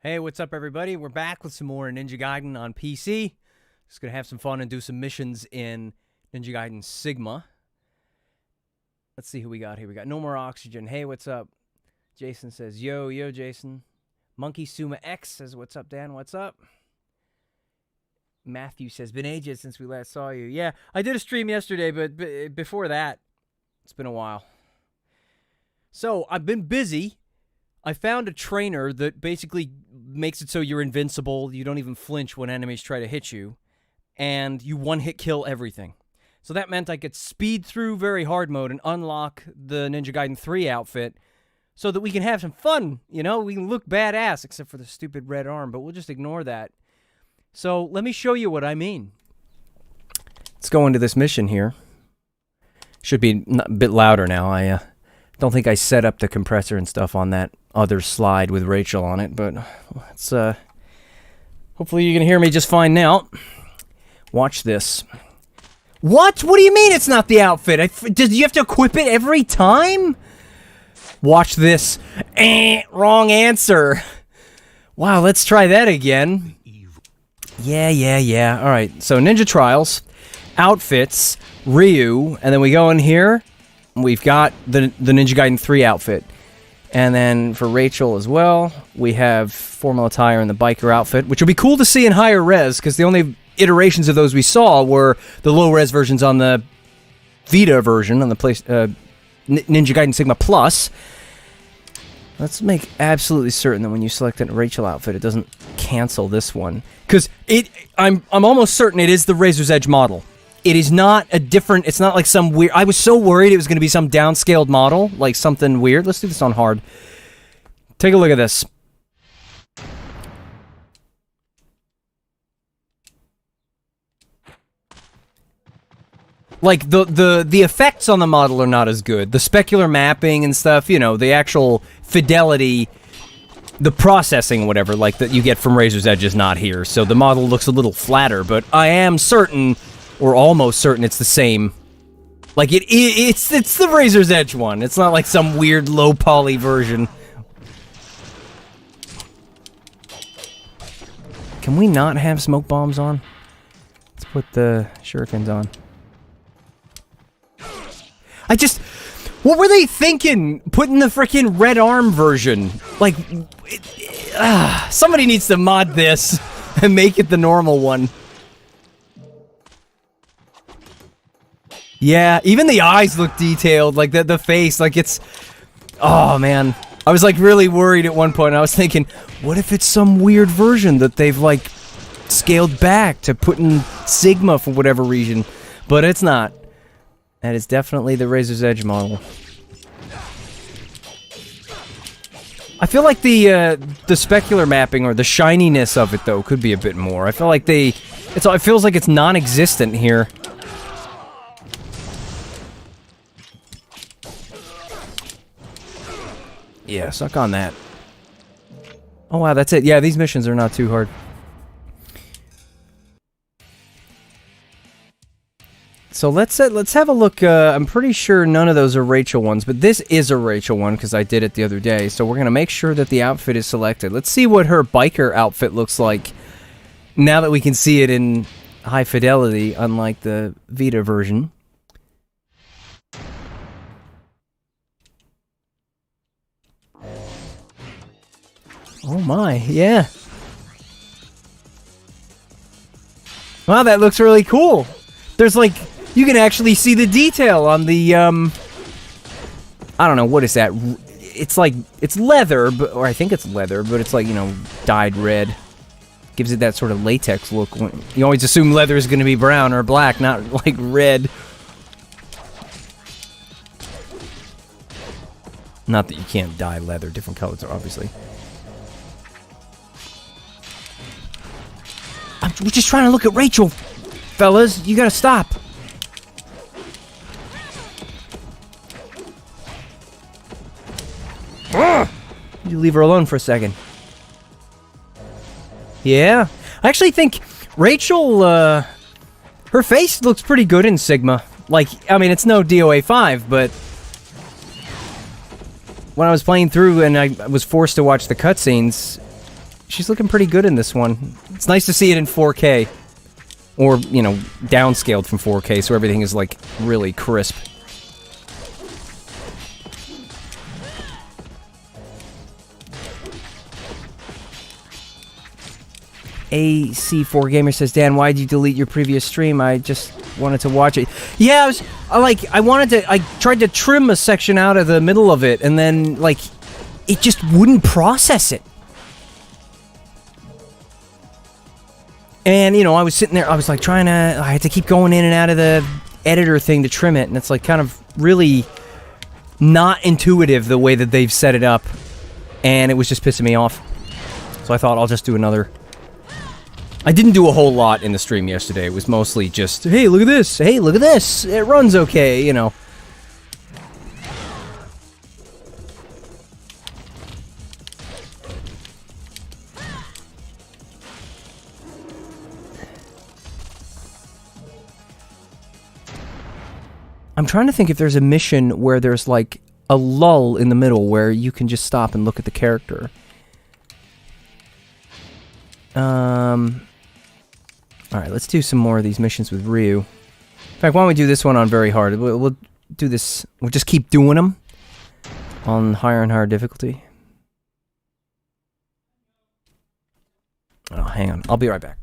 Hey, what's up, everybody? We're back with some more Ninja Gaiden on PC. Just gonna have some fun and do some missions in Ninja Gaiden Sigma. Let's see who we got here. We got No More Oxygen. Hey, what's up? Jason says, yo, Jason. Monkey Suma X says, what's up, Dan? What's up? Matthew says, been ages since we last saw you. Yeah, I did a stream yesterday, but before that, it's been a while. So, I've been busy. I found a trainer that basically makes it so you're invincible, you don't even flinch when enemies try to hit you, and you one-hit kill everything. So that meant I could speed through very hard mode and unlock the Ninja Gaiden 3 outfit so that we can have some fun, you know? We can look badass, except for the stupid red arm, but we'll just ignore that. So let me show you what I mean. Let's go into this mission here. Should be a bit louder now. I don't think I set up the compressor and stuff on that other slide with Rachel on it, but it's hopefully you can hear me just fine now. Watch this. What? What do you mean it's not the outfit? Did you have to equip it every time? Watch this. Wrong answer. Wow, let's try that again. Yeah. All right, so Ninja Trials, outfits, Ryu, and then we go in here. We've got the Ninja Gaiden 3 outfit. And then for Rachel as well, we have formal attire and the biker outfit, which will be cool to see in higher res, because the only iterations of those we saw were the low-res versions on the Vita version, on the Ninja Gaiden Sigma Plus. Let's make absolutely certain that when you select that Rachel outfit, it doesn't cancel this one. Because I'm almost certain it is the Razor's Edge model. It is not a different, it's not like some weird, I was so worried it was going to be some downscaled model, like something weird. Let's do this on hard. Take a look at this. Like, the effects on the model are not as good. The specular mapping and stuff, you know, the actual fidelity, the processing, whatever, like, that you get from Razor's Edge is not here. So the model looks a little flatter, but I am certain, or almost certain, it's the same. Like, it's the Razor's Edge one. It's not like some weird low poly version. Can we not have smoke bombs on? Let's put the shurikens on. What were they thinking? Putting the frickin' red arm version. Like, somebody needs to mod this and make it the normal one. Yeah, even the eyes look detailed, like the face, like it's... Oh, man. I was, like, really worried at one point. I was thinking, what if it's some weird version that they've, like, scaled back to put in Sigma for whatever reason? But it's not. That is definitely the Razor's Edge model. I feel like the specular mapping, or the shininess of it, though, could be a bit more. I feel like it feels like it's non-existent here. Yeah, suck on that. Oh wow, that's it. Yeah, these missions are not too hard. So let's have a look. I'm pretty sure none of those are Rachel ones, but this is a Rachel one because I did it the other day. So we're gonna make sure that the outfit is selected. Let's see what her biker outfit looks like now that we can see it in high fidelity, unlike the Vita version. Oh my, yeah. Wow, that looks really cool. There's like, you can actually see the detail on the, I don't know, what is that? It's like, it's leather, or I think it's leather, but it's like, you know, dyed red. Gives it that sort of latex look. You always assume leather is going to be brown or black, not like red. Not that you can't dye leather, different colors, obviously. We're just trying to look at Rachel, fellas. You gotta stop. You leave her alone for a second. Yeah. I actually think Rachel, her face looks pretty good in Sigma. Like, I mean, it's no DOA 5, but when I was playing through and I was forced to watch the cutscenes, she's looking pretty good in this one. It's nice to see it in 4K. Or, you know, downscaled from 4K, so everything is, like, really crisp. AC4 Gamer says, Dan, why did you delete your previous stream? I just wanted to watch it. Yeah, I tried to trim a section out of the middle of it, and then, like, it just wouldn't process it. And, you know, I was sitting there, I was, like, I had to keep going in and out of the editor thing to trim it, and it's, like, kind of really not intuitive the way that they've set it up, and it was just pissing me off. So I thought I'll just do another. I didn't do a whole lot in the stream yesterday. It was mostly just, hey, look at this! Hey, look at this! It runs okay, you know. I'm trying to think if there's a mission where there's, like, a lull in the middle where you can just stop and look at the character. Alright, let's do some more of these missions with Ryu. In fact, why don't we do this one on very hard? We'll do this, we'll just keep doing them on higher and higher difficulty. Oh, hang on. I'll be right back.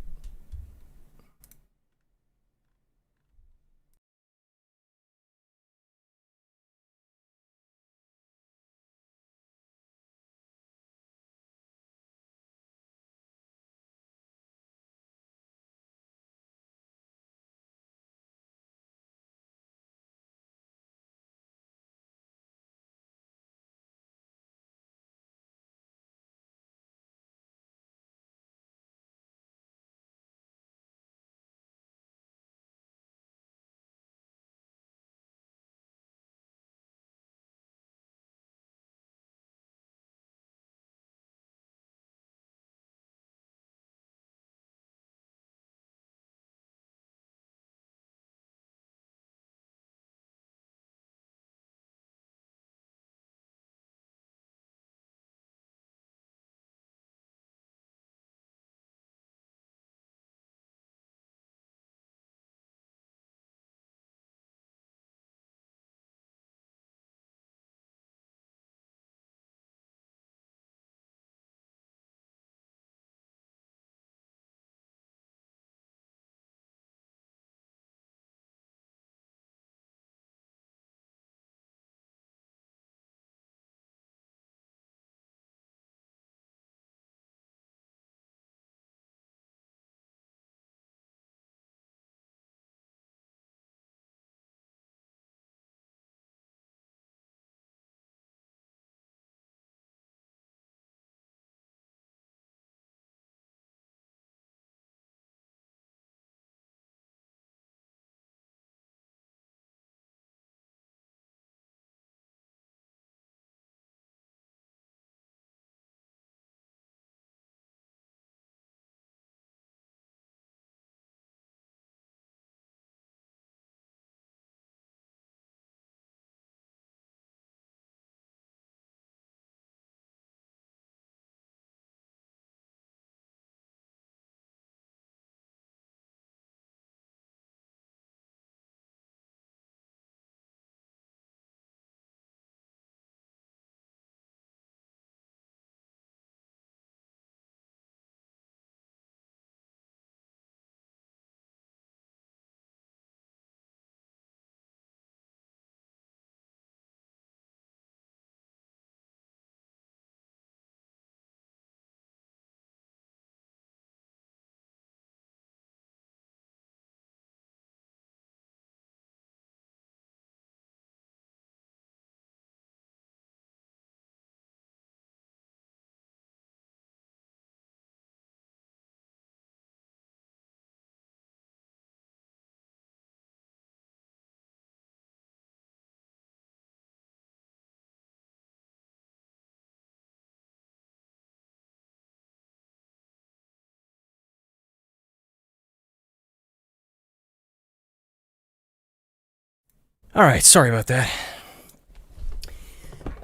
Alright, sorry about that.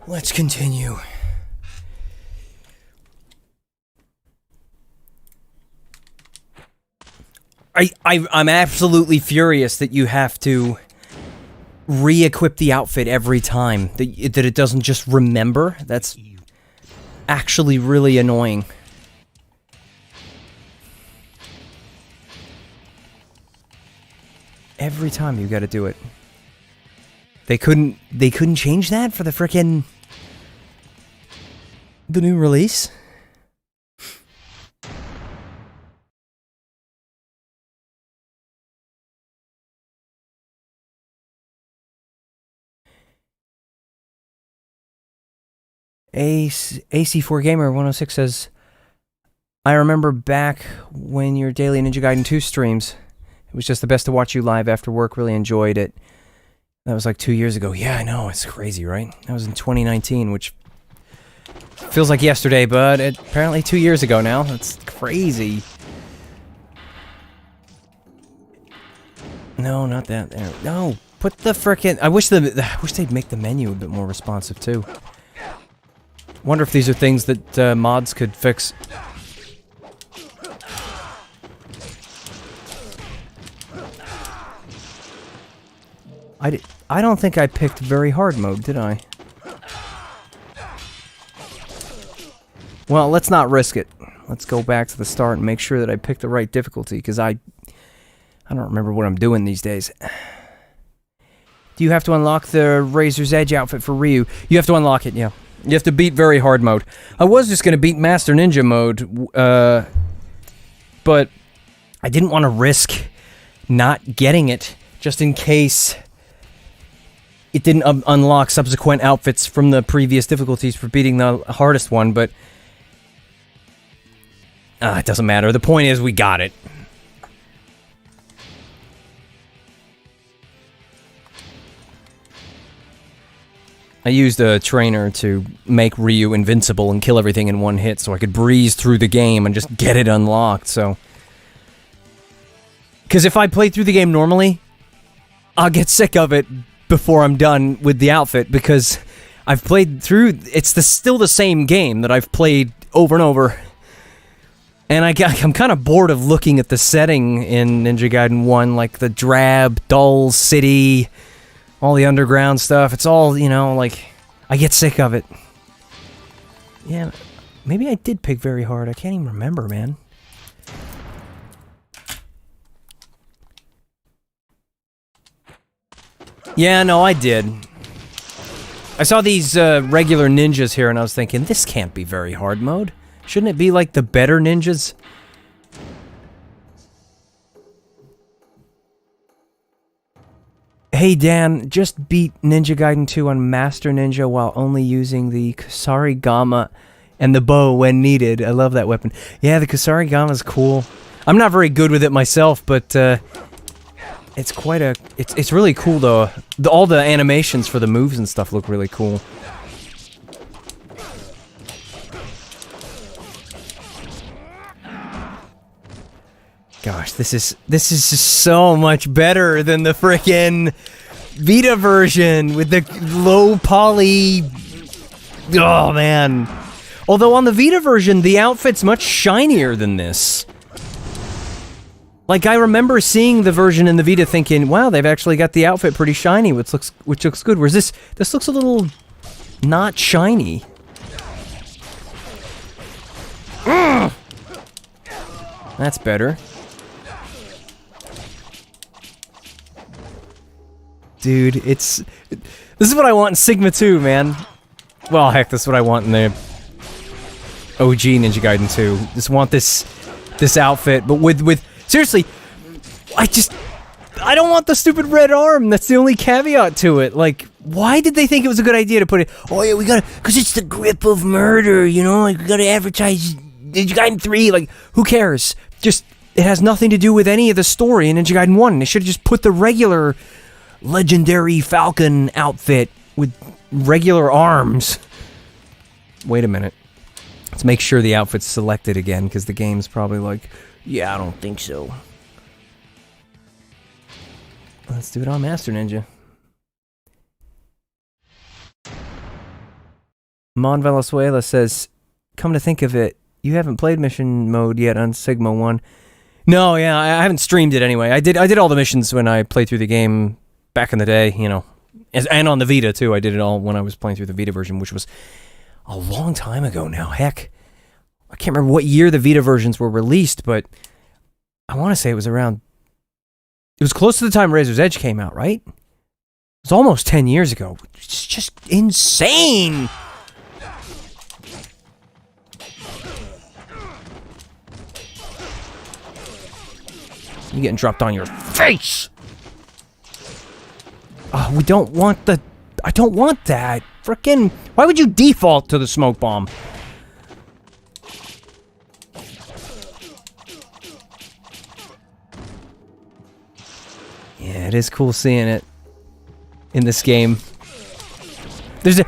Let's continue. I'm absolutely furious that you have to re-equip the outfit every time. That it doesn't just remember. That's actually really annoying. Every time you gotta do it. They couldn't change that for the frickin' the new release? AC4 Gamer 106 says, I remember back when your daily Ninja Gaiden 2 streams. It was just the best to watch you live after work. Really enjoyed it. That was like 2 years ago. Yeah, I know. It's crazy, right? That was in 2019, which feels like yesterday, but apparently 2 years ago now. That's crazy. No, not that. There. No, put the frickin'... I wish they'd make the menu a bit more responsive, too. Wonder if these are things that mods could fix. I don't think I picked very hard mode, did I? Well, let's not risk it. Let's go back to the start and make sure that I picked the right difficulty, because I don't remember what I'm doing these days. Do you have to unlock the Razor's Edge outfit for Ryu? You have to unlock it, yeah. You have to beat very hard mode. I was just going to beat Master Ninja mode, but I didn't want to risk not getting it, just in case it didn't unlock subsequent outfits from the previous difficulties for beating the hardest one, but it doesn't matter. The point is, we got it. I used a trainer to make Ryu invincible and kill everything in one hit so I could breeze through the game and just get it unlocked, so... Because if I played through the game normally, I'll get sick of it before I'm done with the outfit, because I've played through... It's still the same game that I've played over and over. And I'm kind of bored of looking at the setting in Ninja Gaiden 1, like the drab, dull city... all the underground stuff, it's all, you know, like, I get sick of it. Yeah, maybe I did pick very hard. I can't even remember, man. Yeah, no, I did. I saw these regular ninjas here, and I was thinking, this can't be very hard mode. Shouldn't it be like the better ninjas? Hey Dan, just beat Ninja Gaiden 2 on Master Ninja while only using the Kusarigama and the bow when needed. I love that weapon. Yeah, the Kusarigama's cool. I'm not very good with it myself, but it's quite a... It's really cool though. All the animations for the moves and stuff look really cool. Gosh, this is just so much better than the frickin' Vita version with the low poly. Oh man. Although on the Vita version, the outfit's much shinier than this. Like, I remember seeing the version in the Vita thinking, wow, they've actually got the outfit pretty shiny, which looks good. Whereas this looks a little not shiny. That's better. Dude, this is what I want in Sigma 2, man. Well, heck, this is what I want in the OG Ninja Gaiden 2. Just want this outfit, but with seriously, I don't want the stupid red arm. That's the only caveat to it. Like, why did they think it was a good idea to put it? Oh yeah, we gotta, cause it's the grip of murder, you know. Like, we gotta advertise Ninja Gaiden 3. Like, who cares? Just, it has nothing to do with any of the story in Ninja Gaiden 1. They should have just put the regular legendary Falcon outfit with regular arms. Wait a minute. Let's make sure the outfit's selected again, because the game's probably like, yeah, I don't think so. Let's do it on Master Ninja. Mon Valenzuela says, come to think of it, you haven't played mission mode yet on Sigma 1. No, yeah, I haven't streamed it anyway. I did all the missions when I played through the game back in the day, you know. And on the Vita, too. I did it all when I was playing through the Vita version, which was a long time ago now. Heck, I can't remember what year the Vita versions were released, but I want to say it was around... It was close to the time Razor's Edge came out, right? It was almost 10 years ago. It's just insane! You getting dropped on your face! Oh, we don't want the... I don't want that. Frickin'... Why would you default to the smoke bomb? Yeah, it is cool seeing it in this game. There's a...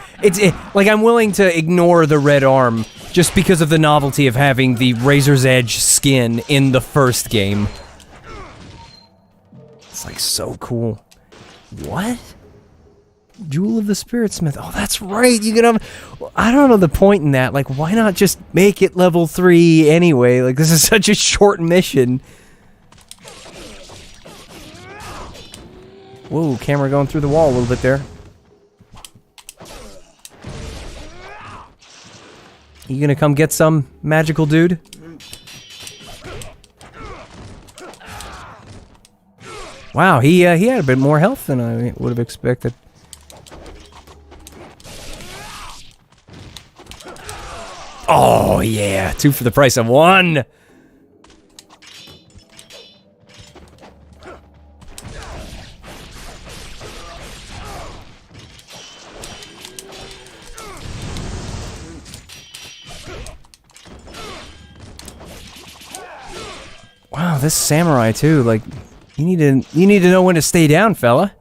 like, I'm willing to ignore the red arm just because of the novelty of having the Razor's Edge skin in the first game. It's like so cool. What? Jewel of the Spiritsmith. Oh, that's right. You can I don't know the point in that. Like, why not just make it level 3 anyway? Like, this is such a short mission. Whoa, camera going through the wall a little bit there. You gonna come get some, magical dude? Wow, he had a bit more health than I would have expected. Oh, yeah. 2 for the price of 1. Wow, this samurai too, like, you need to know when to stay down, fella.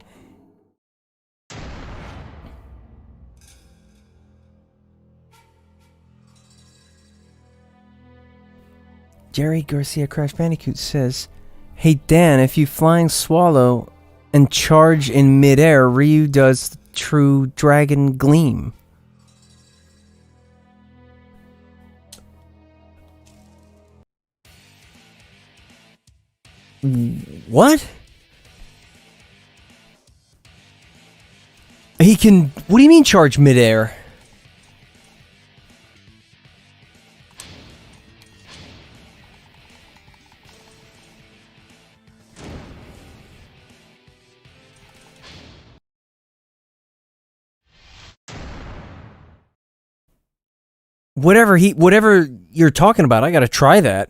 Jerry Garcia Crash Bandicoot says, "Hey Dan, if you flying swallow and charge in midair, Ryu does the true dragon gleam." What? He can... What do you mean charge midair? Whatever you're talking about, I gotta try that.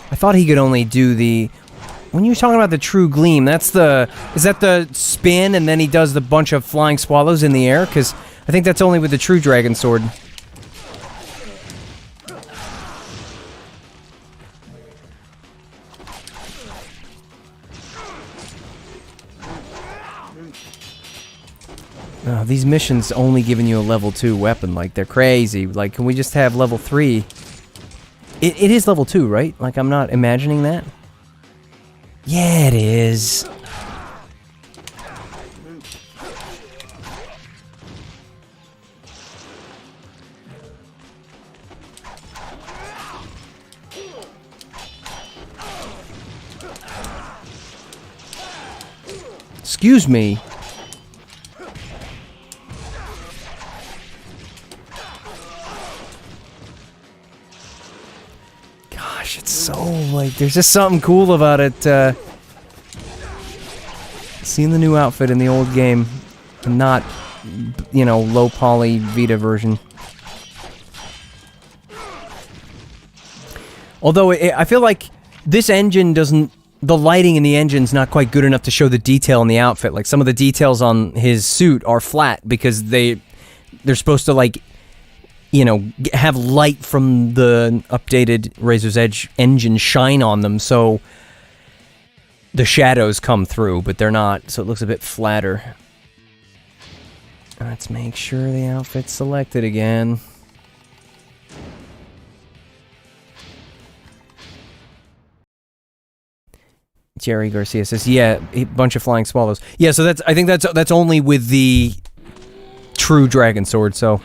I thought he could only do the... When you were talking about the true gleam, that's the... Is that the spin and then he does the bunch of flying swallows in the air? Because I think that's only with the true dragon sword. Oh, these missions only giving you a level 2 weapon, like, they're crazy. Like, can we just have level 3? It is level 2, right? Like, I'm not imagining that? Yeah, it is. Excuse me. Gosh, it's so, like, there's just something cool about it, seeing the new outfit in the old game, and not, you know, low poly Vita version. Although, I feel like this engine doesn't... The lighting in the engine's not quite good enough to show the detail in the outfit. Like, some of the details on his suit are flat because they're supposed to, like, you know, have light from the updated Razor's Edge engine shine on them, so the shadows come through, but they're not, so it looks a bit flatter. Let's make sure the outfit's selected again. Jerry Garcia says, yeah, a bunch of flying swallows. Yeah, so I think that's only with the true dragon sword, so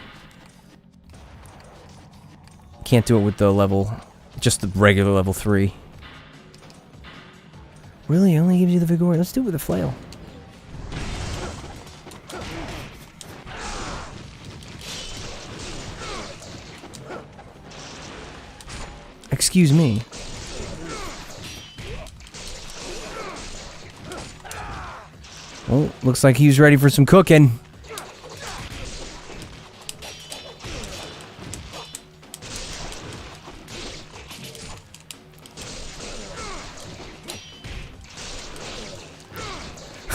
can't do it with the level, just the regular level 3. Really? It only gives you the vigor. Let's do it with the flail. Excuse me. Oh, looks like he's ready for some cooking.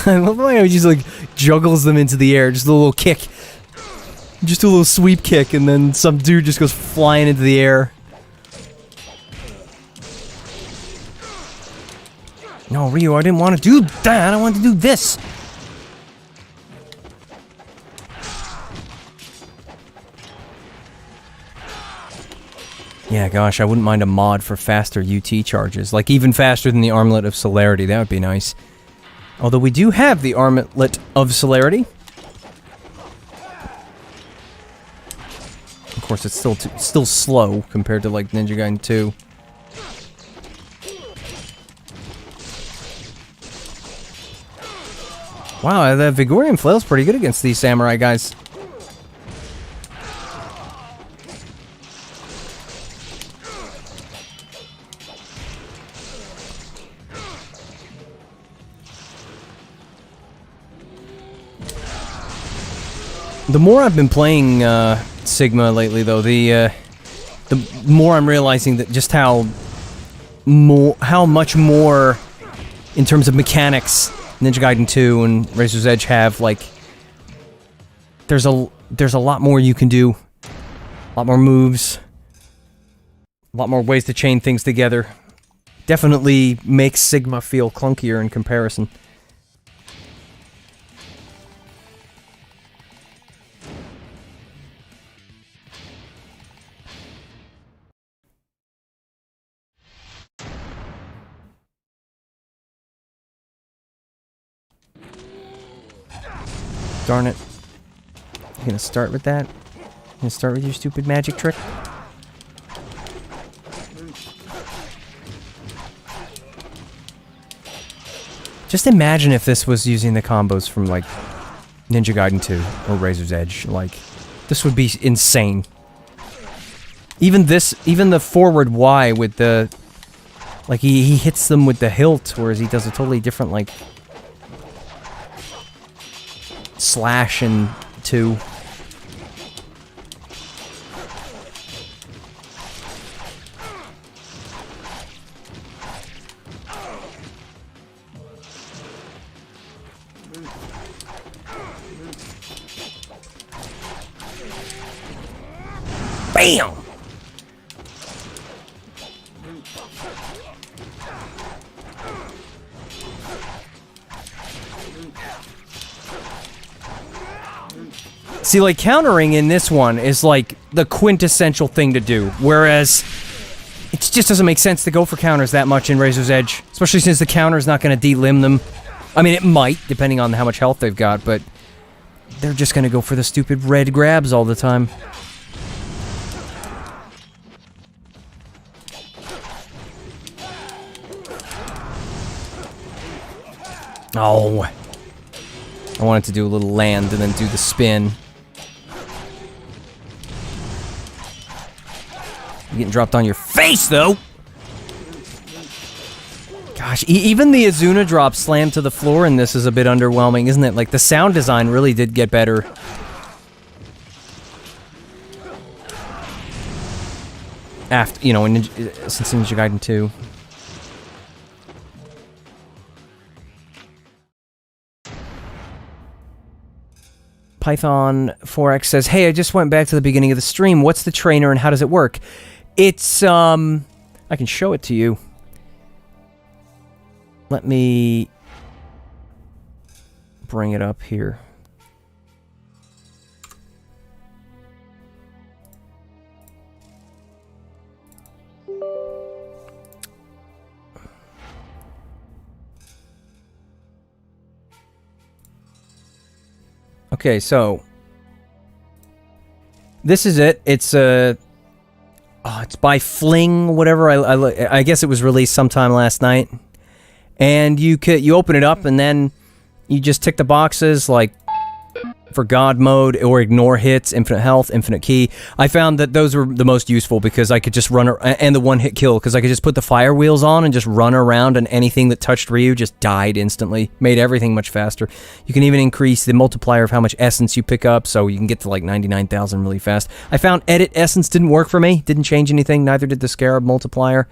I love how he just like juggles them into the air, just a little kick. Just a little sweep kick, and then some dude just goes flying into the air. No, Ryu, I didn't want to do that. I wanted to do this. Yeah, gosh, I wouldn't mind a mod for faster UT charges. Like, even faster than the Armlet of Celerity. That would be nice. Although we do have the Armlet of Celerity. Of course, it's still slow compared to, like, Ninja Gaiden 2. Wow, the Vigorian flail's pretty good against these samurai guys. The more I've been playing Sigma lately, though, the more I'm realizing that just how much more, in terms of mechanics, Ninja Gaiden 2 and Razor's Edge have. Like, there's a lot more you can do, a lot more moves, a lot more ways to chain things together. Definitely makes Sigma feel clunkier in comparison. Darn it. You gonna start with that? You gonna start with your stupid magic trick? Just imagine if this was using the combos from, like, Ninja Gaiden 2 or Razor's Edge. Like, this would be insane. Even the forward Y with the... Like, he hits them with the hilt, whereas he does a totally different, like... slash in 2. Bam! See, like, countering in this one is, like, the quintessential thing to do, whereas it just doesn't make sense to go for counters that much in Razor's Edge, especially since the counter's not going to de-limb them. I mean, it might, depending on how much health they've got, but they're just going to go for the stupid red grabs all the time. Oh. I wanted to do a little land and then do the spin. You're getting dropped on your face, though! Gosh, even the Azuna drop slammed to the floor in this is a bit underwhelming, isn't it? Like, the sound design really did get better. After, you know, since Ninja Gaiden 2. Python 4X says, hey, I just went back to the beginning of the stream. What's the trainer and how does it work? It's, I can show it to you. Let me bring it up here. Okay, so this is it. It's it's by Fling, whatever. I guess it was released sometime last night. And you open it up, and then you just tick the boxes like for God mode or ignore hits, infinite health, infinite key. I found that those were the most useful because I could just run, and the one-hit kill, because I could just put the fire wheels on and just run around, and anything that touched Ryu just died instantly. Made everything much faster. You can even increase the multiplier of how much essence you pick up, so you can get to like 99,000 really fast. I found edit essence didn't work for me. Didn't change anything. Neither did the Scarab multiplier.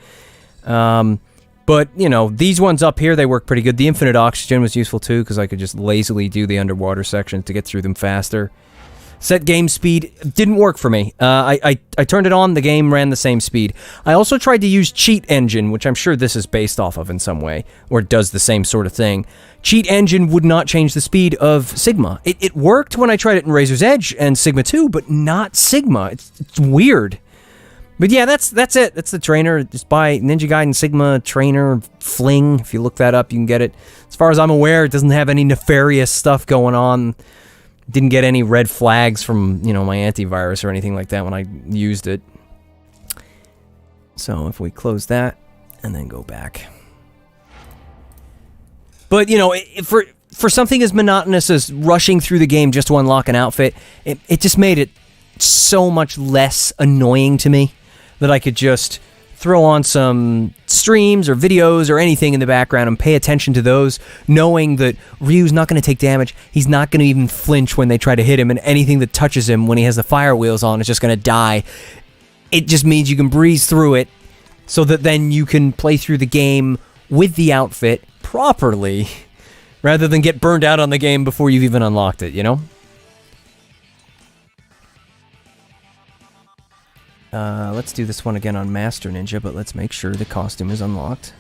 But, you know, these ones up here, they work pretty good. The infinite oxygen was useful too, because I could just lazily do the underwater sections to get through them faster. Set game speed didn't work for me. I turned it on, the game ran the same speed. I also tried to use Cheat Engine, which I'm sure this is based off of in some way, or does the same sort of thing. Cheat Engine would not change the speed of Sigma. It worked when I tried it in Razor's Edge and Sigma 2, but not Sigma. It's weird. But yeah, that's it. That's the trainer. Just buy Ninja Gaiden Sigma Trainer Fling. If you look that up, you can get it. As far as I'm aware, it doesn't have any nefarious stuff going on. Didn't get any red flags from, you know, my antivirus or anything like that when I used it. So if we close that and then go back. But, you know, for something as monotonous as rushing through the game just to unlock an outfit, it just made it so much less annoying to me. That I could just throw on some streams or videos or anything in the background and pay attention to those, knowing that Ryu's not going to take damage, he's not going to even flinch when they try to hit him, and anything that touches him when he has the fire wheels on is just going to die. It just means you can breeze through it, so that then you can play through the game with the outfit properly, rather than get burned out on the game before you've even unlocked it, you know? Let's do this one again on Master Ninja, but let's make sure the costume is unlocked.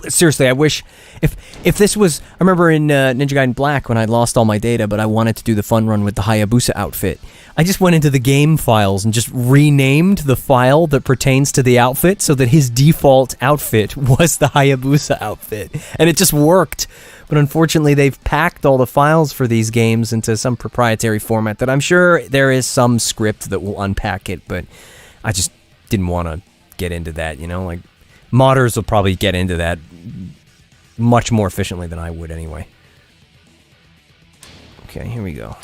Seriously, I wish, if this was, I remember in Ninja Gaiden Black when I lost all my data, but I wanted to do the fun run with the Hayabusa outfit. I just went into the game files and just renamed the file that pertains to the outfit so that his default outfit was the Hayabusa outfit, and it just worked. But unfortunately, they've packed all the files for these games into some proprietary format that I'm sure there is some script that will unpack it, but I just didn't want to get into that, you know? Like, modders will probably get into that much more efficiently than I would anyway. Okay, here we go.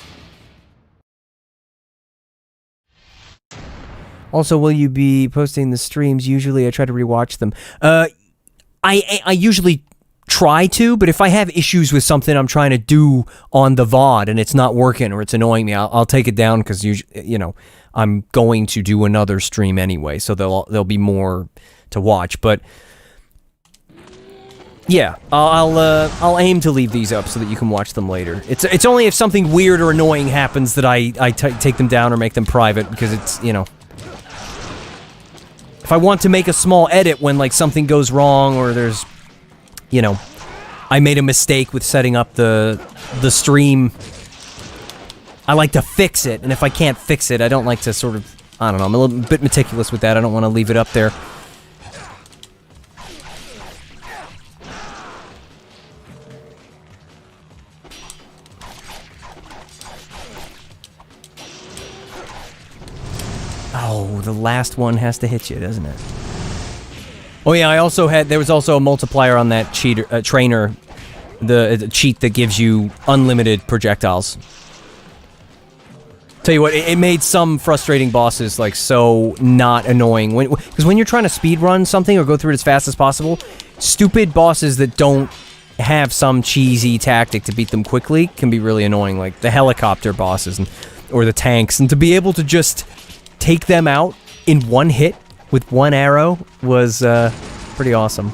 Also, will you be posting the streams? Usually I try to rewatch them. I usually try to, but if I have issues with something I'm trying to do on the VOD and it's not working or it's annoying me, I'll take it down because, you know, I'm going to do another stream anyway, so there'll be more to watch. But yeah, I'll aim to leave these up so that you can watch them later. It's only if something weird or annoying happens that I take them down or make them private, because it's, you know, if I want to make a small edit when like something goes wrong or there's, you know, I made a mistake with setting up the stream, I like to fix it, and if I can't fix it, I don't like to sort of, I don't know, I'm a little bit meticulous with that. I don't want to leave it up there. Oh, the last one has to hit you, doesn't it? Oh yeah, there was also a multiplier on that trainer, the cheat that gives you unlimited projectiles. Tell you what, it made some frustrating bosses like so not annoying. Because when you're trying to speedrun something or go through it as fast as possible, stupid bosses that don't have some cheesy tactic to beat them quickly can be really annoying, like the helicopter bosses or the tanks. And to be able to just take them out in one hit with one arrow was pretty awesome.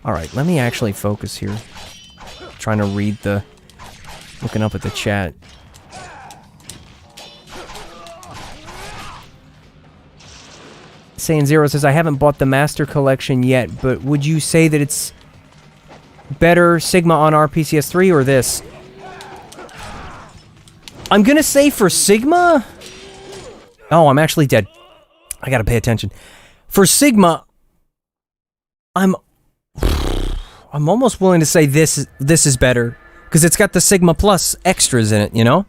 Alright, let me actually focus here. Trying to read looking up at the chat. Saiyan Zero says, I haven't bought the Master Collection yet, but would you say that it's better Sigma on RPCS3 or this? I'm gonna say for Sigma... Oh, I'm actually dead. I gotta pay attention. For Sigma, I'm I'm almost willing to say this is better because it's got the Sigma Plus extras in it, you know?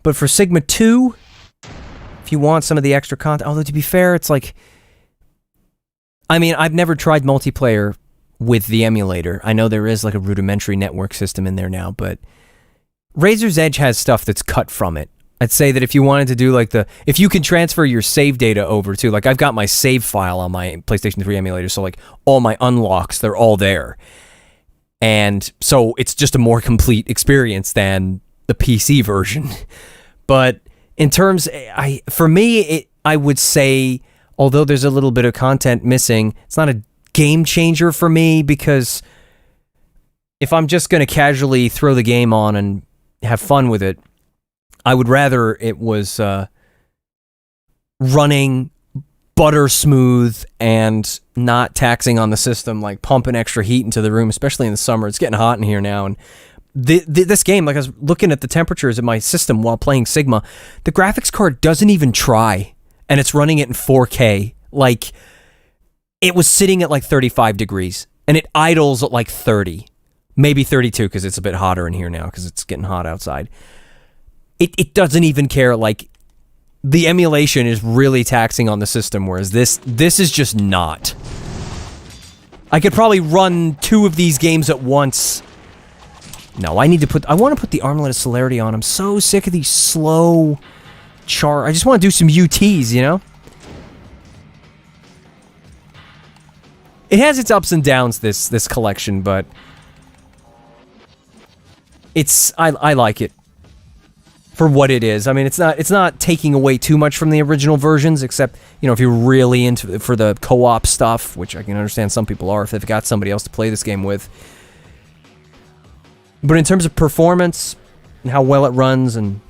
But for Sigma 2, if you want some of the extra content, although to be fair, it's like, I mean, I've never tried multiplayer with the emulator. I know there is like a rudimentary network system in there now, but Razor's Edge has stuff that's cut from it. I'd say that if you wanted to do like if you can transfer your save data over to, like I've got my save file on my PlayStation 3 emulator, so like all my unlocks, they're all there. And so it's just a more complete experience than the PC version. But in terms, for me, I would say, although there's a little bit of content missing, it's not a game changer for me because if I'm just going to casually throw the game on and have fun with it, I would rather it was running butter smooth and not taxing on the system, like pumping extra heat into the room, especially in the summer. It's getting hot in here now, and this game, like I was looking at the temperatures of my system while playing Sigma, the graphics card doesn't even try, and it's running it in 4K. Like, it was sitting at like 35 degrees, and it idles at like 30, maybe 32 because it's a bit hotter in here now because it's getting hot outside. It doesn't even care. Like, the emulation is really taxing on the system, whereas this is just not. I could probably run 2 of these games at once. No, I want to put the Armlet of Celerity on. I'm so sick of these slow I just want to do some UTs, you know? It has its ups and downs, this collection, but I like it for what it is. I mean, it's not taking away too much from the original versions, except, you know, if you're really into for the co-op stuff, which I can understand some people are if they've got somebody else to play this game with. But in terms of performance and how well it runs and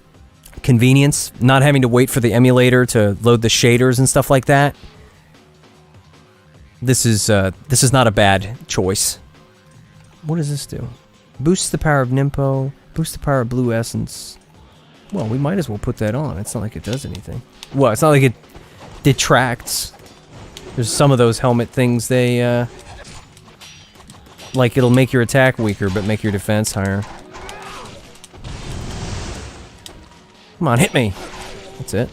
convenience, not having to wait for the emulator to load the shaders and stuff like that, this is not a bad choice. What does this do? Boosts the power of Nimpo, boosts the power of Blue Essence. Well, we might as well put that on. It's not like it does anything. Well, it's not like it detracts. There's some of those helmet things, they, like it'll make your attack weaker, but make your defense higher. Come on, hit me. That's it.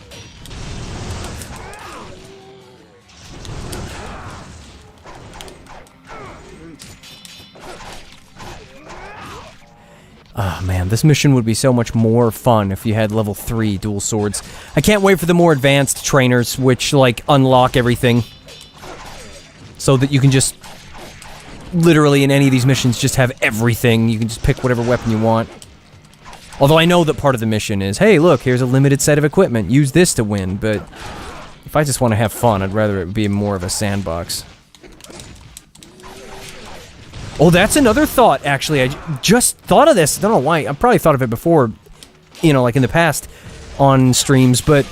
Oh man, this mission would be so much more fun if you had level 3 dual swords. I can't wait for the more advanced trainers, which, like, unlock everything. So that you can just, literally in any of these missions, just have everything. You can just pick whatever weapon you want. Although I know that part of the mission is, hey, look, here's a limited set of equipment. Use this to win, but if I just want to have fun, I'd rather it be more of a sandbox. Oh, that's another thought, actually. I just thought of this. I don't know why. I've probably thought of it before, you know, like in the past on streams, but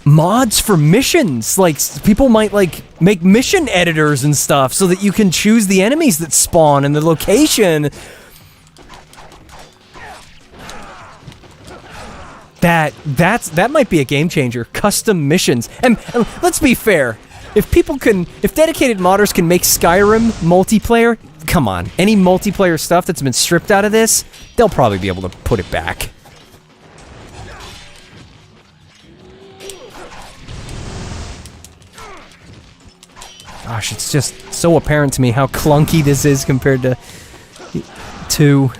mods for missions. Like, people might, like, make mission editors and stuff so that you can choose the enemies that spawn and the location. That might be a game changer. Custom missions. And let's be fair. If dedicated modders can make Skyrim multiplayer, come on. Any multiplayer stuff that's been stripped out of this, they'll probably be able to put it back. Gosh, it's just so apparent to me how clunky this is compared to 2.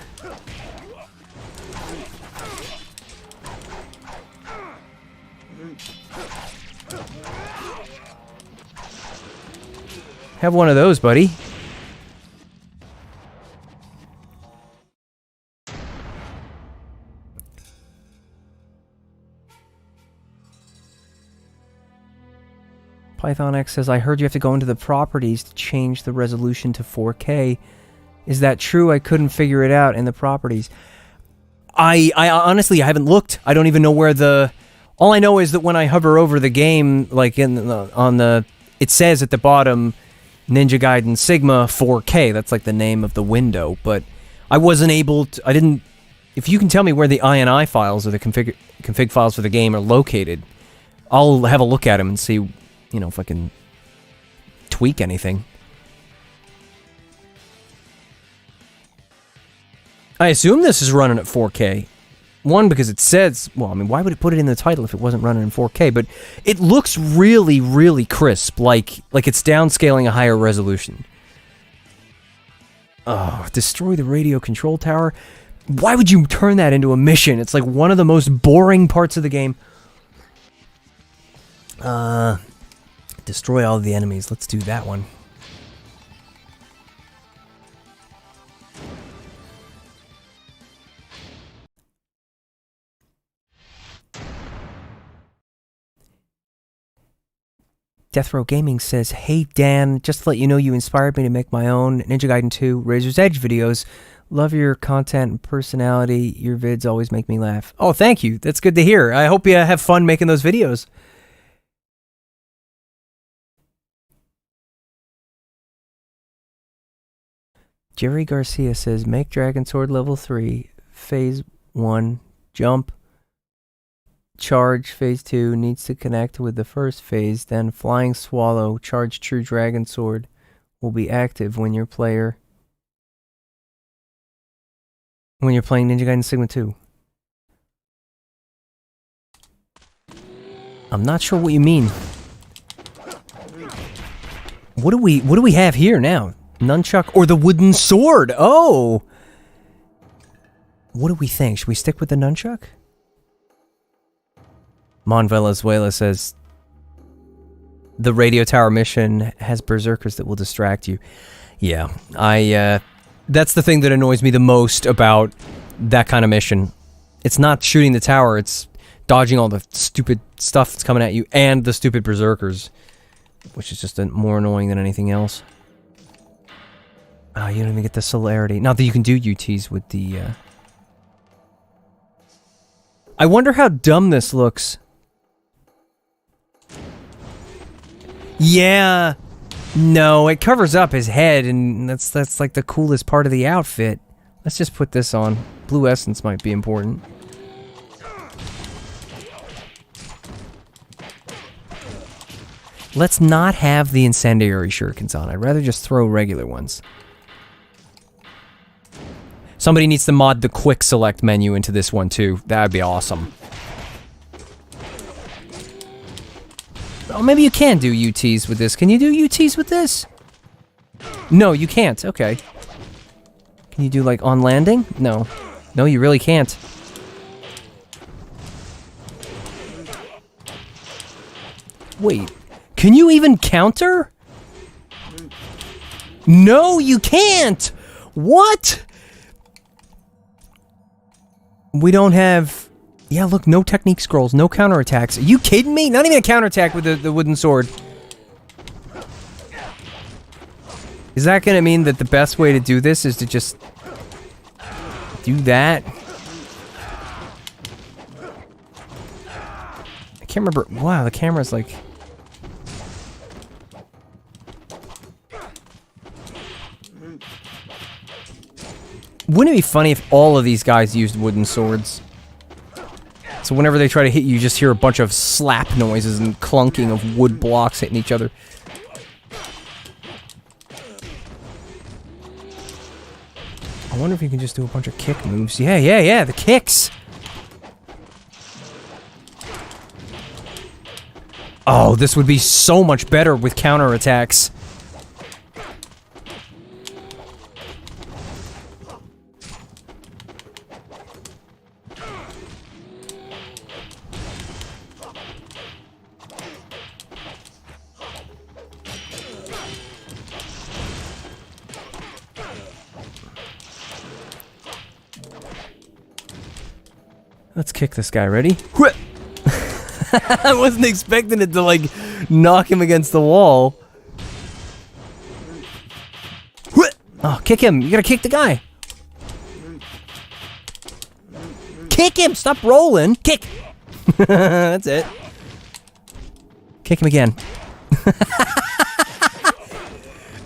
Have one of those, buddy. Python X says, I heard you have to go into the properties to change the resolution to 4K. Is that true? I couldn't figure it out in the properties. I honestly, I haven't looked. I don't even know where all I know is that when I hover over the game, like it says at the bottom, Ninja Gaiden Sigma 4K. That's like the name of the window, but I wasn't able to, if you can tell me where the INI files or the config files for the game are located, I'll have a look at them and see, you know, if I can tweak anything. I assume this is running at 4K. One, because it says... Well, I mean, why would it put it in the title if it wasn't running in 4K? But it looks really, really crisp, like it's downscaling a higher resolution. Oh, destroy the radio control tower? Why would you turn that into a mission? It's like one of the most boring parts of the game. Destroy all the enemies. Let's do that one. Death Row Gaming says, "Hey Dan, just to let you know you inspired me to make my own Ninja Gaiden 2 Razor's Edge videos. Love your content and personality. Your vids always make me laugh." Oh, thank you. That's good to hear. I hope you have fun making those videos. Jerry Garcia says, "Make Dragon Sword level 3, phase 1, jump. Charge phase 2 needs to connect with the first phase, then Flying Swallow, charge True Dragon Sword will be active when you're playing Ninja Gaiden Sigma 2. I'm not sure what you mean. What do we have here now? Nunchuck or the wooden sword? Oh! What do we think? Should we stick with the nunchuck? Mon Venezuela says, "The radio tower mission has berserkers that will distract you." Yeah, that's the thing that annoys me the most about that kind of mission. It's not shooting the tower, it's dodging all the stupid stuff that's coming at you and the stupid berserkers, which is just more annoying than anything else. Oh, you don't even get the celerity. Not that you can do UTs with the... I wonder how dumb this looks. Yeah, no, it covers up his head, and that's like the coolest part of the outfit. Let's just put this on. Blue essence might be important. Let's not have the incendiary shurikens on. I'd rather just throw regular ones. Somebody needs to mod the quick select menu into this one too. That would be awesome. Oh, maybe you can do UTs with this. Can you do UTs with this? No, you can't. Okay. Can you do, like, on landing? No. No, you really can't. Wait. Can you even counter? No, you can't! What? We don't have... Yeah, look, no technique scrolls, no counterattacks. Are you kidding me? Not even a counterattack with the wooden sword. Is that gonna mean that the best way to do this is to just... do that? I can't remember... Wow, the camera's like... Wouldn't it be funny if all of these guys used wooden swords? So whenever they try to hit you, you just hear a bunch of slap noises and clunking of wood blocks hitting each other. I wonder if you can just do a bunch of kick moves. Yeah, the kicks! Oh, this would be so much better with counterattacks. Let's kick this guy. Ready? I wasn't expecting it to, like, knock him against the wall. Oh, kick him. You gotta kick the guy. Kick him! Stop rolling! Kick! That's it. Kick him again.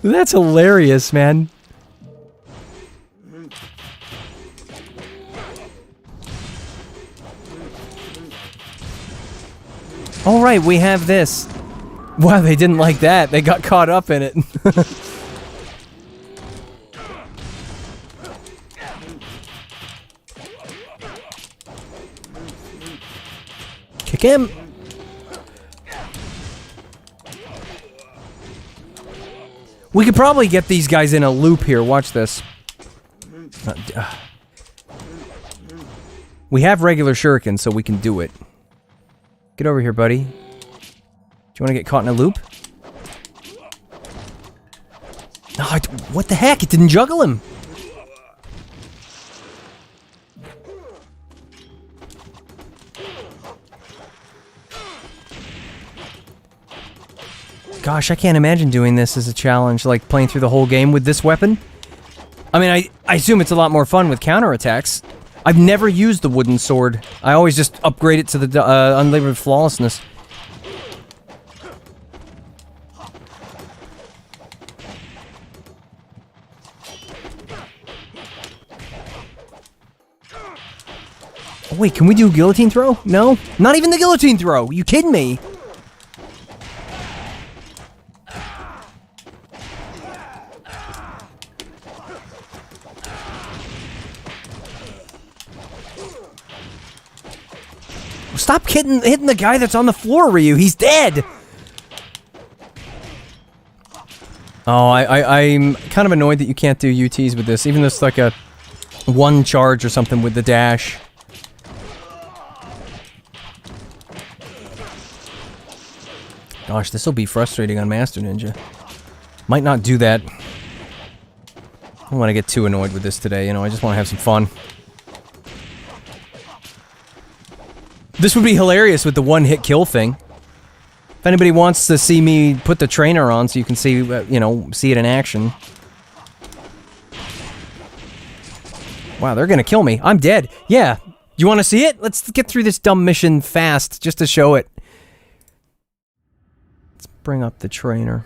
That's hilarious, man. All right, we have this. Wow, they didn't like that. They got caught up in it. Kick him. We could probably get these guys in a loop here. Watch this. We have regular shurikens, so we can do it. Get over here, buddy. Do you want to get caught in a loop? Oh, what the heck? It didn't juggle him. Gosh, I can't imagine doing this as a challenge, like playing through the whole game with this weapon. I mean, I assume it's a lot more fun with counterattacks. I've never used the wooden sword. I always just upgrade it to the unlimited flawlessness. Oh, wait, can we do guillotine throw? No? Not even the guillotine throw! You kidding me? Stop hitting the guy that's on the floor, Ryu. He's dead. Oh, I'm kind of annoyed that you can't do UTs with this, even though it's like a one charge or something with the dash. Gosh, this will be frustrating on Master Ninja. Might not do that. I don't want to get too annoyed with this today, you know, I just want to have some fun. This would be hilarious with the one-hit kill thing. If anybody wants to see me put the trainer on so you can see, you know, see it in action. Wow, they're gonna kill me. I'm dead. Yeah. You want to see it? Let's get through this dumb mission fast, just to show it. Let's bring up the trainer.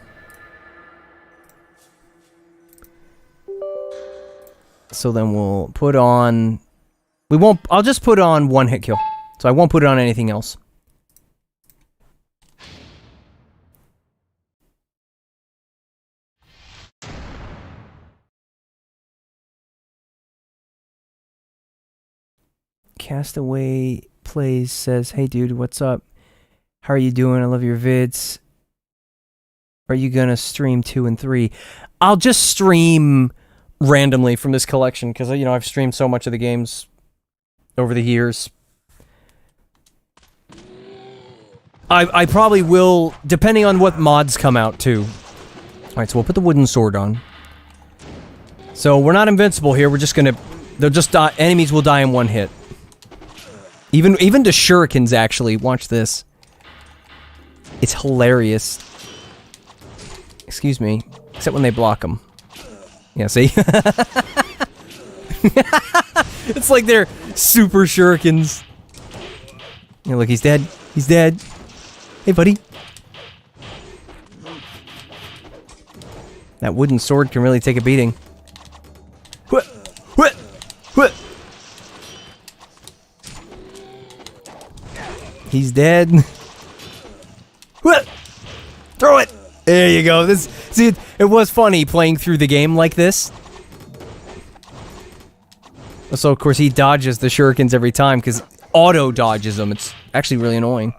So then we'll put on... I'll just put on one-hit kill. So I won't put it on anything else. Castaway Plays says, "Hey dude, what's up? How are you doing? I love your vids. Are you gonna stream 2 and 3? I'll just stream randomly from this collection, because, you know, I've streamed so much of the games over the years. I probably will, depending on what mods come out, too. Alright, so we'll put the wooden sword on. So, we're not invincible here, we're just gonna... They'll just die, enemies will die in one hit. Even to shurikens, actually. Watch this. It's hilarious. Excuse me. Except when they block them. Yeah, see? It's like they're super shurikens. Yeah, look, he's dead. He's dead. Hey, buddy. That wooden sword can really take a beating. He's dead. Throw it! There you go. See, it was funny playing through the game like this. So, of course, he dodges the shurikens every time, because auto-dodges them. It's actually really annoying.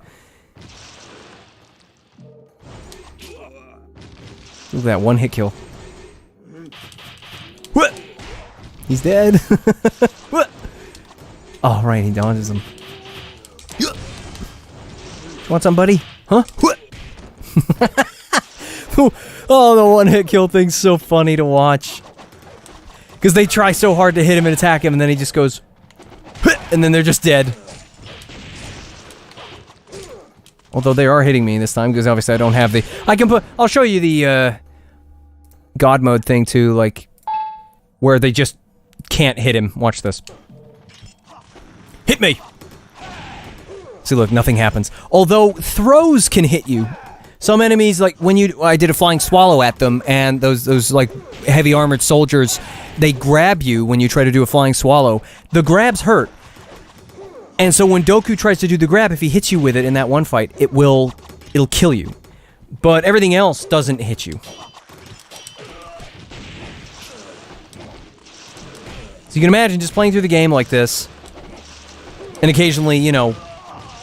Look at that one-hit kill. He's dead. Oh, right, he dodges them. Want some, buddy? Huh? Oh, the one-hit kill thing's so funny to watch. Because they try so hard to hit him and attack him, and then he just goes... And then they're just dead. Although they are hitting me this time, because obviously I don't have the... I'll show you the, God mode thing, too, like... Where they just can't hit him. Watch this. Hit me! See, look, nothing happens. Although, throws can hit you. Some enemies, like, I did a flying swallow at them, and those like, heavy armored soldiers, they grab you when you try to do a flying swallow. The grabs hurt. And so when Doku tries to do the grab, if he hits you with it in that one fight, it'll kill you. But everything else doesn't hit you. So you can imagine just playing through the game like this, and occasionally, you know,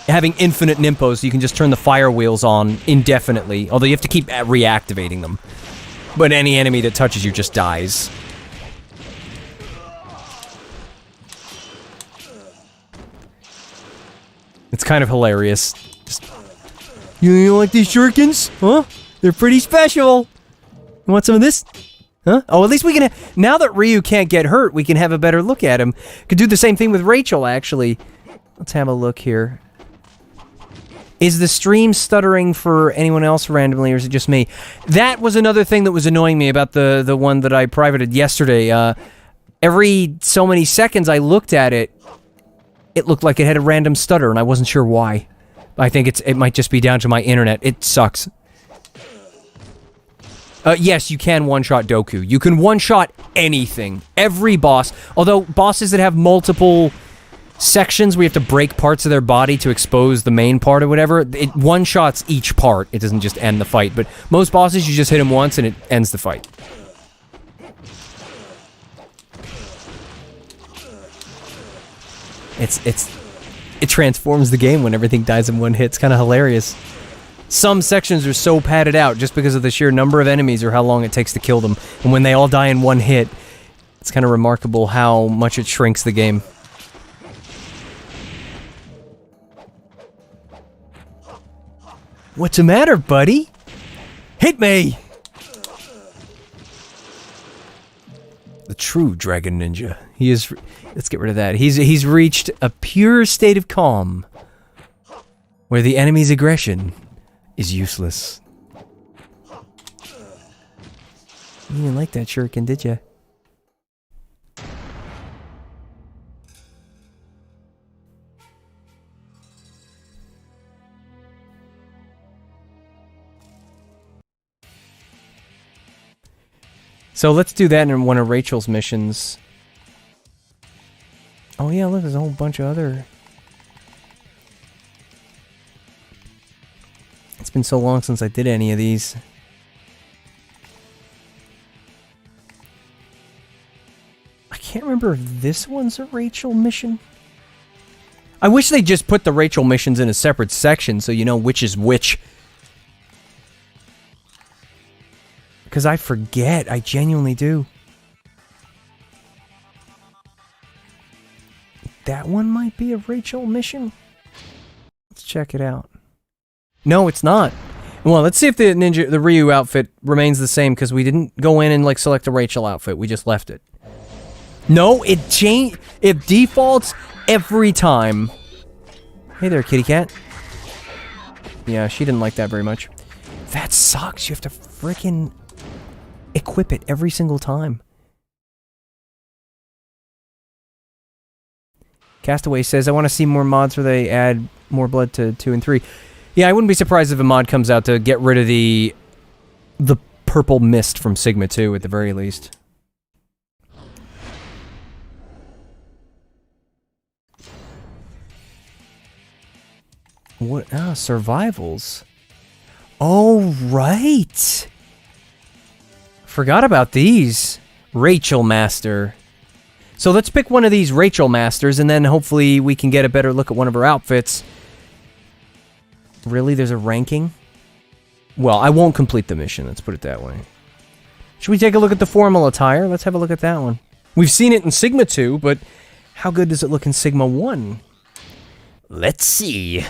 having infinite nimpos, so you can just turn the fire wheels on indefinitely, although you have to keep reactivating them. But any enemy that touches you just dies. It's kind of hilarious. Just, you like these shurikens? Huh? They're pretty special. You want some of this? Huh? Oh, at least we can... Now that Ryu can't get hurt, we can have a better look at him. Could do the same thing with Rachel, actually. Let's have a look here. Is the stream stuttering for anyone else randomly, or is it just me? That was another thing that was annoying me about the one that I privated yesterday. Every so many seconds I looked at it, it looked like it had a random stutter, and I wasn't sure why. I think it might just be down to my internet. It sucks. Yes, you can one-shot Doku. You can one-shot anything. Every boss. Although, bosses that have multiple sections where you have to break parts of their body to expose the main part or whatever, it one-shots each part. It doesn't just end the fight. But most bosses, you just hit them once and it ends the fight. It transforms the game when everything dies in one hit. It's kind of hilarious. Some sections are so padded out just because of the sheer number of enemies or how long it takes to kill them. And when they all die in one hit, it's kind of remarkable how much it shrinks the game. What's the matter, buddy? Hit me! The true Dragon Ninja. He is... Let's get rid of that. He's reached a pure state of calm, where the enemy's aggression is useless. You didn't like that shuriken, did you? So let's do that in one of Rachel's missions. Oh yeah, look, there's a whole bunch of other... It's been so long since I did any of these. I can't remember if this one's a Rachel mission. I wish they just put the Rachel missions in a separate section so you know which is which. Because I forget, I genuinely do. That one might be a Rachel mission. Let's check it out. No, it's not. Well, let's see if the Ryu outfit remains the same, because we didn't go in and like select a Rachel outfit. We just left it. No, it defaults every time. Hey there, kitty cat. Yeah, she didn't like that very much. That sucks. You have to frickin' equip it every single time. Castaway says, I want to see more mods where they add more blood to 2 and 3. Yeah, I wouldn't be surprised if a mod comes out to get rid of the purple mist from Sigma 2 at the very least. What? Ah, survivals. Oh, right. Forgot about these. Rachel Master. So let's pick one of these Rachel Masters, and then hopefully we can get a better look at one of her outfits. Really? There's a ranking? Well, I won't complete the mission, let's put it that way. Should we take a look at the formal attire? Let's have a look at that one. We've seen it in Sigma 2, but how good does it look in Sigma 1? Let's see.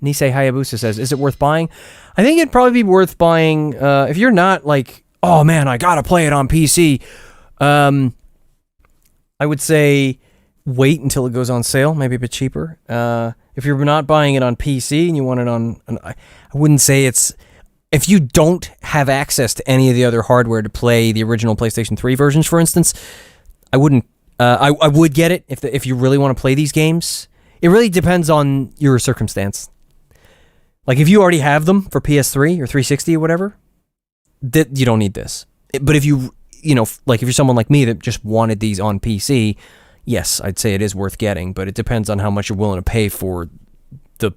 Nisei Hayabusa says, is it worth buying? I think it'd probably be worth buying, if you're not like, oh man, I gotta play it on PC. I would say wait until it goes on sale, maybe a bit cheaper. If you're not buying it on PC and you want it on... I wouldn't say it's... If you don't have access to any of the other hardware to play the original PlayStation 3 versions, for instance, I wouldn't... I would get it if you really want to play these games. It really depends on your circumstance. Like, if you already have them for PS3 or 360 or whatever, you don't need this. But if you know, like if you're someone like me that just wanted these on PC, yes, I'd say it is worth getting, but it depends on how much you're willing to pay for the,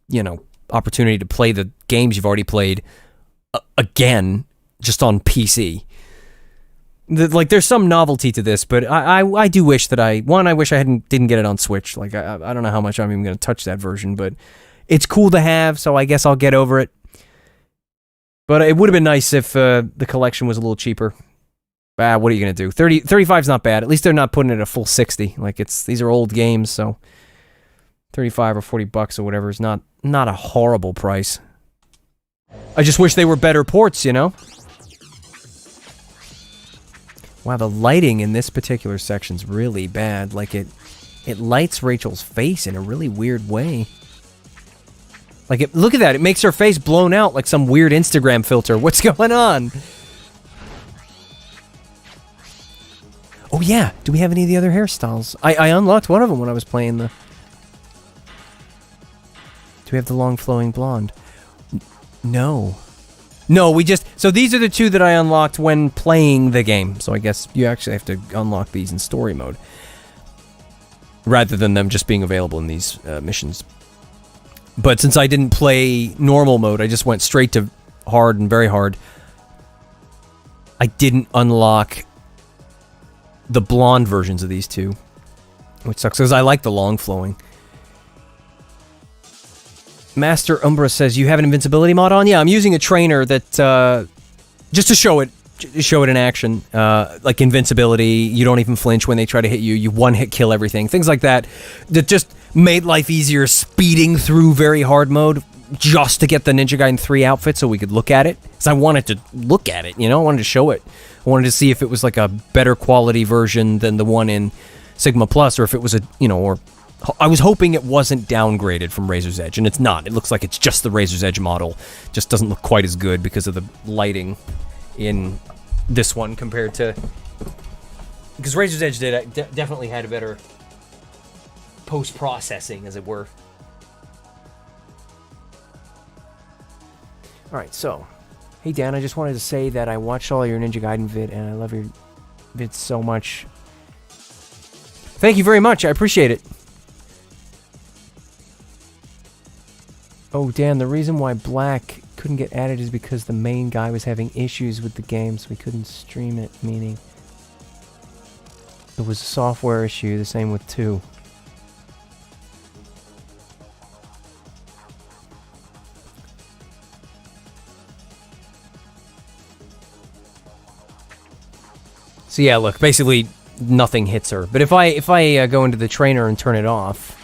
you know, opportunity to play the games you've already played again, just on PC. Like, there's some novelty to this, but I do wish that I wish I didn't get it on Switch. Like, I don't know how much I'm even going to touch that version, but it's cool to have, so I guess I'll get over it. But it would have been nice if the collection was a little cheaper. What are you going to do? 35's not bad. At least they're not putting it at a full 60. Like, these are old games, so 35 or 40 bucks or whatever is not a horrible price. I just wish they were better ports, you know? Wow, the lighting in this particular section's really bad. Like, it lights Rachel's face in a really weird way. Like, look at that. It makes her face blown out like some weird Instagram filter. What's going on? Oh, yeah. Do we have any of the other hairstyles? I unlocked one of them when I was playing the... Do we have the long flowing blonde? No. No, we just... So these are the two that I unlocked when playing the game. So I guess you actually have to unlock these in story mode. Rather than them just being available in these missions. But since I didn't play normal mode, I just went straight to hard and very hard. I didn't unlock the blonde versions of these two. Which sucks, because I like the long flowing. Master Umbra says, you have an invincibility mod on? Yeah, I'm using a trainer that, just to show it in action. Like invincibility, you don't even flinch when they try to hit you, you one-hit kill everything, things like that. That just made life easier speeding through very hard mode, just to get the Ninja Gaiden 3 outfit so we could look at it. Because I wanted to look at it, you know? I wanted to show it. I wanted to see if it was like a better quality version than the one in Sigma Plus, or if it was a, you know, or... I was hoping it wasn't downgraded from Razor's Edge, and it's not. It looks like it's just the Razor's Edge model. Just doesn't look quite as good because of the lighting in this one compared to... Because Razor's Edge definitely had a better post-processing, as it were. Alright, so... Hey Dan, I just wanted to say that I watched all your Ninja Gaiden vid, and I love your vid so much. Thank you very much, I appreciate it. Oh, Dan, the reason why Black couldn't get added is because the main guy was having issues with the game, so we couldn't stream it, meaning it was a software issue, the same with 2. So yeah, look, basically nothing hits her. But if I go into the trainer and turn it off...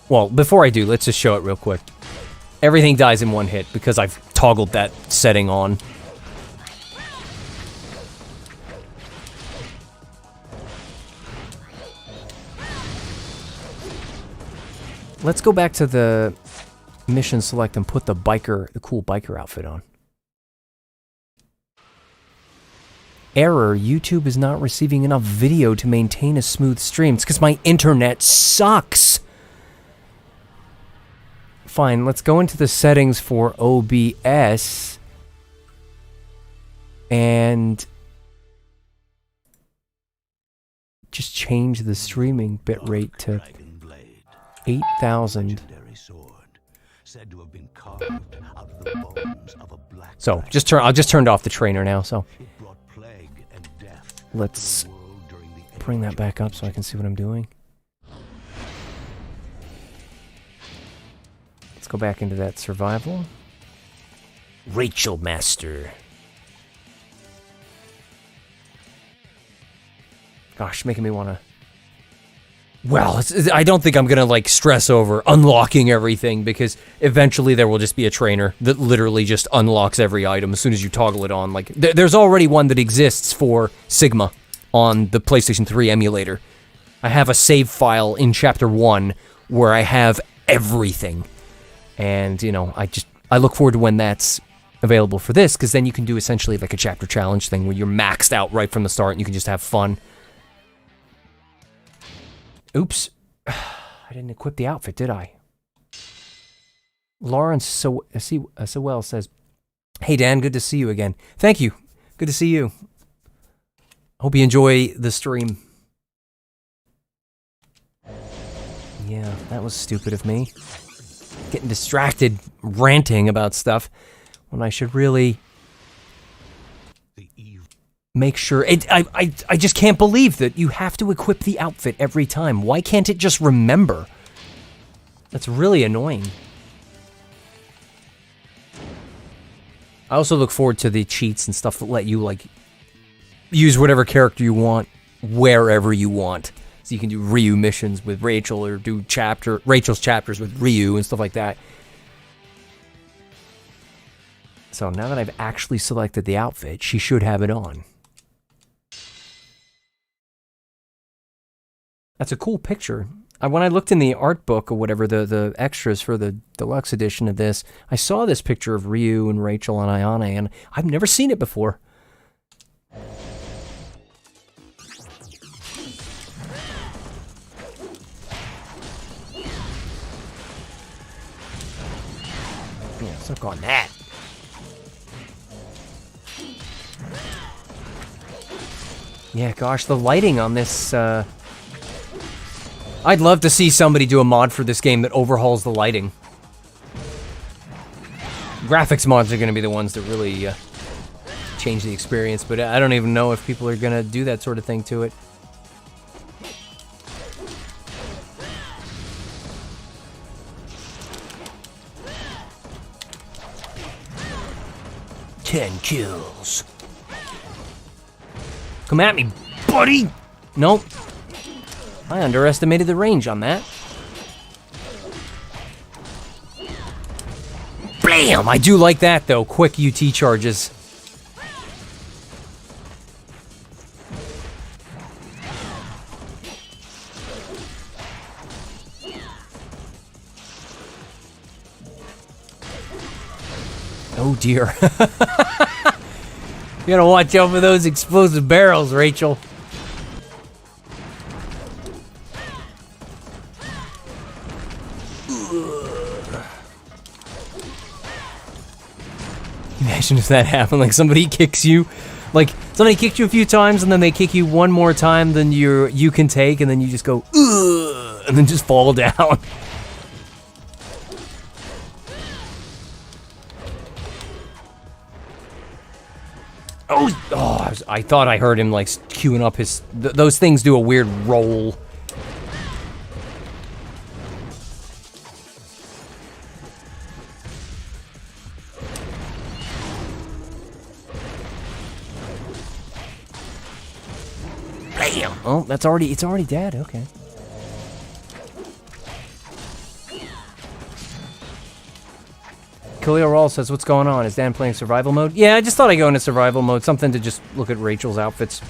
Well, before I do, let's just show it real quick. Everything dies in one hit because I've toggled that setting on. Let's go back to the mission select and put the cool biker outfit on. Error, YouTube is not receiving enough video to maintain a smooth stream. It's because my internet sucks. Fine, let's go into the settings for OBS and just change the streaming bitrate to 8,000. So, I'll just turned off the trainer now, so let's bring that back up so I can see what I'm doing. Let's go back into that survival. Rachel Master. Gosh, making me want to... Well, I don't think I'm going to, like, stress over unlocking everything, because eventually there will just be a trainer that literally just unlocks every item as soon as you toggle it on. Like, there's already one that exists for Sigma on the PlayStation 3 emulator. I have a save file in Chapter 1 where I have everything. And, you know, I look forward to when that's available for this, because then you can do essentially like a chapter challenge thing where you're maxed out right from the start and you can just have fun. Oops. I didn't equip the outfit, did I? Lawrence Sewell says, hey Dan, good to see you again. Thank you. Good to see you. Hope you enjoy the stream. Yeah, that was stupid of me. Getting distracted, ranting about stuff, when I should really make sure... I just can't believe that you have to equip the outfit every time. Why can't it just remember? That's really annoying. I also look forward to the cheats and stuff that let you, like, use whatever character you want, wherever you want. So you can do Ryu missions with Rachel, or do Rachel's chapters with Ryu and stuff like that. So now that I've actually selected the outfit, she should have it on. That's a cool picture. When I looked in the art book or whatever, the extras for the deluxe edition of this, I saw this picture of Ryu and Rachel and Ayane, and I've never seen it before. Yeah, suck on that. Yeah, gosh, the lighting on this, I'd love to see somebody do a mod for this game that overhauls the lighting. Graphics mods are going to be the ones that really change the experience, but I don't even know if people are going to do that sort of thing to it. Ten kills. Come at me, buddy! Nope. I underestimated the range on that. Blam! I do like that, though. Quick UT charges. Oh, dear. You gotta watch out for those explosive barrels, Rachel. Imagine if that happened, like somebody kicks you, like somebody kicked you a few times and then they kick you one more time than you can take, and then you just go, ugh, and then just fall down. Oh, I thought I heard him like queuing up his, those things do a weird roll. Bam! Oh, it's already dead, okay. Khalil Rawl says, what's going on? Is Dan playing survival mode? Yeah, I just thought I'd go into survival mode. Something to just look at Rachel's outfits.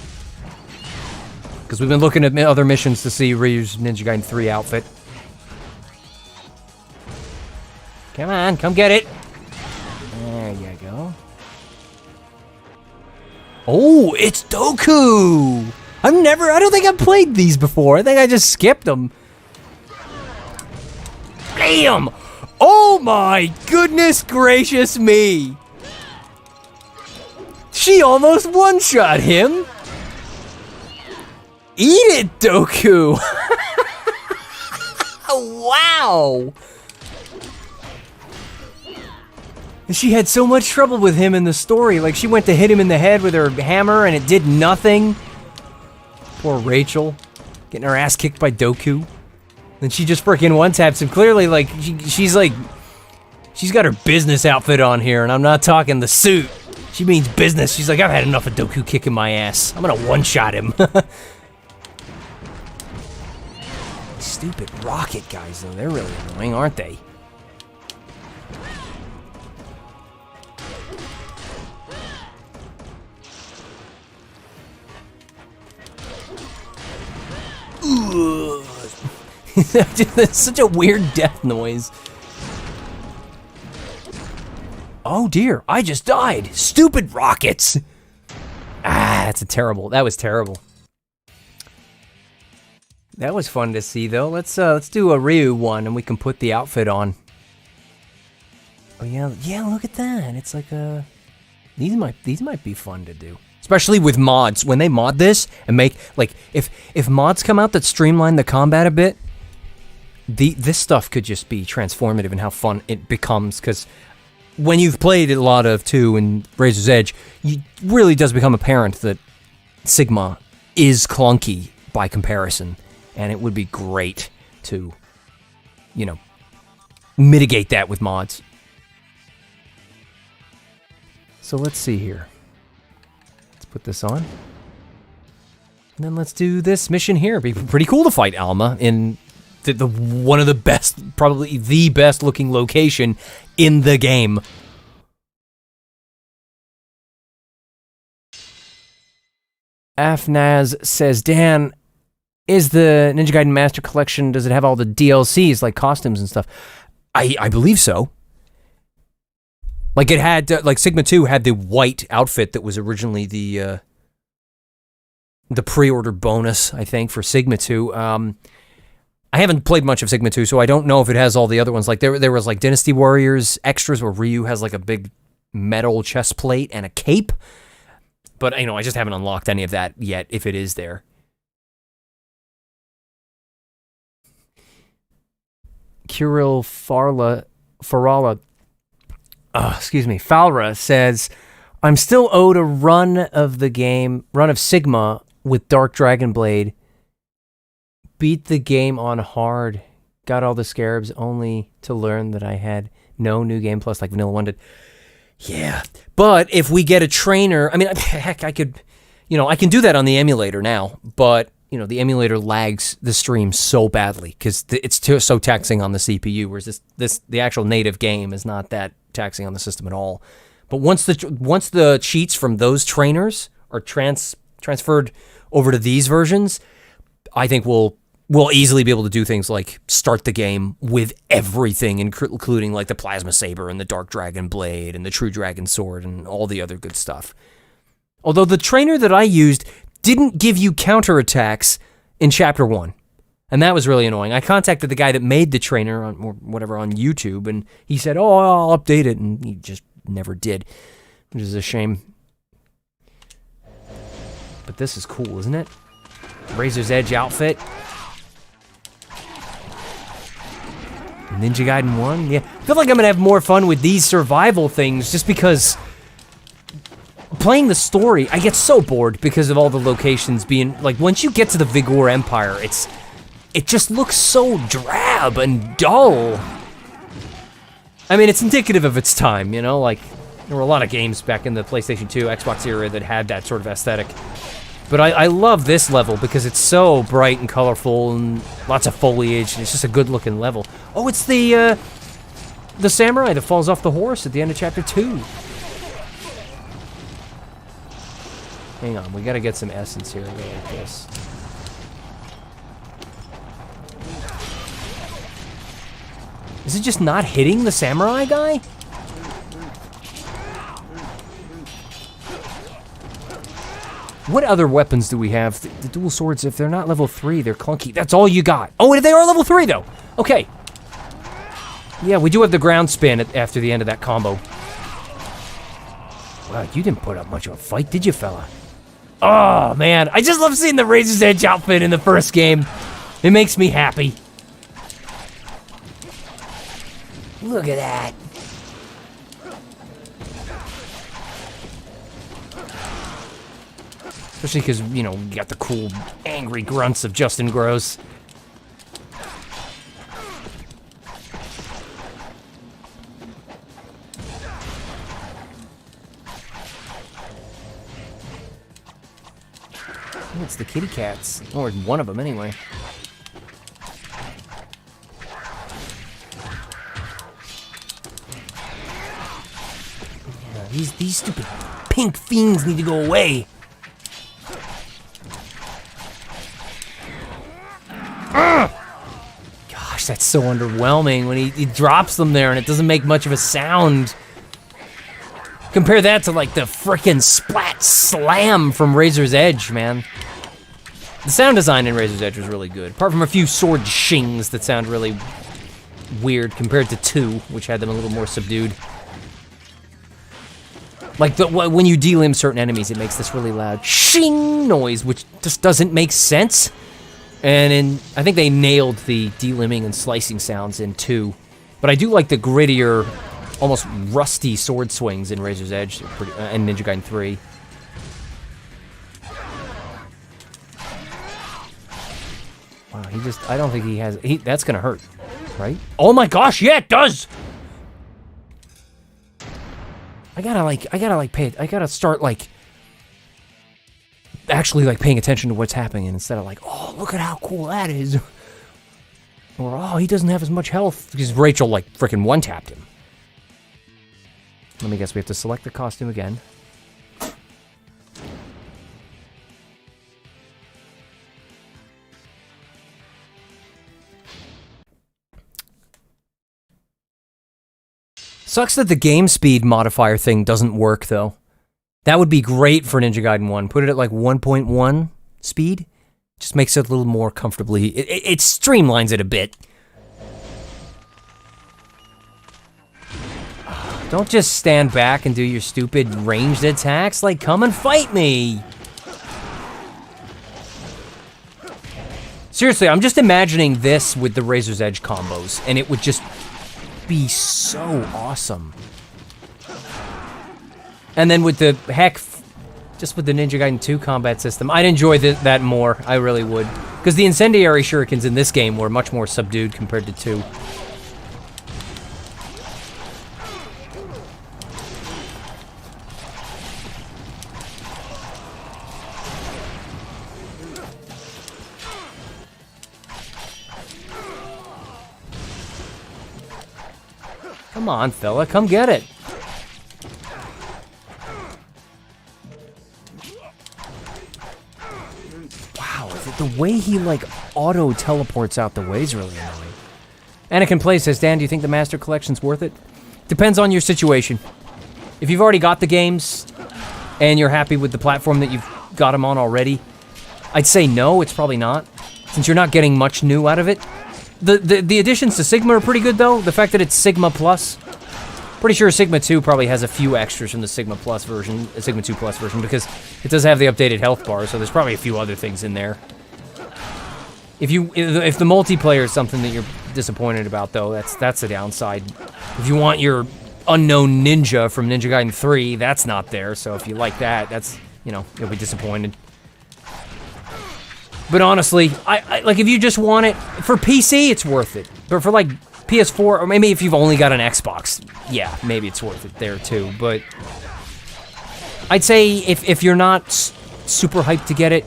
Because we've been looking at other missions to see Ryu's Ninja Gaiden 3 outfit. Come on, come get it. There you go. Oh, it's Doku! I don't think I've played these before. I think I just skipped them. Bam! Oh my goodness gracious me! She almost one-shot him! Eat it, Doku! Wow! She had so much trouble with him in the story. Like, she went to hit him in the head with her hammer and it did nothing. Poor Rachel. Getting her ass kicked by Doku. Then she just freaking one-taps him. Clearly, like, she's got her business outfit on here, and I'm not talking the suit. She means business. She's like, I've had enough of Doku kicking my ass. I'm gonna one-shot him. Stupid rocket guys, though. They're really annoying, aren't they? Ooh. That's such a weird death noise. Oh dear, I just died. Stupid rockets. That was terrible. That was fun to see though. Let's do a Ryu one and we can put the outfit on. Oh yeah, look at that. It's like these might be fun to do. Especially with mods. When they mod this and make, like, if mods come out that streamline the combat a bit, this stuff could just be transformative in how fun it becomes, because when you've played a lot of 2 and Razor's Edge, it really does become apparent that Sigma is clunky by comparison, and it would be great to, you know, mitigate that with mods. So let's see here. Let's put this on. And then let's do this mission here. It'd be pretty cool to fight Alma in the one of the best, probably the best looking location in the game. Afnaz says, Dan, is the Ninja Gaiden Master Collection, does it have all the DLCs, like costumes and stuff? I believe so. Like it had, like Sigma 2 had the white outfit that was originally the pre-order bonus, I think, for Sigma 2. I haven't played much of Sigma 2, so I don't know if it has all the other ones. Like there was like Dynasty Warriors extras where Ryu has like a big metal chest plate and a cape. But, you know, I just haven't unlocked any of that yet, if it is there. Kirill Farala, Falra says, I'm still owed a run of Sigma with Dark Dragon Blade. Beat the game on hard. Got all the scarabs only to learn that I had no new game plus like Vanilla 1 did. Yeah, but if we get a trainer, I mean, heck, I could, you know, I can do that on the emulator now, but, you know, the emulator lags the stream so badly because it's so taxing on the CPU, whereas the actual native game is not that taxing on the system at all. But once the cheats from those trainers are transferred over to these versions, I think we'll easily be able to do things like start the game with everything, including like the Plasma Saber and the Dark Dragon Blade and the True Dragon Sword and all the other good stuff. Although the trainer that I used didn't give you counterattacks in Chapter 1. And that was really annoying. I contacted the guy that made the trainer on YouTube, and he said, oh, I'll update it, and he just never did, which is a shame. But this is cool, isn't it? Razor's Edge outfit. Ninja Gaiden 1? Yeah. I feel like I'm going to have more fun with these survival things just because playing the story, I get so bored because of all the locations being, like, once you get to the Vigor Empire, it just looks so drab and dull. I mean, it's indicative of its time, you know? Like, there were a lot of games back in the PlayStation 2, Xbox era that had that sort of aesthetic. But I love this level because it's so bright and colorful and lots of foliage, and it's just a good-looking level. Oh, it's the samurai that falls off the horse at the end of Chapter 2. Hang on, we gotta get some essence here like this. Is it just not hitting the samurai guy? What other weapons do we have? The dual swords, if they're not level 3, they're clunky. That's all you got. Oh, they are level 3, though. Okay. Yeah, we do have the ground spin after the end of that combo. Wow, you didn't put up much of a fight, did you, fella? Oh, man. I just love seeing the Razor's Edge outfit in the first game. It makes me happy. Look at that. Especially because, you know, you got the cool, angry grunts of Justin Gross. Oh, it's the kitty cats. Or one of them, anyway. Yeah, these stupid pink fiends need to go away. Gosh, that's so underwhelming when he drops them there and it doesn't make much of a sound. Compare that to like the frickin' splat slam from Razor's Edge, man. The sound design in Razor's Edge was really good, apart from a few sword shings that sound really weird compared to 2, which had them a little more subdued. Like, when you delimb certain enemies, it makes this really loud shing noise, which just doesn't make sense. And I think they nailed the delimbing and slicing sounds in 2. But I do like the grittier, almost rusty sword swings in Razor's Edge and Ninja Gaiden 3. Wow, he just... I don't think he has... that's gonna hurt, right? Oh my gosh, yeah, it does! I gotta start, like... actually, like, paying attention to what's happening instead of, like, oh, look at how cool that is. Or, oh, he doesn't have as much health because Rachel, like, frickin' one-tapped him. Let me guess, we have to select the costume again. Sucks that the game speed modifier thing doesn't work, though. That would be great for Ninja Gaiden 1. Put it at, like, 1.1 speed. Just makes it a little more comfortably... It streamlines it a bit. Don't just stand back and do your stupid ranged attacks. Like, come and fight me! Seriously, I'm just imagining this with the Razor's Edge combos, and it would just be so awesome. And then with the, heck, just with the Ninja Gaiden 2 combat system, I'd enjoy that more. I really would. Because the incendiary shurikens in this game were much more subdued compared to 2. Come on, fella, come get it. Wow, the way he, like, auto-teleports out the way is really annoying. Anakin Play says, Dan, do you think the Master Collection's worth it? Depends on your situation. If you've already got the games, and you're happy with the platform that you've got them on already, I'd say no, it's probably not. Since you're not getting much new out of it. The additions to Sigma are pretty good, though. The fact that it's Sigma Plus. Pretty sure Sigma 2 probably has a few extras from the Sigma Plus version, Sigma 2 Plus version, because it does have the updated health bar, so there's probably a few other things in there. If the multiplayer is something that you're disappointed about, though, that's the downside. If you want your unknown ninja from Ninja Gaiden 3, that's not there, so if you like that, that's, you know, you'll be disappointed. But honestly, I like, if you just want it, for PC, it's worth it. But for, like, PS4, or maybe if you've only got an Xbox, yeah, maybe it's worth it there, too. But I'd say if you're not super hyped to get it,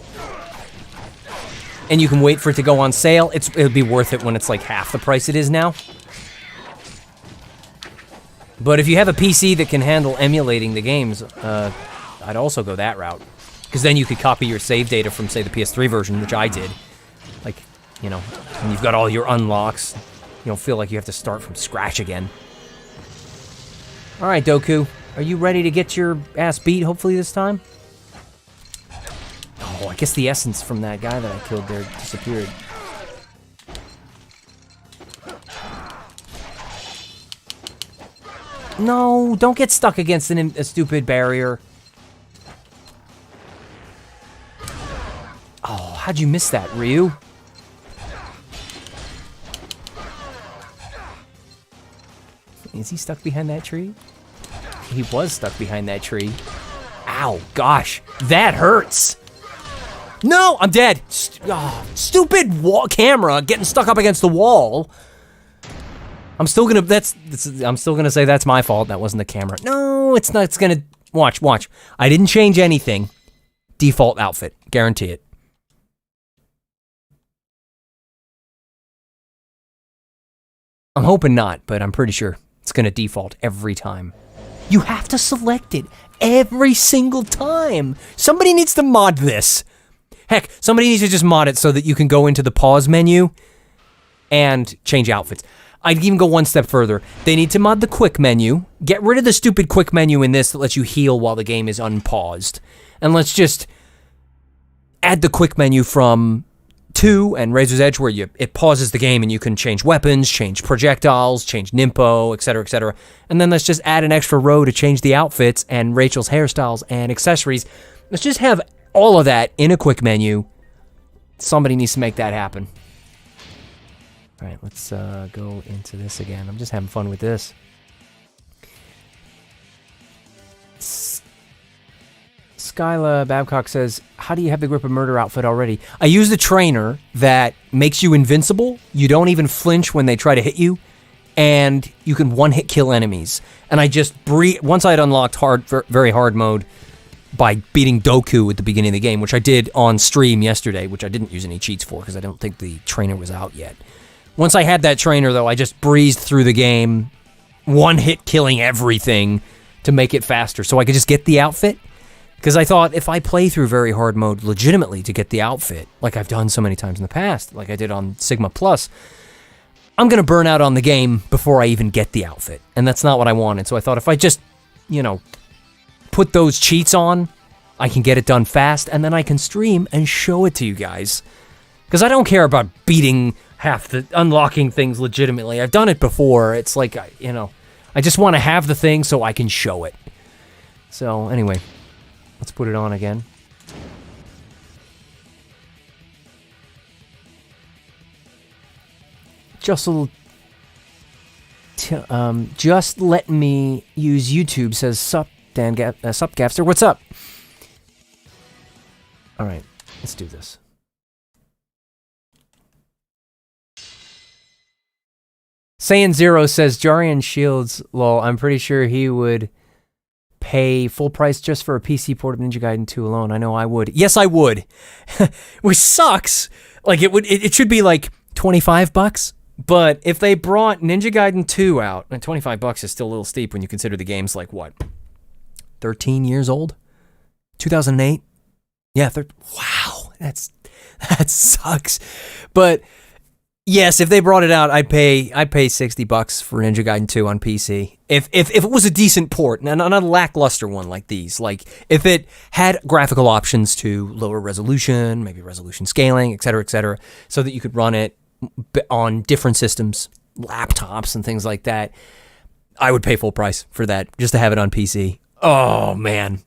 and you can wait for it to go on sale, it'll be worth it when it's, like, half the price it is now. But if you have a PC that can handle emulating the games, I'd also go that route. Because then you could copy your save data from, say, the PS3 version, which I did. Like, you know, and you've got all your unlocks. You don't feel like you have to start from scratch again. Alright, Doku. Are you ready to get your ass beat, hopefully, this time? Oh, I guess the essence from that guy that I killed there disappeared. No, don't get stuck against a stupid barrier. Oh, how'd you miss that, Ryu? Is he stuck behind that tree? He was stuck behind that tree. Ow, gosh, that hurts. No, I'm dead. Stupid camera getting stuck up against the wall. I'm still gonna say that's my fault. That wasn't the camera. No, it's not. It's gonna watch. I didn't change anything. Default outfit, guarantee it. I'm hoping not, but I'm pretty sure it's gonna default every time. You have to select it every single time. Somebody needs to mod this. Heck, somebody needs to just mod it so that you can go into the pause menu and change outfits. I'd even go one step further. They need to mod the quick menu. Get rid of the stupid quick menu in this that lets you heal while the game is unpaused. And let's just add the quick menu from 2 and Razor's Edge, where it pauses the game and you can change weapons, change projectiles, change Nimpo, etc., etc. And then let's just add an extra row to change the outfits and Rachel's hairstyles and accessories. Let's just have all of that in a quick menu. Somebody needs to make that happen. All right, let's go into this again. I'm just having fun with this. Skyla Babcock says, how do you have the Grip of Murder outfit already? I use the trainer that makes you invincible. You don't even flinch when they try to hit you. And you can one-hit kill enemies. And I just once I had unlocked very hard mode by beating Doku at the beginning of the game, which I did on stream yesterday, which I didn't use any cheats for because I don't think the trainer was out yet. Once I had that trainer, though, I just breezed through the game, one-hit killing everything to make it faster so I could just get the outfit. Because I thought if I play through very hard mode legitimately to get the outfit, like I've done so many times in the past, like I did on Sigma Plus, I'm going to burn out on the game before I even get the outfit. And that's not what I wanted. So I thought if I just, you know, put those cheats on, I can get it done fast, and then I can stream and show it to you guys. Because I don't care about beating unlocking things legitimately. I've done it before. It's like, you know, I just want to have the thing so I can show it. So anyway, let's put it on again. Just let me use YouTube, says Sup Gafster. What's up? All right, let's do this. Saiyan Zero says, Jarian Shields, lol, I'm pretty sure he would pay full price just for a PC port of Ninja Gaiden 2 alone. I know I would. Yes, I would. Which sucks. Like, it should be like $25. But if they brought Ninja Gaiden 2 out, and $25 is still a little steep when you consider the game's like, what, 13 years old? 2008? Yeah, wow, that sucks. But yes, if they brought it out, I'd pay $60 for Ninja Gaiden 2 on PC. If it was a decent port, and not a lackluster one like these, like if it had graphical options to lower resolution, maybe resolution scaling, etc., so that you could run it on different systems, laptops and things like that, I would pay full price for that just to have it on PC. Oh man,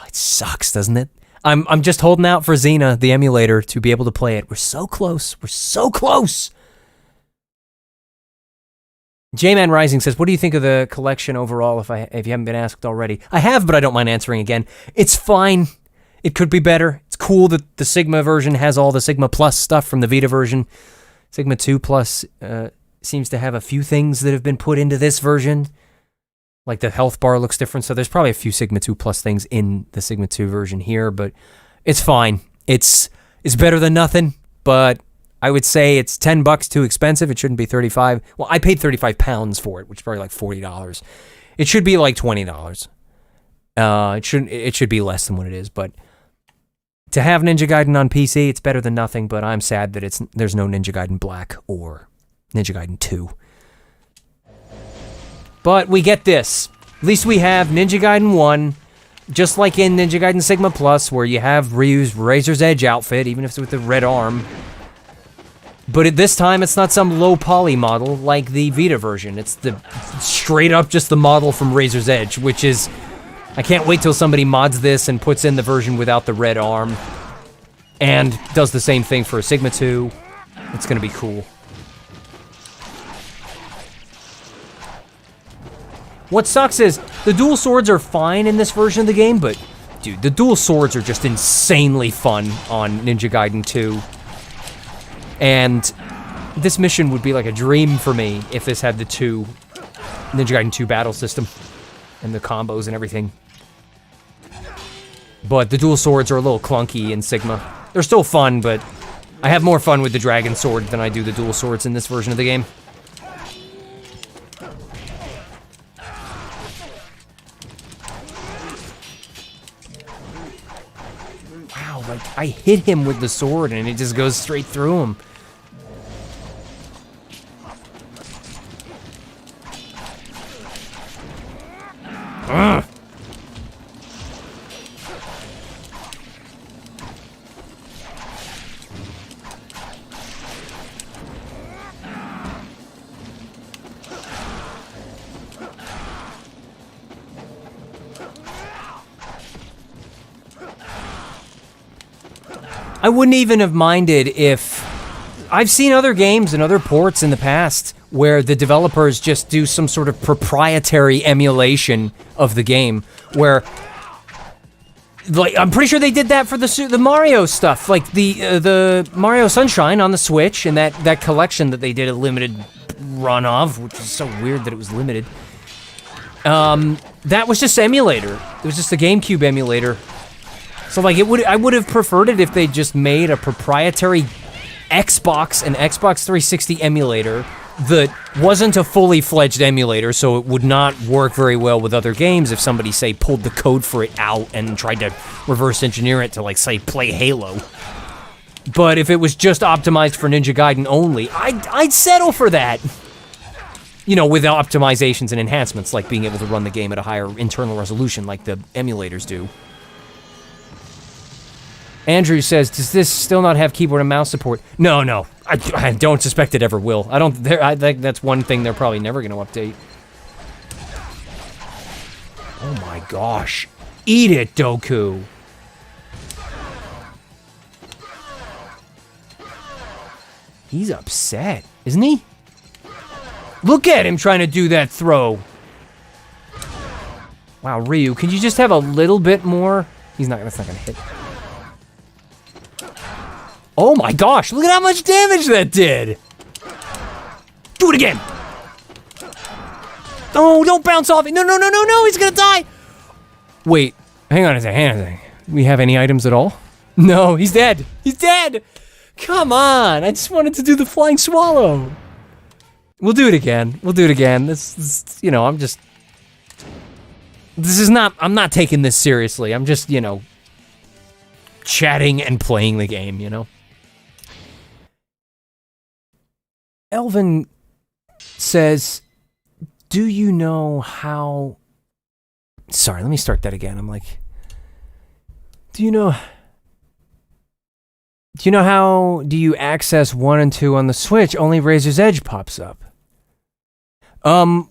it sucks, doesn't it? I'm just holding out for Xena, the emulator, to be able to play it. We're so close. We're so close. J-Man Rising says, what do you think of the collection overall, if you haven't been asked already? I have, but I don't mind answering again. It's fine. It could be better. It's cool that the Sigma version has all the Sigma Plus stuff from the Vita version. Sigma 2 Plus seems to have a few things that have been put into this version. Like the health bar looks different, so there's probably a few Sigma 2 Plus things in the Sigma 2 version here, but it's fine. It's better than nothing, but I would say it's $10 too expensive. It shouldn't be $35. Well, I paid £35 for it, which is probably like $40. It should be like $20. It should be less than what it is, but to have Ninja Gaiden on PC, it's better than nothing, but I'm sad that there's no Ninja Gaiden Black or Ninja Gaiden 2. But we get this. At least we have Ninja Gaiden 1, just like in Ninja Gaiden Sigma Plus, where you have Ryu's Razor's Edge outfit, even if it's with the red arm. But at this time, it's not some low poly model like the Vita version. It's straight up just the model from Razor's Edge, which is... I can't wait till somebody mods this and puts in the version without the red arm and does the same thing for a Sigma 2. It's going to be cool. What sucks is the dual swords are fine in this version of the game, but dude, the dual swords are just insanely fun on Ninja Gaiden 2. And this mission would be like a dream for me if this had the Ninja Gaiden 2 battle system and the combos and everything. But the dual swords are a little clunky in Sigma. They're still fun, but I have more fun with the dragon sword than I do the dual swords in this version of the game. Wow, like, I hit him with the sword and it just goes straight through him. Ugh. I wouldn't even have minded if... I've seen other games and other ports in the past where the developers just do some sort of proprietary emulation of the game, where like, I'm pretty sure they did that for the Mario stuff, like the Mario Sunshine on the Switch, and that collection that they did a limited run of, which is so weird that it was limited. That was just emulator. It was just a GameCube emulator. So like I would have preferred it if they just made a proprietary Xbox and Xbox 360 emulator that wasn't a fully fledged emulator, so it would not work very well with other games if somebody, say, pulled the code for it out and tried to reverse engineer it to, like, say, play Halo. But if it was just optimized for Ninja Gaiden only, I'd settle for that. You know, with optimizations and enhancements, like being able to run the game at a higher internal resolution like the emulators do. Andrew says, does this still not have keyboard and mouse support? No. I don't suspect it ever will. I think that's one thing they're probably never going to update. Oh my gosh. Eat it, Doku. He's upset, isn't he? Look at him trying to do that throw. Wow, Ryu, can you just have a little bit more? That's not gonna hit. Oh my gosh, look at how much damage that did. Do it again. Oh, don't bounce off it. No, he's gonna die. Wait, hang on a second. We have any items at all? No, he's dead. He's dead. Come on, I just wanted to do the flying swallow. We'll do it again. This you know, I'm not taking this seriously. I'm just, you know, chatting and playing the game, you know? Elvin says, do you know how... Sorry, let me start that again. I'm like, do you know how do you access 1 and 2 on the Switch? Only Razor's Edge pops up. I'm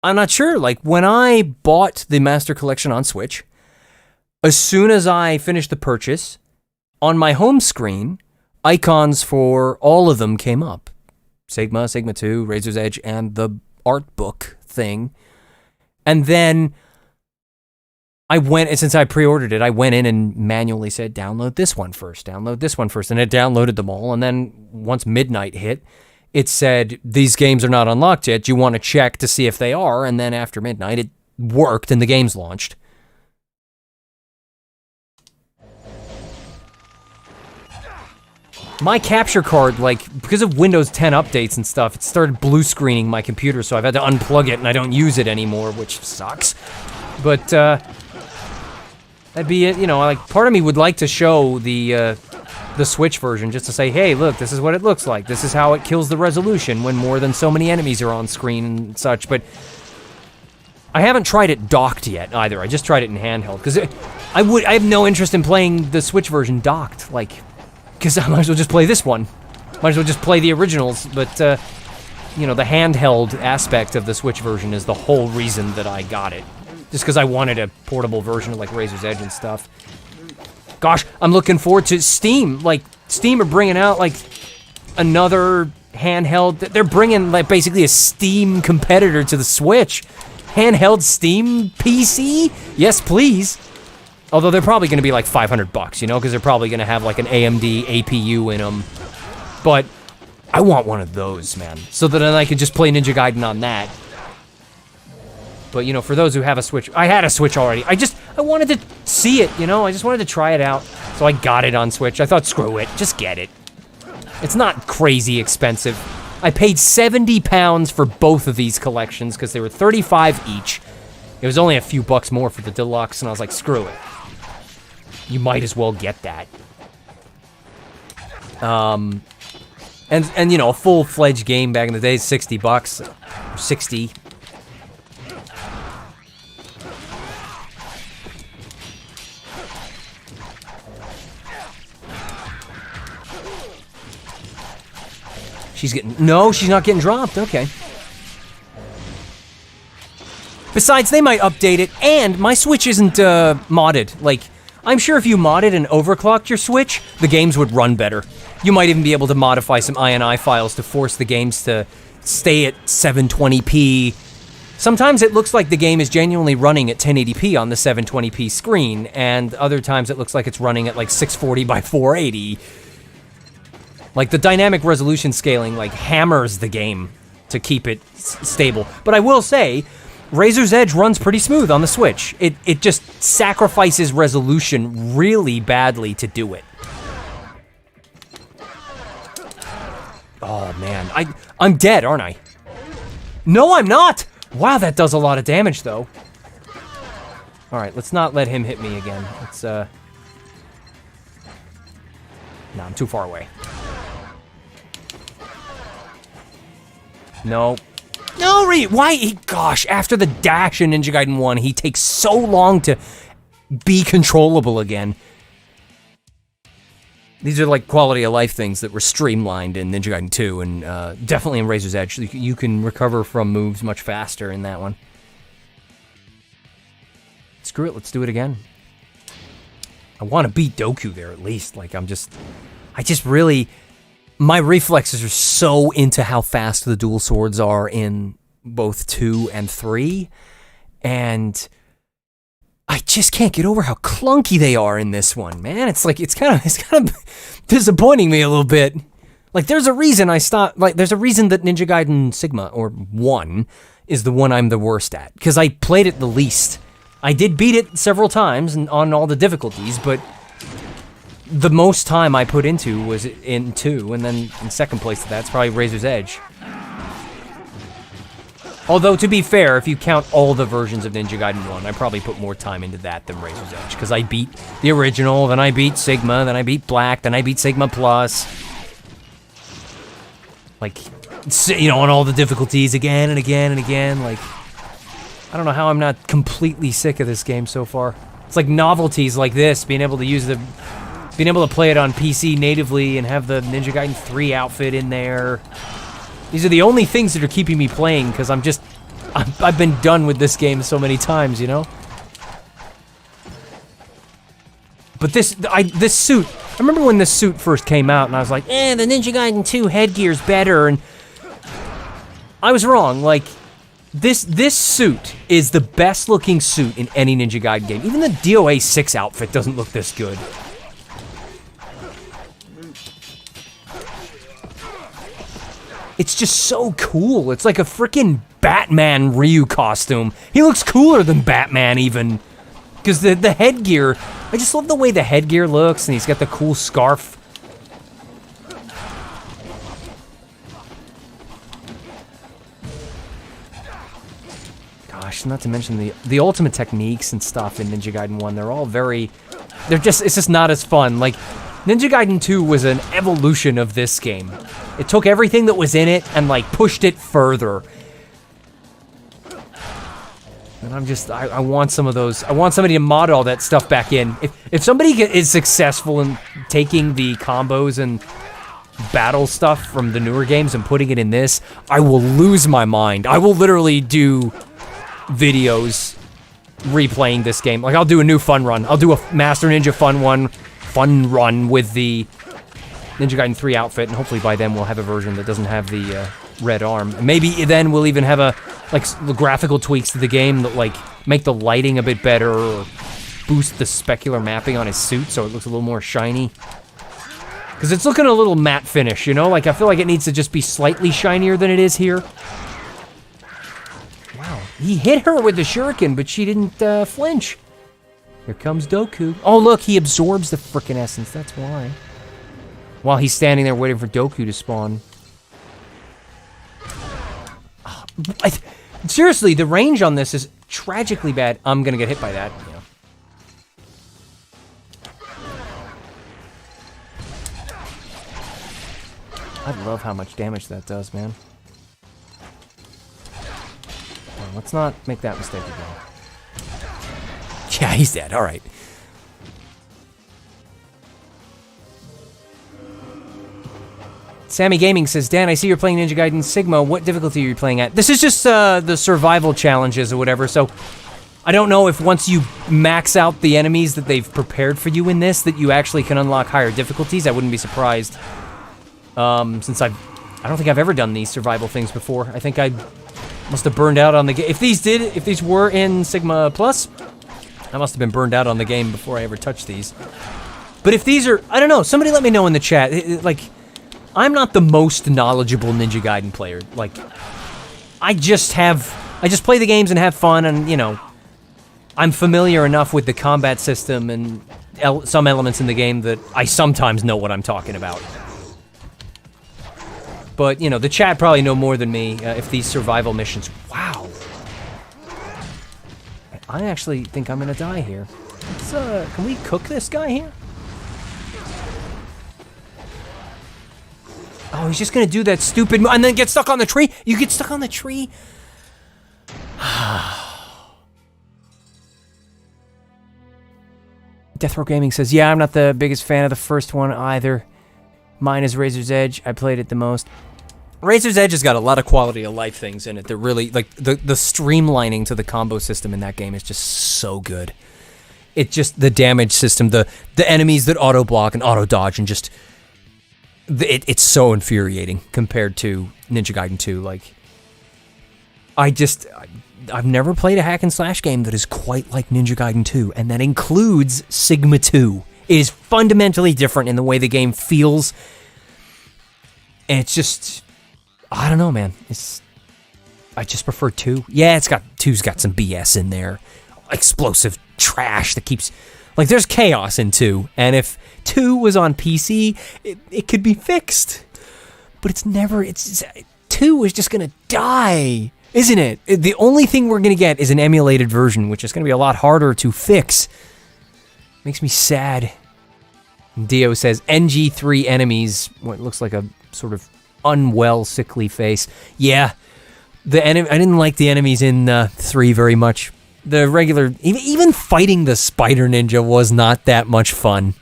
not sure. Like, when I bought the Master Collection on Switch, as soon as I finished the purchase, on my home screen, icons for all of them came up. Sigma, Sigma 2, Razor's Edge, and the art book thing. And then I went, and since I pre-ordered it, I went in and manually said, download this one first, and it downloaded them all, and then once midnight hit, it said, these games are not unlocked yet, you want to check to see if they are, and then after midnight, it worked, and the games launched. My capture card, like, because of Windows 10 updates and stuff, it started blue screening my computer, so I've had to unplug it, and I don't use it anymore, which sucks. But, that'd be it, you know, like, part of me would like to show the Switch version, just to say, hey, look, this is what it looks like. This is how it kills the resolution when more than so many enemies are on screen and such, but I haven't tried it docked yet, either. I just tried it in handheld, because I have no interest in playing the Switch version docked, like... Because I might as well just play this one. Might as well just play the originals, but, you know, the handheld aspect of the Switch version is the whole reason that I got it. Just because I wanted a portable version of, like, Razor's Edge and stuff. Gosh, I'm looking forward to Steam. Like, Steam are bringing out, like, another handheld. They're bringing, like, basically a Steam competitor to the Switch. Handheld Steam PC? Yes, please. Although they're probably going to be like $500, you know, because they're probably going to have like an AMD APU in them. But I want one of those, man, so that then I could just play Ninja Gaiden on that. But, you know, for those who have a Switch, I had a Switch already. I wanted to see it, you know, I just wanted to try it out. So I got it on Switch. I thought, screw it, just get it. It's not crazy expensive. I paid £70 for both of these collections because they were $35 each. It was only a few bucks more for the deluxe, and I was like, screw it. You might as well get that. And you know, a full-fledged game back in the day is $60. 60. No, she's not getting dropped. Okay. Besides, they might update it, and my Switch isn't modded. Like, I'm sure if you modded and overclocked your Switch, the games would run better. You might even be able to modify some INI files to force the games to stay at 720p Sometimes it looks like the game is genuinely running at 1080p on the 720p screen, and other times it looks like it's running at like 640 by 480. Like the dynamic resolution scaling like hammers the game to keep it stable. But I will say, Razor's Edge runs pretty smooth on the Switch. It just sacrifices resolution really badly to do it. Oh man, I'm dead, aren't I? No, I'm not! Wow, that does a lot of damage though. All right, let's not let him hit me again. Let's, no, I'm too far away. No. No, why? Gosh, after the dash in Ninja Gaiden 1, he takes so long to be controllable again. These are like quality of life things that were streamlined in Ninja Gaiden 2, and definitely in Razor's Edge. You can recover from moves much faster in that one. Screw it, let's do it again. I want to beat Doku there at least. Like, I just really, my reflexes are so into how fast the dual swords are in both 2 and 3, and I just can't get over how clunky they are in this one, man. It's like, it's kind of disappointing me a little bit. Like, there's a reason I stopped, like, there's a reason that Ninja Gaiden Sigma, or 1, is the one I'm the worst at, because I played it the least. I did beat it several times and on all the difficulties, but the most time I put into was in 2, and then in second place to that's probably Razor's Edge. Although, to be fair, if you count all the versions of Ninja Gaiden 1, I probably put more time into that than Razor's Edge, because I beat the original, then I beat Sigma, then I beat Black, then I beat Sigma Plus. Like, you know, on all the difficulties again and again and again, like, I don't know how I'm not completely sick of this game so far. It's like novelties like this, being able to play it on PC natively and have the Ninja Gaiden 3 outfit in there. These are the only things that are keeping me playing, because I've been done with this game so many times, you know? But this suit, I remember when this suit first came out, and I was like, the Ninja Gaiden 2 headgear's better, and I was wrong. Like, this suit is the best looking suit in any Ninja Gaiden game. Even the DOA 6 outfit doesn't look this good. It's just so cool. It's like a freaking Batman Ryu costume. He looks cooler than Batman even. Because the headgear, I just love the way the headgear looks, and he's got the cool scarf. Gosh, not to mention the ultimate techniques and stuff in Ninja Gaiden 1, they're all very, it's just not as fun. Like, Ninja Gaiden 2 was an evolution of this game. It took everything that was in it and, like, pushed it further. And I want some of those, I want somebody to mod all that stuff back in. If somebody is successful in taking the combos and battle stuff from the newer games and putting it in this, I will lose my mind. I will literally do videos replaying this game. Like, I'll do a new fun run. I'll do a Master Ninja fun run with the Ninja Gaiden 3 outfit, and hopefully by then we'll have a version that doesn't have the red arm. Maybe then we'll even have the graphical tweaks to the game that, like, make the lighting a bit better, or boost the specular mapping on his suit so it looks a little more shiny. Because it's looking a little matte finish, you know? Like, I feel like it needs to just be slightly shinier than it is here. Wow. He hit her with the shuriken, but she didn't flinch. Here comes Doku. Oh, look, he absorbs the frickin' essence. That's why. While he's standing there waiting for Doku to spawn. Oh, seriously, the range on this is tragically bad. I'm gonna get hit by that. Yeah. I love how much damage that does, man. Well, let's not make that mistake again. Yeah, he's dead. All right. Sammy Gaming says, Dan, I see you're playing Ninja Gaiden Sigma. What difficulty are you playing at? This is just the survival challenges or whatever, so I don't know if once you max out the enemies that they've prepared for you in this, that you actually can unlock higher difficulties. I wouldn't be surprised. Since I don't think I've ever done these survival things before. I think I Must have burned out on the game. If these were in Sigma Plus, I must have been burned out on the game before I ever touched these. But if these are, I don't know, somebody let me know in the chat. Like, I'm not the most knowledgeable Ninja Gaiden player. Like, I just play the games and have fun, and, you know, I'm familiar enough with the combat system and some elements in the game that I sometimes know what I'm talking about. But, you know, the chat probably know more than me if these survival missions... Wow. I actually think I'm gonna die here. Can we cook this guy here? Oh, he's just gonna do that stupid... and then get stuck on the tree? You get stuck on the tree? Death Row Gaming says, yeah, I'm not the biggest fan of the first one either. Mine is Razor's Edge. I played it the most. Razor's Edge has got a lot of quality of life things in it that really, like, the streamlining to the combo system in that game is just so good. It just, the damage system, the enemies that auto-block and auto-dodge and just, it's so infuriating compared to Ninja Gaiden 2. Like, I've never played a hack and slash game that is quite like Ninja Gaiden 2, and that includes Sigma 2. It is fundamentally different in the way the game feels, and it's just, I don't know, man. I just prefer 2. Yeah, 2's got some BS in there. Explosive trash that keeps, like, there's chaos in 2, and if 2 was on PC, it could be fixed. But it's never, 2 is just gonna die, isn't it? The only thing we're gonna get is an emulated version, which is gonna be a lot harder to fix. Makes me sad. Dio says, NG3 enemies, what looks like a sort of unwell, sickly face. Yeah, I didn't like the enemies in 3 very much. The regular, even fighting the Spider Ninja was not that much fun.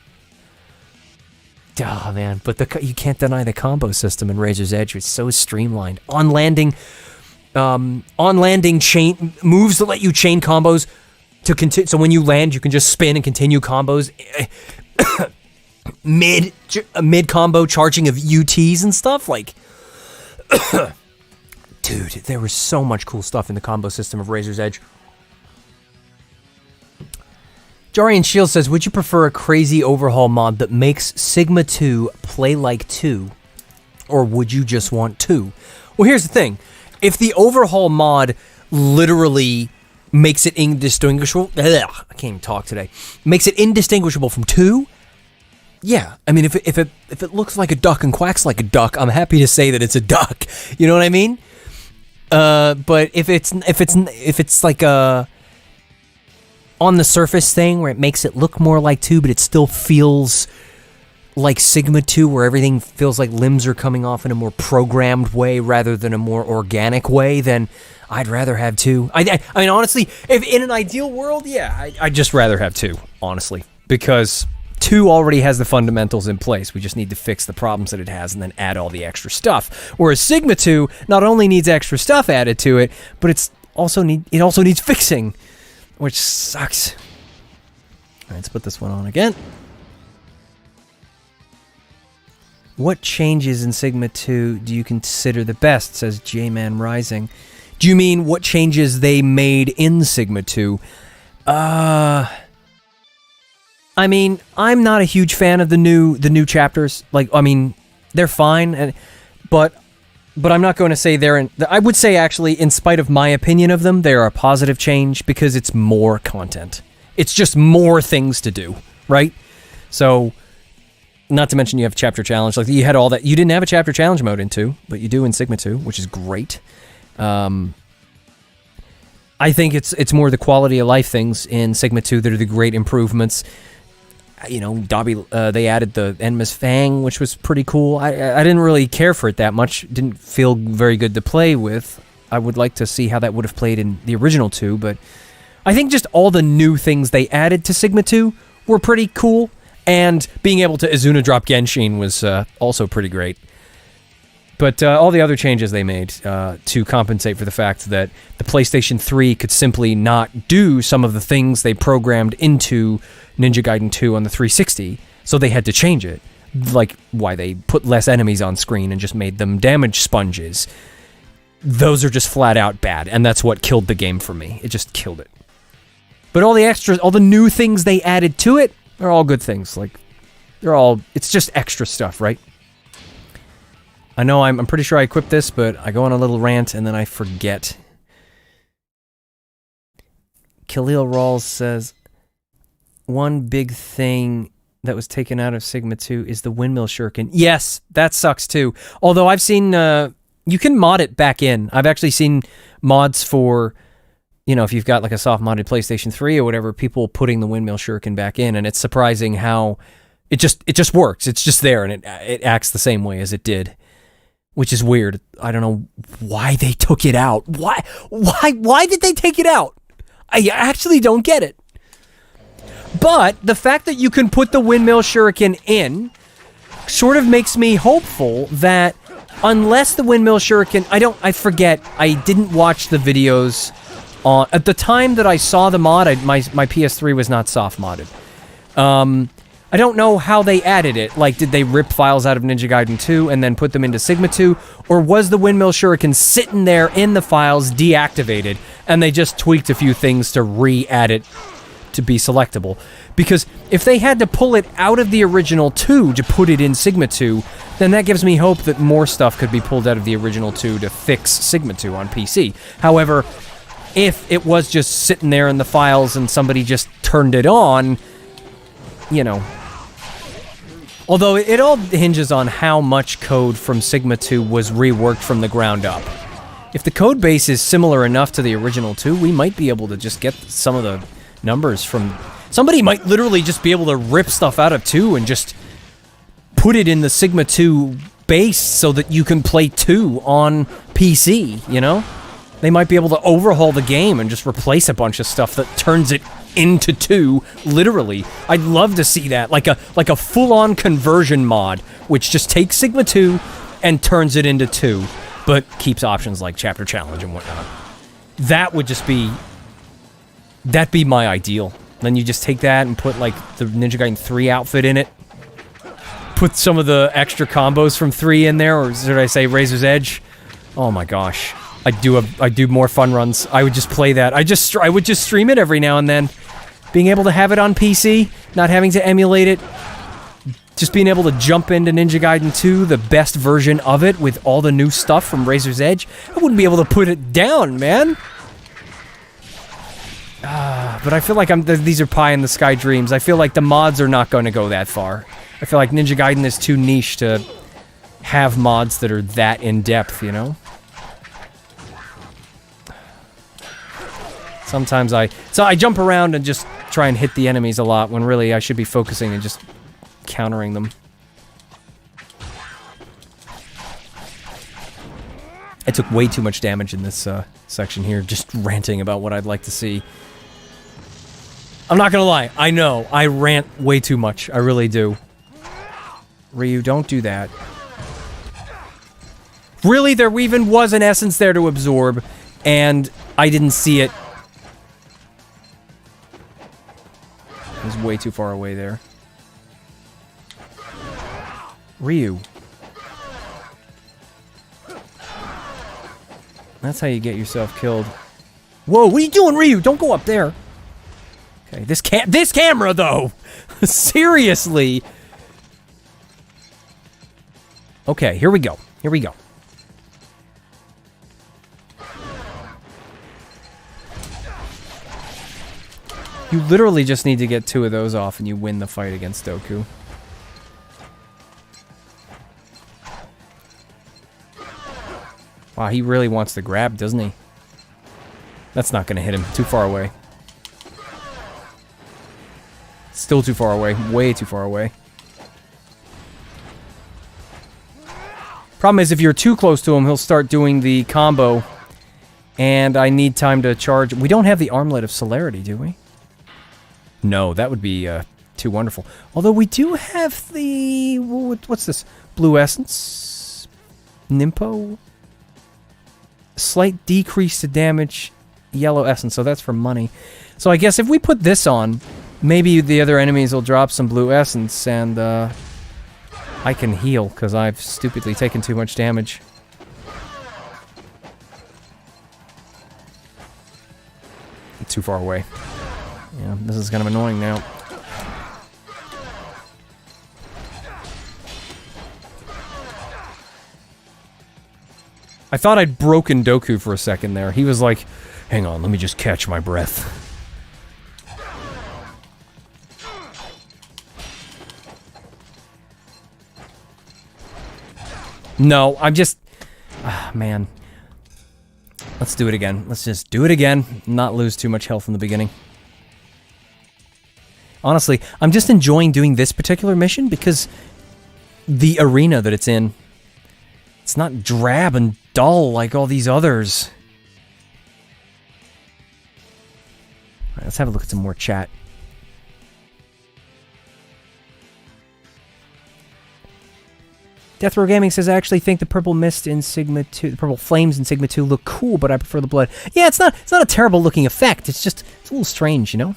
Oh, man, but you can't deny the combo system in Razor's Edge. It's so streamlined. On landing chain moves that let you chain combos to continue. So when you land, you can just spin and continue combos. mid combo charging of UTs and stuff. Like, dude, there was so much cool stuff in the combo system of Razor's Edge. Jarian Shield says, would you prefer a crazy overhaul mod that makes Sigma 2 play like 2? Or would you just want 2? Well, here's the thing. If the overhaul mod literally makes it indistinguishable... I can't even talk today. Makes it indistinguishable from 2? Yeah. I mean, if it looks like a duck and quacks like a duck, I'm happy to say that it's a duck. You know what I mean? But if it's like a... on the surface thing where it makes it look more like 2, but it still feels like Sigma 2, where everything feels like limbs are coming off in a more programmed way rather than a more organic way, then I'd rather have 2. I mean, honestly, if in an ideal world, yeah, I'd just rather have 2, honestly, because 2 already has the fundamentals in place. We just need to fix the problems that it has and then add all the extra stuff. Whereas Sigma 2 not only needs extra stuff added to it, but it also needs fixing, which sucks. All right, let's put this one on again. What changes in Sigma 2 do you consider the best, says J-Man Rising. Do you mean what changes they made in Sigma 2? I mean, I'm not a huge fan of the new chapters. Like, I mean, they're fine, but I'm not going to say I would say, actually, in spite of my opinion of them, they're a positive change because it's more content. It's just more things to do, right? So, not to mention you have chapter challenge. Like, you had all that. You didn't have a chapter challenge mode in 2, but you do in Sigma 2, which is great. I think it's more the quality of life things in Sigma 2 that are the great improvements. You know, Dobby, they added the Enma's Fang, which was pretty cool. I didn't really care for it that much. Didn't feel very good to play with. I would like to see how that would have played in the original 2, but I think just all the new things they added to Sigma 2 were pretty cool, and being able to Izuna drop Genshin was also pretty great. But all the other changes they made to compensate for the fact that the PlayStation 3 could simply not do some of the things they programmed into Ninja Gaiden 2 on the 360, so they had to change it. Like why they put less enemies on screen and just made them damage sponges. those are just flat out bad, and that's what killed the game for me. It just killed it. But all the extras, all the new things they added to it are all good things. Like, it's just extra stuff, right? I know I'm pretty sure I equipped this, but I go on a little rant and then I forget. Khalil Rawls says, one big thing that was taken out of Sigma 2 is the windmill shuriken. Yes, that sucks too. Although I've seen, you can mod it back in. I've actually seen mods for, you know, if you've got like a soft modded PlayStation 3 or whatever, people putting the windmill shuriken back in, and it's surprising how it just works. It's just there, and it acts the same way as it did, which is weird. I don't know why they took it out. Why did they take it out? I actually don't get it. But the fact that you can put the windmill shuriken in sort of makes me hopeful that unless the windmill shuriken, I forget, I didn't watch the videos on, at the time that I saw the mod, my PS3 was not soft modded. I don't know how they added it. Like, did they rip files out of Ninja Gaiden 2 and then put them into Sigma 2? Or was the windmill shuriken sitting there in the files deactivated and they just tweaked a few things to re-add it to be selectable? Because if they had to pull it out of the original 2 to put it in Sigma 2, then that gives me hope that more stuff could be pulled out of the original 2 to fix Sigma 2 on PC. However, if it was just sitting there in the files and somebody just turned it on, you know. Although it all hinges on how much code from Sigma 2 was reworked from the ground up. If the code base is similar enough to the original 2, we might be able to just get some of the numbers from... Somebody might literally just be able to rip stuff out of 2 and just put it in the Sigma 2 base so that you can play 2 on PC, you know? They might be able to overhaul the game and just replace a bunch of stuff that turns it into 2, literally. I'd love to see that, like a full-on conversion mod, which just takes Sigma 2 and turns it into 2, but keeps options like Chapter Challenge and whatnot. That would just be... That'd be my ideal. Then you just take that and put, like, the Ninja Gaiden 3 outfit in it. Put some of the extra combos from 3 in there, or should I say Razor's Edge? Oh my gosh. I do more fun runs. I would just play that. I would just stream it every now and then. Being able to have it on PC, not having to emulate it, just being able to jump into Ninja Gaiden 2, the best version of it, with all the new stuff from Razor's Edge. I wouldn't be able to put it down, man. But I feel like these are pie-in-the-sky dreams. I feel like the mods are not going to go that far. I feel like Ninja Gaiden is too niche to have mods that are that in-depth, you know? Sometimes I jump around and just try and hit the enemies a lot, when really I should be focusing and just countering them. I took way too much damage in this section here, just ranting about what I'd like to see. I'm not gonna lie, I know, I rant way too much, I really do. Ryu, don't do that. Really, there even was an essence there to absorb, and I didn't see it. It was way too far away there. Ryu. That's how you get yourself killed. Whoa, what are you doing, Ryu? Don't go up there. Okay, this camera, though! Seriously! Okay, here we go. Here we go. You literally just need to get 2 of those off and you win the fight against Doku. Wow, he really wants to grab, doesn't he? That's not gonna hit him. Too far away. Still too far away. Way too far away. Problem is, if you're too close to him, he'll start doing the combo. And I need time to charge. We don't have the Armlet of Celerity, do we? No, that would be too wonderful. Although we do have the... What's this? Blue Essence? Nimpo? Slight decrease to damage. Yellow Essence, so that's for money. So I guess if we put this on, maybe the other enemies will drop some Blue Essence, and I can heal, because I've stupidly taken too much damage. too far away. Yeah, this is kind of annoying now. I thought I'd broken Doku for a second there. He was like, hang on, let me just catch my breath. No, I'm just... man. Let's do it again. Let's just do it again. Not lose too much health in the beginning. Honestly, I'm just enjoying doing this particular mission because the arena that it's in, it's not drab and dull like all these others. All right, let's have a look at some more chat. Death Row Gaming says, I actually think the purple mist in Sigma 2, the purple flames in Sigma 2 look cool, but I prefer the blood. Yeah, it's not a terrible looking effect. It's just, it's a little strange, you know?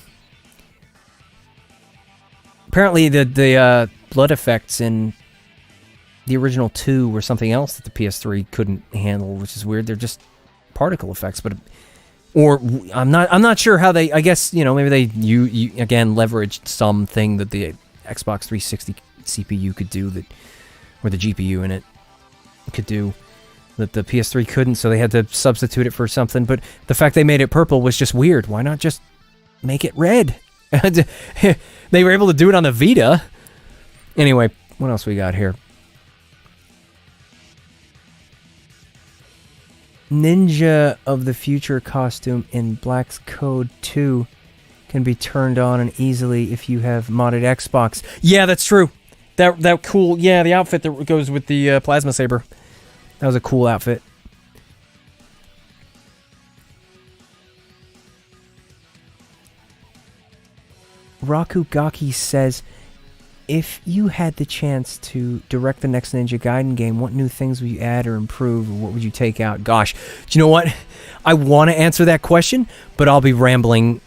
Apparently the blood effects in the original 2 were something else that the PS3 couldn't handle, which is weird. They're just particle effects, but or I'm not sure how they, I guess, you know, maybe they you again leveraged something that the Xbox 360 CPU could do that, or the GPU in it could do that the PS3 couldn't, so they had to substitute it for something. But the fact they made it purple was just weird. Why not just make it red? They were able to do it on the Vita. Anyway, what else we got here? Ninja of the Future costume in Black's Code 2 can be turned on and easily if you have modded Xbox. Yeah, that's true. That cool, yeah, the outfit that goes with the plasma saber. That was a cool outfit. Rakugaki says, if you had the chance to direct the next Ninja Gaiden game, what new things would you add or improve, or what would you take out? Gosh, do you know what? I want to answer that question, but I'll be rambling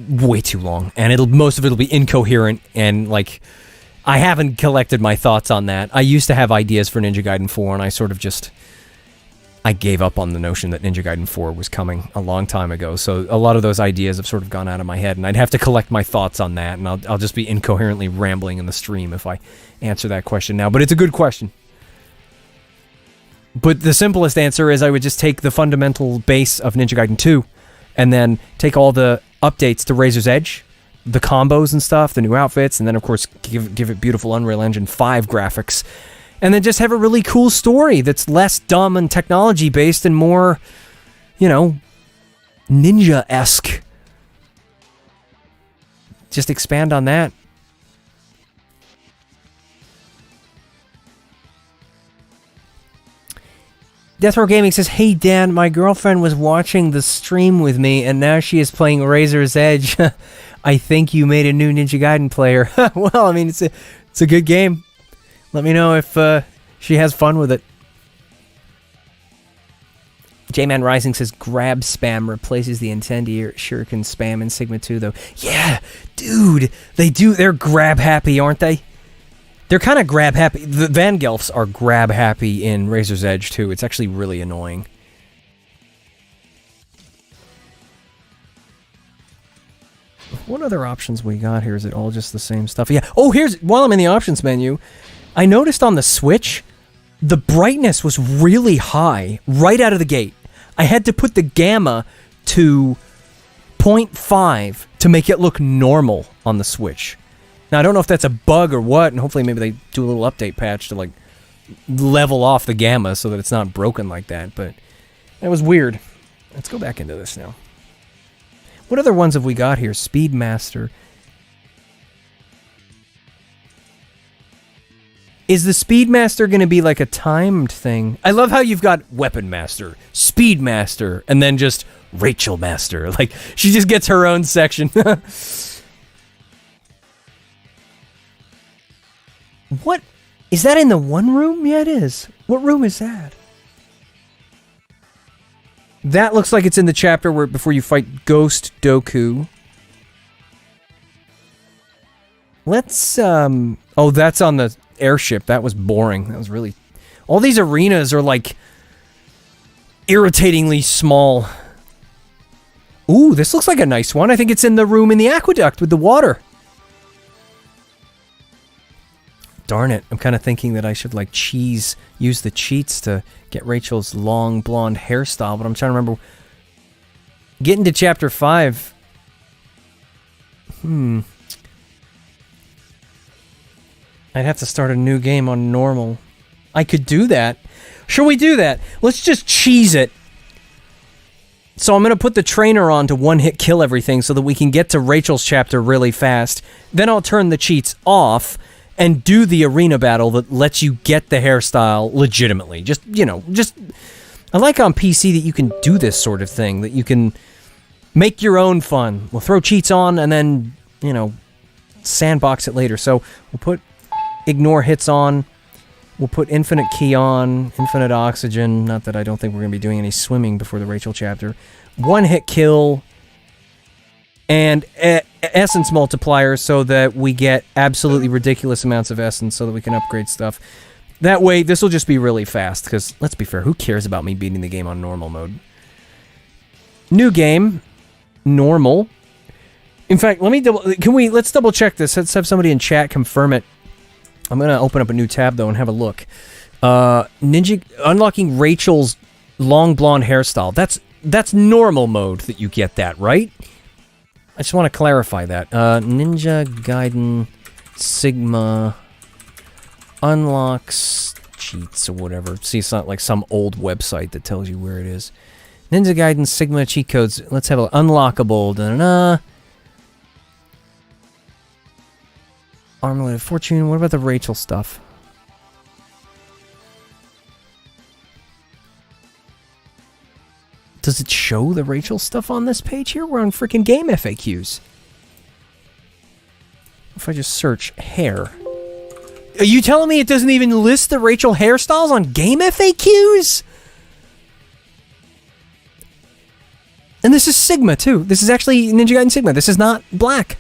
way too long, and most of it'll be incoherent, and like, I haven't collected my thoughts on that. I used to have ideas for Ninja Gaiden 4, and I sort of just... I gave up on the notion that Ninja Gaiden 4 was coming a long time ago, so a lot of those ideas have sort of gone out of my head, and I'd have to collect my thoughts on that, and I'll just be incoherently rambling in the stream if I answer that question now. But it's a good question. But the simplest answer is I would just take the fundamental base of Ninja Gaiden 2, and then take all the updates to Razor's Edge, the combos and stuff, the new outfits, and then of course give it beautiful Unreal Engine 5 graphics, and then just have a really cool story that's less dumb and technology-based and more, you know, ninja-esque. Just expand on that. Death Row Gaming says, hey Dan, my girlfriend was watching the stream with me, and now she is playing Razor's Edge. I think you made a new Ninja Gaiden player. Well, I mean, it's a good game. Let me know if she has fun with it. J-Man Rising says, grab spam replaces the incendiary shuriken spam in Sigma 2, though. Yeah, dude, they do. They're grab happy, aren't they? They're kind of grab happy. The Vangelfs are grab happy in Razor's Edge, too. It's actually really annoying. What other options we got here? Is it all just the same stuff? Yeah. Oh, while I'm in the options menu, I noticed on the Switch, the brightness was really high right out of the gate. I had to put the gamma to 0.5 to make it look normal on the Switch. Now, I don't know if that's a bug or what, and hopefully maybe they do a little update patch to, like, level off the gamma so that it's not broken like that, but that was weird. Let's go back into this now. What other ones have we got here? Speedmaster. Is the Speedmaster going to be like a timed thing? I love how you've got Weapon Master, Speedmaster, and then just Rachel Master. Like, she just gets her own section. What? Is that in the one room? Yeah, it is. What room is that? That looks like it's in the chapter where before you fight Ghost Doku. Let's, oh, that's on the airship. That was boring. That was really... All these arenas are, like, irritatingly small. Ooh, this looks like a nice one. I think it's in the room in the aqueduct with the water. Darn it. I'm kind of thinking that I should, like, use the cheats to get Rachel's long blonde hairstyle, but I'm trying to remember. Getting to chapter 5. I'd have to start a new game on normal. I could do that. Should we do that? Let's just cheese it. So I'm going to put the trainer on to one-hit kill everything so that we can get to Rachel's chapter really fast. Then I'll turn the cheats off and do the arena battle that lets you get the hairstyle legitimately. Just, you know, I like on PC that you can do this sort of thing, that you can make your own fun. We'll throw cheats on and then, you know, sandbox it later. So we'll put ignore hits on. We'll put infinite key on, infinite oxygen. Not that I don't think we're going to be doing any swimming before the Rachel chapter. One-hit kill. And essence multiplier so that we get absolutely ridiculous amounts of essence so that we can upgrade stuff. That way, this will just be really fast, because, let's be fair, who cares about me beating the game on normal mode? New game. Normal. In fact, let's double check this. Let's have somebody in chat confirm it. I'm going to open up a new tab, though, and have a look. Unlocking Rachel's long blonde hairstyle. That's normal mode that you get that, right? I just want to clarify that. Ninja Gaiden Sigma unlocks cheats or whatever. See, it's not like some old website that tells you where it is. Ninja Gaiden Sigma cheat codes. Let's have a unlockable. Da-da-da. Armlet of Fortune. What about the Rachel stuff? Does it show the Rachel stuff on this page here? We're on freaking game FAQs. If I just search hair. Are you telling me it doesn't even list the Rachel hairstyles on game FAQs? And this is Sigma, too. This is actually Ninja Gaiden Sigma. This is not black.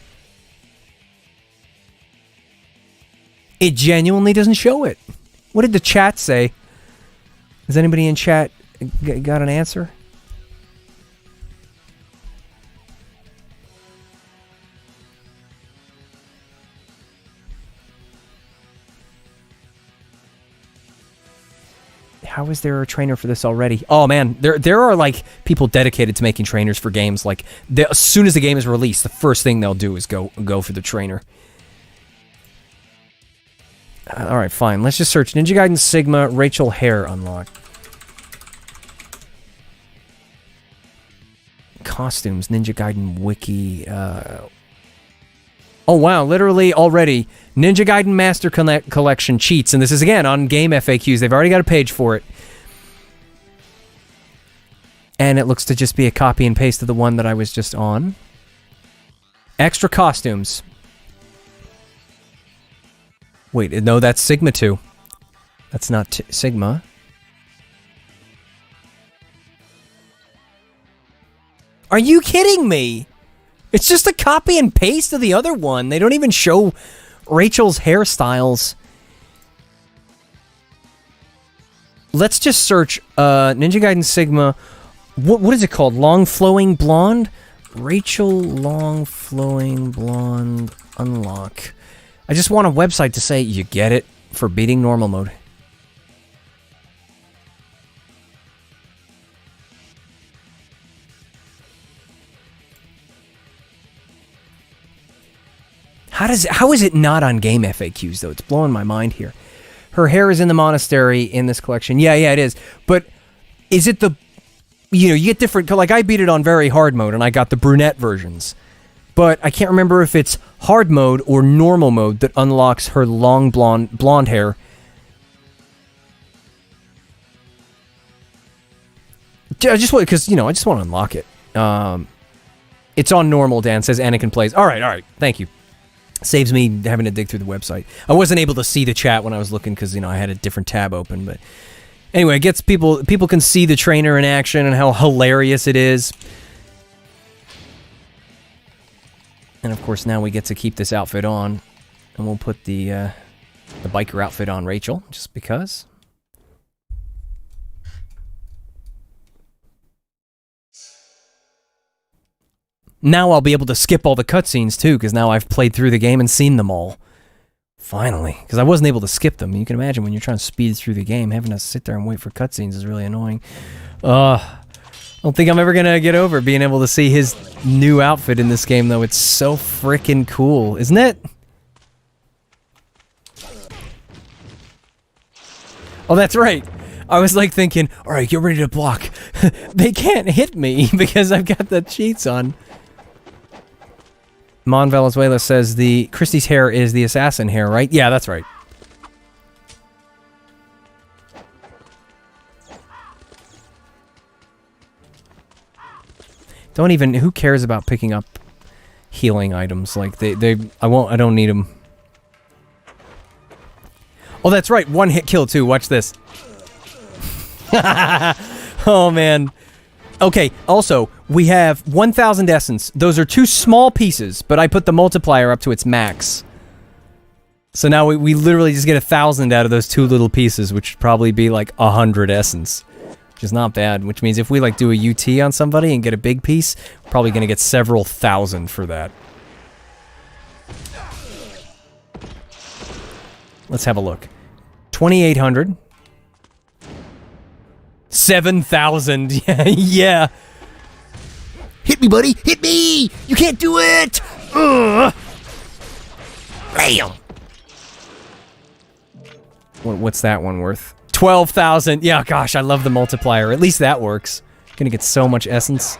It genuinely doesn't show it. What did the chat say? Has anybody in chat got an answer? How is there a trainer for this already? Oh man, there are like people dedicated to making trainers for games. Like as soon as the game is released, the first thing they'll do is go for the trainer. All right, fine. Let's just search Ninja Gaiden Sigma Rachel hair unlock. Costumes Ninja Gaiden wiki. Oh wow, literally already Ninja Gaiden Master Collection cheats, and this is again on game FAQs. They've already got a page for it. And it looks to just be a copy and paste of the one that I was just on. Extra costumes. Wait, no, that's Sigma 2. That's not Sigma. Are you kidding me? It's just a copy and paste of the other one. They don't even show Rachel's hairstyles. Let's just search Ninja Gaiden Sigma. What is it called? Long flowing blonde? Rachel long flowing blonde unlock. I just want a website to say you get it for beating normal mode. How is it not on game FAQs though? It's blowing my mind here. Her hair is in the monastery in this collection. Yeah, it is. But is it the, you know, you get different, like I beat it on very hard mode and I got the brunette versions. But I can't remember if it's hard mode or normal mode that unlocks her long blonde hair. I just want, because, you know, I just want to unlock it. It's on normal, Dan says Anakin plays. All right, thank you. Saves me having to dig through the website. I wasn't able to see the chat when I was looking because, you know, I had a different tab open. But anyway, it gets people can see the trainer in action and how hilarious it is. And of course, now we get to keep this outfit on, and we'll put the biker outfit on Rachel just because. Now I'll be able to skip all the cutscenes too, because now I've played through the game and seen them all. Finally, because I wasn't able to skip them. You can imagine when you're trying to speed through the game, having to sit there and wait for cutscenes is really annoying. I don't think I'm ever gonna get over being able to see his new outfit in this game, though. It's so freaking cool, isn't it? Oh, that's right. I was like thinking, all right, get ready to block. They can't hit me because I've got the cheats on. Mon Valenzuela says the Christie's hair is the assassin hair, right? Yeah, that's right. Don't even, who cares about picking up healing items? Like, I don't need them. Oh, that's right, one hit kill too, watch this. Oh, man. Okay, also, we have 1,000 essence. Those are 2 small pieces, but I put the multiplier up to its max. So now we literally just get 1,000 out of those 2 little pieces, which would probably be like 100 essence. Which is not bad, which means if we like do a UT on somebody and get a big piece, we're probably going to get several thousand for that. Let's have a look. 2,800. 7,000. Yeah. Hit me, buddy. Hit me. You can't do it. Bam. What's that one worth? 12,000. Yeah, gosh, I love the multiplier. At least that works. Gonna get so much essence.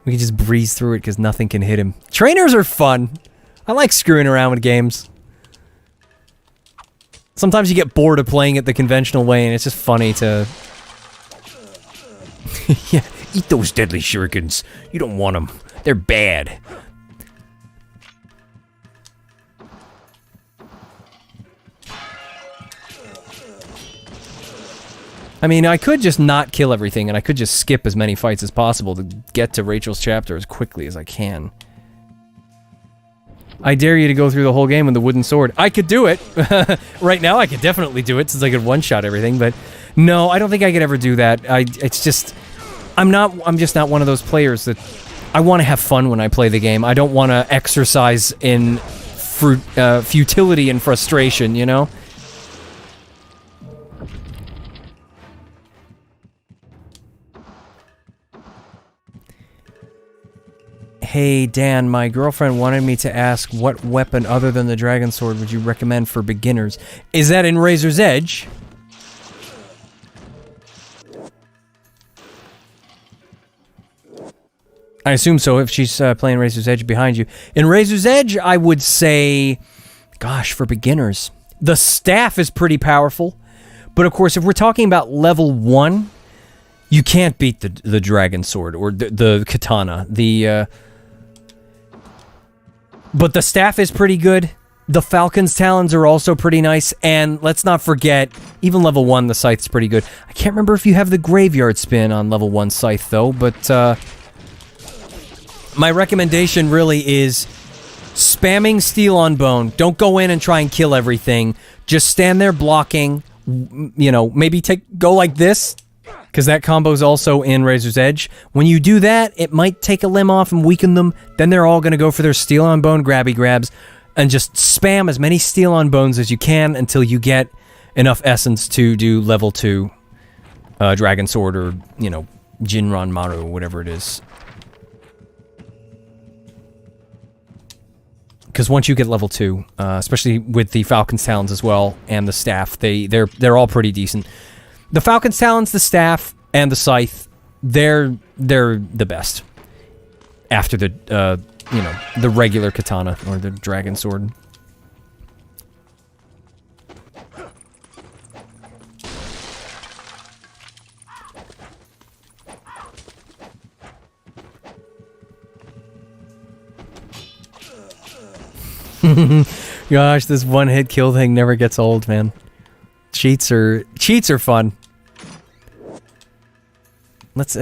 We can just breeze through it because nothing can hit him. Trainers are fun. I like screwing around with games. Sometimes you get bored of playing it the conventional way, and it's just funny to... Yeah, eat those deadly shurikens. You don't want them. They're bad. I mean, I could just not kill everything, and I could just skip as many fights as possible to get to Rachel's chapter as quickly as I can. I dare you to go through the whole game with the wooden sword. I could do it. Right now, I could definitely do it since I could one-shot everything, but no, I don't think I could ever do that. It's just... I'm just not one of those players that... I want to have fun when I play the game. I don't want to exercise in futility and frustration, you know? Hey, Dan, my girlfriend wanted me to ask what weapon other than the dragon sword would you recommend for beginners? Is that in Razor's Edge? I assume so if she's playing Razor's Edge behind you. In Razor's Edge, I would say, gosh, for beginners, the staff is pretty powerful. But of course, if we're talking about level 1, you can't beat the dragon sword or the katana. But the staff is pretty good. The Falcon's Talons are also pretty nice. And let's not forget, even level 1, the scythe's pretty good. I can't remember if you have the graveyard spin on level 1 scythe, though. But my recommendation really is spamming Steel on Bone. Don't go in and try and kill everything. Just stand there blocking. You know, maybe go like this. Because that combo's also in Razor's Edge. When you do that, it might take a limb off and weaken them. Then they're all going to go for their Steel on Bone grabby grabs. And just spam as many Steel on Bones as you can until you get enough essence to do level 2 Dragon Sword or, you know, Jinran Maru, whatever it is. Because once you get level 2, especially with the Falcon's Talons as well, and the staff, they're all pretty decent. The Falcon's Talons, the staff, and the scythe, they're the best. After the, you know, the regular katana, or the dragon sword. Gosh, this one-hit kill thing never gets old, man. Cheats are fun. Let's,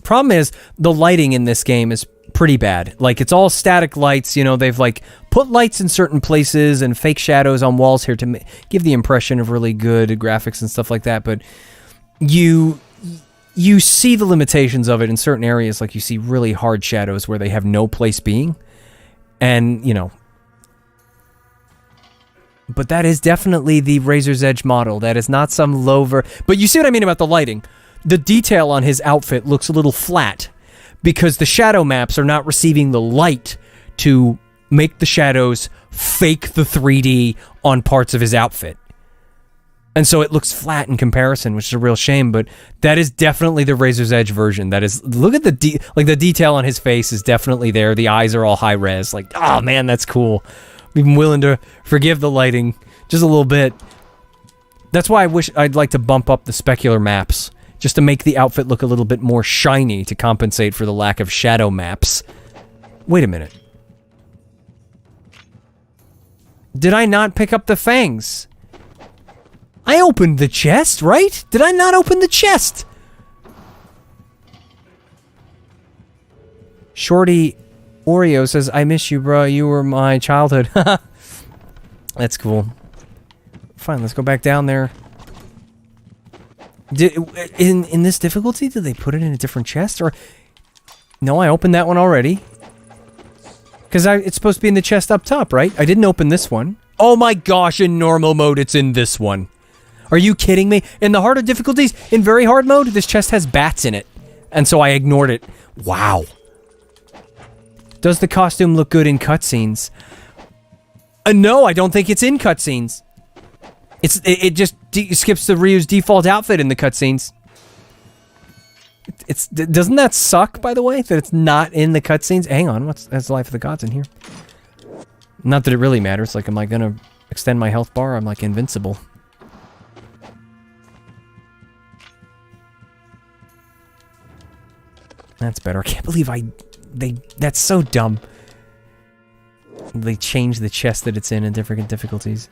problem is, the lighting in this game is pretty bad. Like, it's all static lights, you know, they've, like, put lights in certain places and fake shadows on walls here to give the impression of really good graphics and stuff like that, but you see the limitations of it in certain areas, like you see really hard shadows where they have no place being. And, you know... But that is definitely the Razor's Edge model. That is not some But you see what I mean about the lighting. The detail on his outfit looks a little flat because the shadow maps are not receiving the light to make the shadows fake the 3D on parts of his outfit. And so it looks flat in comparison, which is a real shame, but that is definitely the Razor's Edge version. That is, look at the detail on his face is definitely there. The eyes are all high res. Like, oh man, that's cool. I'm willing to forgive the lighting just a little bit. That's why I wish I'd like to bump up the specular maps, just to make the outfit look a little bit more shiny to compensate for the lack of shadow maps. Wait a minute. Did I not pick up the fangs? I opened the chest, right? Did I not open the chest? Shorty Oreo says, I miss you, bro. You were my childhood. That's cool. Fine, let's go back down there. In this difficulty, did they put it in a different chest? Or... No, I opened that one already. Because it's supposed to be in the chest up top, right? I didn't open this one. Oh my gosh, in normal mode, it's in this one. Are you kidding me? In the harder difficulties, in very hard mode, this chest has bats in it. And so I ignored it. Wow. Does the costume look good in cutscenes? No, I don't think it's in cutscenes. It just skips the Ryu's default outfit in the cutscenes. Doesn't that suck, by the way, that it's not in the cutscenes? Hang on, that's the Life of the Gods in here. Not that it really matters. Like, am I gonna extend my health bar? I'm like invincible. That's better. I can't believe that's so dumb. They change the chest that it's in different difficulties.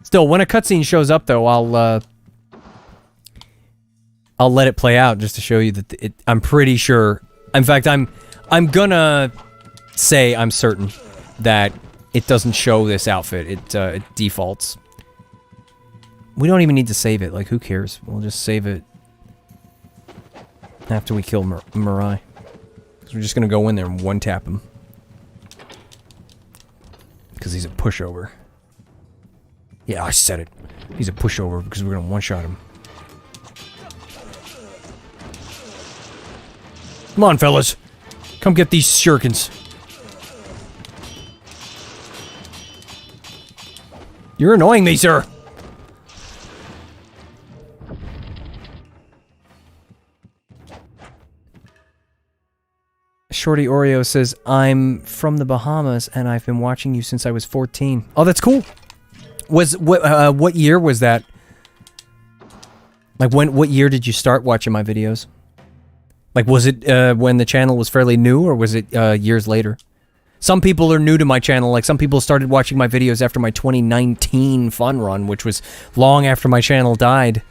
Still, when a cutscene shows up, though, I'll let it play out just to show you that I'm pretty sure. In fact, I'm gonna say I'm certain that it doesn't show this outfit. It defaults. We don't even need to save it. Like, who cares? We'll just save it after we kill Mirai. Because we're just gonna go in there and one-tap him. Because he's a pushover. Yeah, I said it. He's a pushover because we're gonna one-shot him. Come on, fellas. Come get these shurikens. You're annoying me, sir. Shorty Oreo says, I'm from the Bahamas and I've been watching you since I was 14. Oh, that's cool. What year was that? Like, what year did you start watching my videos? Like, was it when the channel was fairly new, or was it years later? Some people are new to my channel. Like, some people started watching my videos after my 2019 fun run, which was long after my channel died.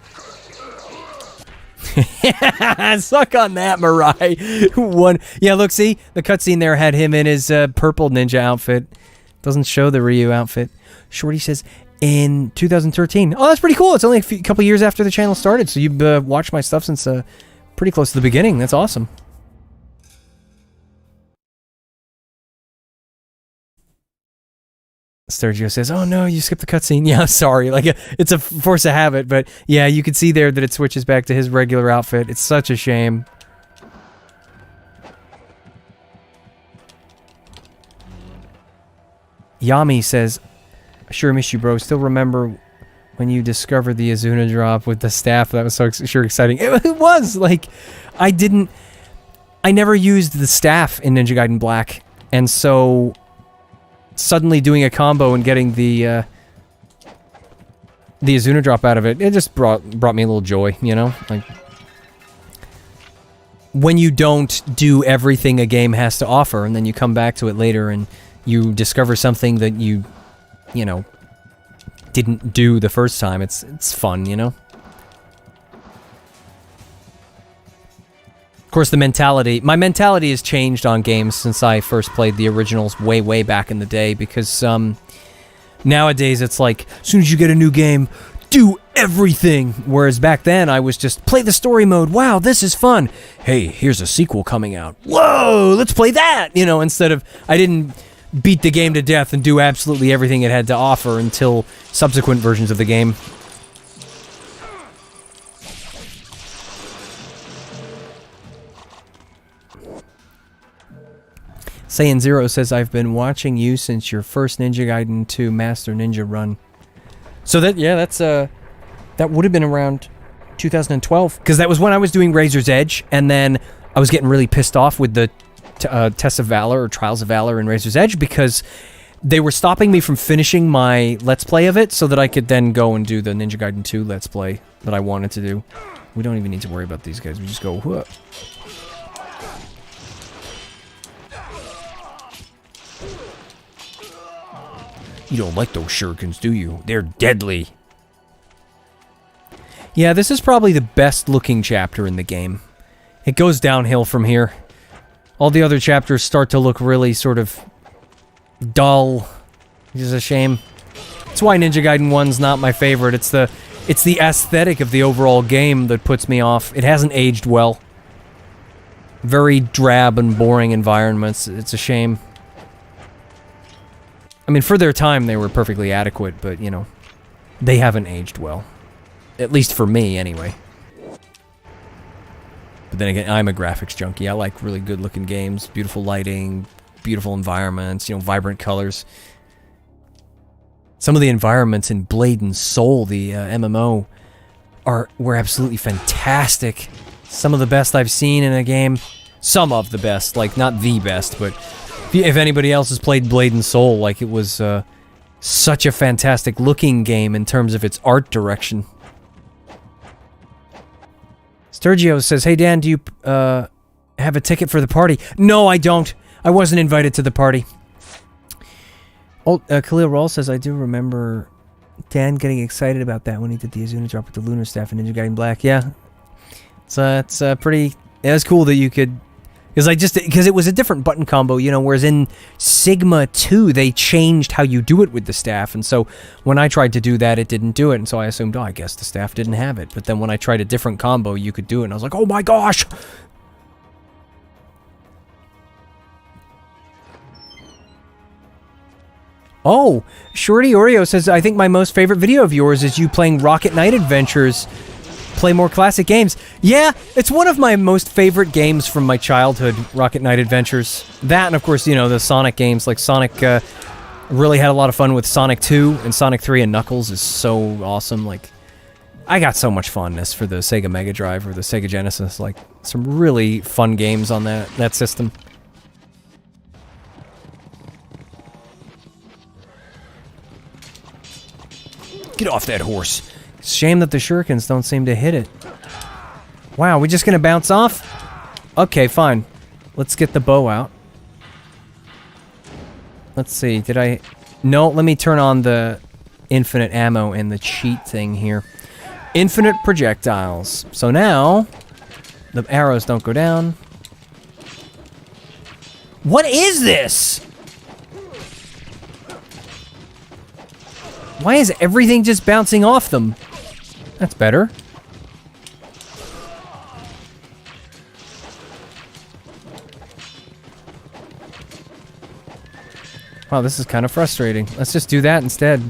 Suck on that, Mirai. Yeah, look, see? The cutscene there had him in his purple ninja outfit. Doesn't show the Ryu outfit. Shorty says, in 2013. Oh, that's pretty cool. It's only a couple years after the channel started, so you've watched my stuff since pretty close to the beginning. That's awesome. Sergio says, oh no, you skipped the cutscene. Yeah, sorry. Like, it's a force of habit, but yeah, you can see there that it switches back to his regular outfit. It's such a shame. Yami says, I sure miss you, bro. Still remember when you discovered the Azuna drop with the staff. That was so sure exciting. It was, like, I never used the staff in Ninja Gaiden Black, and so suddenly doing a combo and getting the Azuna drop out of it, it just brought me a little joy, you know? Like, when you don't do everything a game has to offer, and then you come back to it later and you discover something that you know, didn't do the first time, it's fun, you know? Of course, my mentality has changed on games since I first played the originals way back in the day, because nowadays it's like, as soon as you get a new game, do everything. Whereas back then, I was just, play the story mode. Wow, this is fun. Hey, here's a sequel coming out. Whoa, let's play that! You know, instead of, I didn't beat the game to death and do absolutely everything it had to offer until subsequent versions of the game. Saiyan Zero says, I've been watching you since your first Ninja Gaiden 2 Master Ninja run. So that, yeah, that's, that would have been around 2012. Because that was when I was doing Razor's Edge, and then I was getting really pissed off with the Tests of Valor, or Trials of Valor in Razor's Edge, because they were stopping me from finishing my Let's Play of it, so that I could then go and do the Ninja Gaiden 2 Let's Play that I wanted to do. We don't even need to worry about these guys, we just go, whoop. You don't like those shurikens, do you? They're deadly. Yeah, this is probably the best looking chapter in the game. It goes downhill from here. All the other chapters start to look really sort of dull, which is a shame. That's why Ninja Gaiden 1's not my favorite. It's the aesthetic of the overall game that puts me off. It hasn't aged well. Very drab and boring environments. It's a shame. I mean, for their time, they were perfectly adequate, but, you know, they haven't aged well. At least for me, anyway. But then again, I'm a graphics junkie. I like really good-looking games, beautiful lighting, beautiful environments, you know, vibrant colors. Some of the environments in Blade and Soul, the MMO, were absolutely fantastic. Some of the best I've seen in a game. Some of the best, like, not the best, but if anybody else has played Blade and Soul, like, it was such a fantastic looking game in terms of its art direction. Sturgio says, hey Dan, do you have a ticket for the party? No, I don't. I wasn't invited to the party. Oh, Khalil Roll says, I do remember Dan getting excited about that when he did the Azuna drop with the Lunar Staff in Ninja Gaiden Black. Yeah. It's pretty... It was cool that you could... Because it was a different button combo, you know, whereas in Sigma 2, they changed how you do it with the staff, and so when I tried to do that, it didn't do it, and so I assumed, oh, I guess the staff didn't have it. But then when I tried a different combo, you could do it, and I was like, oh my gosh! Oh, Shorty Oreo says, I think my most favorite video of yours is you playing Rocket Knight Adventures. Play more classic games. Yeah, it's one of my most favorite games from my childhood, Rocket Knight Adventures. That, and of course, you know, the Sonic games, like Sonic, really had a lot of fun with Sonic 2, and Sonic 3 and Knuckles is so awesome. Like, I got so much fondness for the Sega Mega Drive or the Sega Genesis. Like, some really fun games on that system. Get off that horse. Shame that the shurikens don't seem to hit it. Wow, we just gonna bounce off? Okay, fine. Let's get the bow out. Let's see, did I... No, let me turn on the infinite ammo and the cheat thing here. Infinite projectiles. So now, the arrows don't go down. What is this? Why is everything just bouncing off them? That's better. Wow, this is kind of frustrating. Let's just do that instead.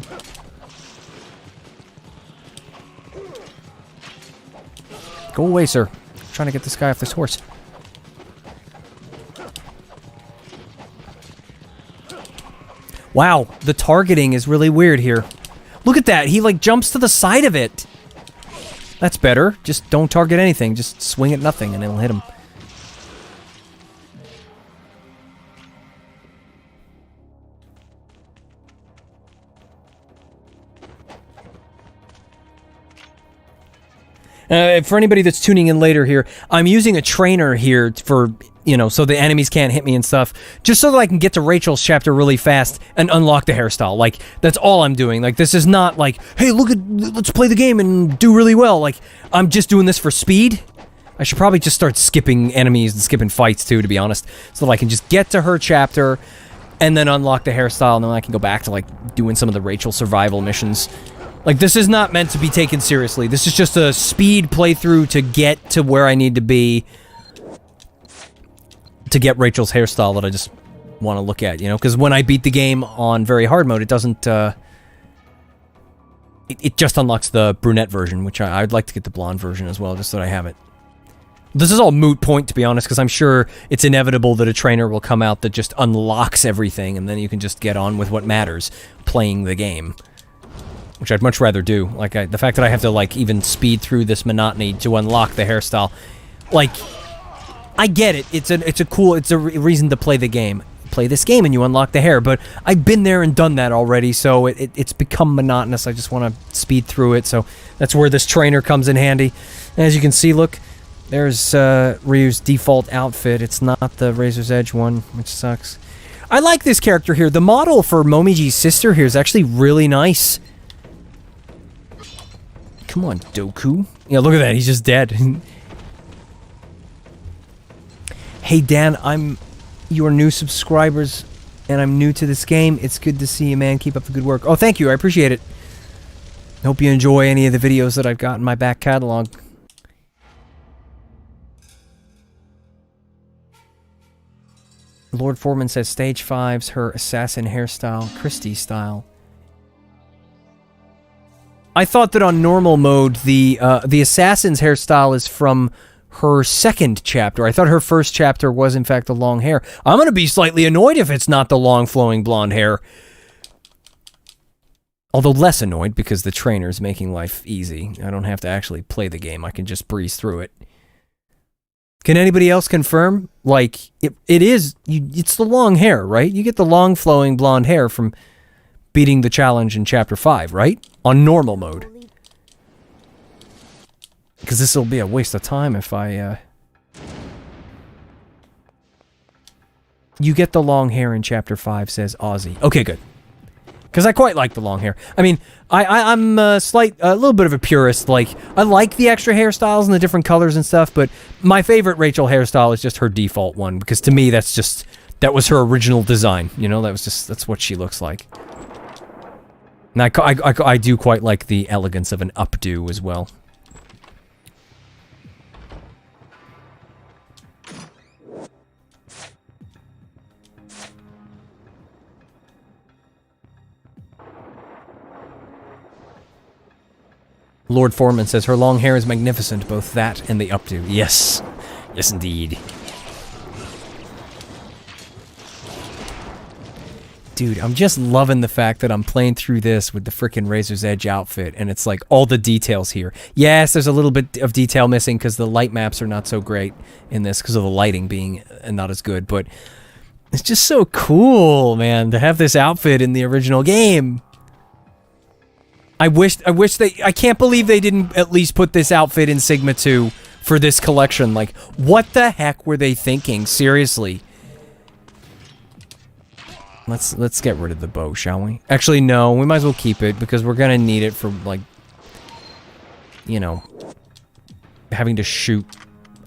Go away, sir. I'm trying to get this guy off this horse. Wow, the targeting is really weird here. Look at that, he like jumps to the side of it. That's better. Just don't target anything. Just swing at nothing and it'll hit him. For anybody that's tuning in later here, I'm using a trainer here for, you know, so the enemies can't hit me and stuff, just so that I can get to Rachel's chapter really fast and unlock the hairstyle. Like, that's all I'm doing. Like, this is not like, hey, let's play the game and do really well. Like, I'm just doing this for speed. I should probably just start skipping enemies and skipping fights, too, to be honest, so that I can just get to her chapter and then unlock the hairstyle, and then I can go back to, like, doing some of the Rachel survival missions. Like, this is not meant to be taken seriously. This is just a speed playthrough to get to where I need to be to get Rachel's hairstyle that I just want to look at, you know? Because when I beat the game on very hard mode, it doesn't, it just unlocks the brunette version, which I'd like to get the blonde version as well, just so that I have it. This is all moot point, to be honest, because I'm sure it's inevitable that a trainer will come out that just unlocks everything, and then you can just get on with what matters, playing the game. Which I'd much rather do. Like, the fact that I have to, like, even speed through this monotony to unlock the hairstyle. Like, I get it. It's a reason to play the game. Play this game and you unlock the hair, but I've been there and done that already, so it's become monotonous. I just want to speed through it, so that's where this trainer comes in handy. And as you can see, look, there's Ryu's default outfit. It's not the Razor's Edge one, which sucks. I like this character here. The model for Momiji's sister here is actually really nice. Come on, Doku. Yeah, look at that. He's just dead. Hey, Dan, I'm your new subscribers, and I'm new to this game. It's good to see you, man. Keep up the good work. Oh, thank you. I appreciate it. Hope you enjoy any of the videos that I've got in my back catalog. Lord Foreman says Stage 5's her assassin hairstyle, Christie style. I thought that on normal mode, the assassin's hairstyle is from her second chapter. I thought her first chapter was, in fact, the long hair. I'm going to be slightly annoyed if it's not the long, flowing blonde hair. Although less annoyed, because the trainer's making life easy. I don't have to actually play the game. I can just breeze through it. Can anybody else confirm? Like, it's the long hair, right? You get the long, flowing blonde hair from beating the challenge in Chapter 5, right? On normal mode. Because this will be a waste of time if I, You get the long hair in Chapter 5, says Ozzy. Okay, good. Because I quite like the long hair. I mean, I'm a little bit of a purist. Like, I like the extra hairstyles and the different colors and stuff, but my favorite Rachel hairstyle is just her default one, because to me, that was her original design. You know, that's what she looks like. And I do quite like the elegance of an updo as well. Lord Foreman says her long hair is magnificent, both that and the updo. Yes. Yes, indeed. Dude, I'm just loving the fact that I'm playing through this with the frickin' Razor's Edge outfit, and it's like all the details here. Yes, there's a little bit of detail missing because the light maps are not so great in this because of the lighting being not as good, but it's just so cool, man, to have this outfit in the original game. I can't believe they didn't at least put this outfit in Sigma 2 for this collection. Like, what the heck were they thinking? Seriously. Let's get rid of the bow, shall we? Actually, no, we might as well keep it, because we're gonna need it for, like, you know, having to shoot.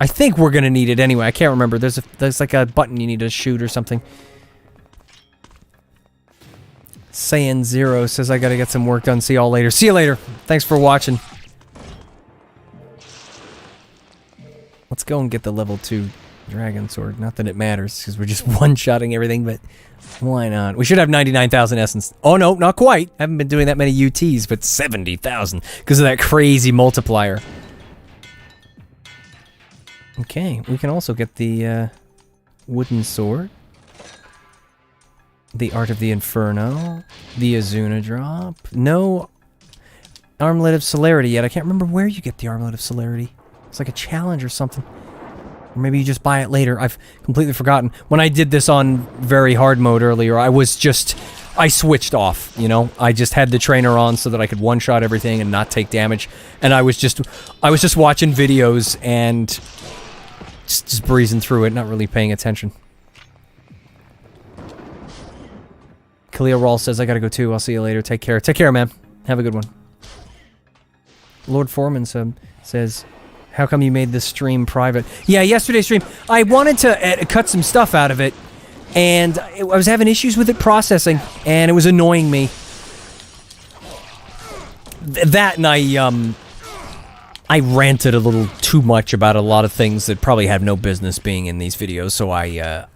I think we're gonna need it anyway. I can't remember. There's like a button you need to shoot or something. Saiyan Zero says I gotta get some work done. See y'all later. See you later. Thanks for watching. Let's go and get the level 2 dragon sword. Not that it matters, because we're just one-shotting everything, but why not? We should have 99,000 essence. Oh no, not quite. Haven't been doing that many UTs, but 70,000 because of that crazy multiplier. Okay, we can also get the wooden sword. The Art of the Inferno. The Azuna drop. No Armlet of Celerity yet. I can't remember where you get the Armlet of Celerity. It's like a challenge or something. Or maybe you just buy it later. I've completely forgotten. When I did this on very hard mode earlier, I switched off, you know? I just had the trainer on so that I could one-shot everything and not take damage. And I was just watching videos and just breezing through it, not really paying attention. Khalil Rawl says, I gotta go too. I'll see you later. Take care. Take care, man. Have a good one. Lord Foreman says, how come you made this stream private? Yeah, yesterday's stream, I wanted to cut some stuff out of it, and I was having issues with it processing, and it was annoying me. that and I ranted a little too much about a lot of things that probably have no business being in these videos, so I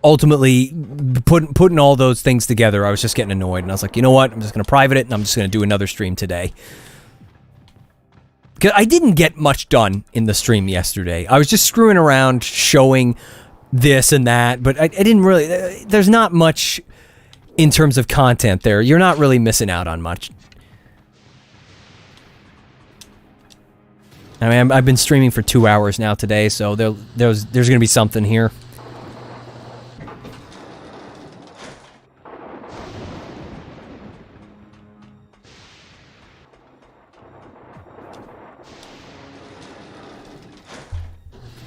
ultimately, putting all those things together, I was just getting annoyed, and I was like, you know what, I'm just going to private it, and I'm just going to do another stream today. Because I didn't get much done in the stream yesterday. I was just screwing around, showing this and that, but I didn't really, there's not much in terms of content there. You're not really missing out on much. I mean, I've been streaming for 2 hours now today, so there's going to be something here.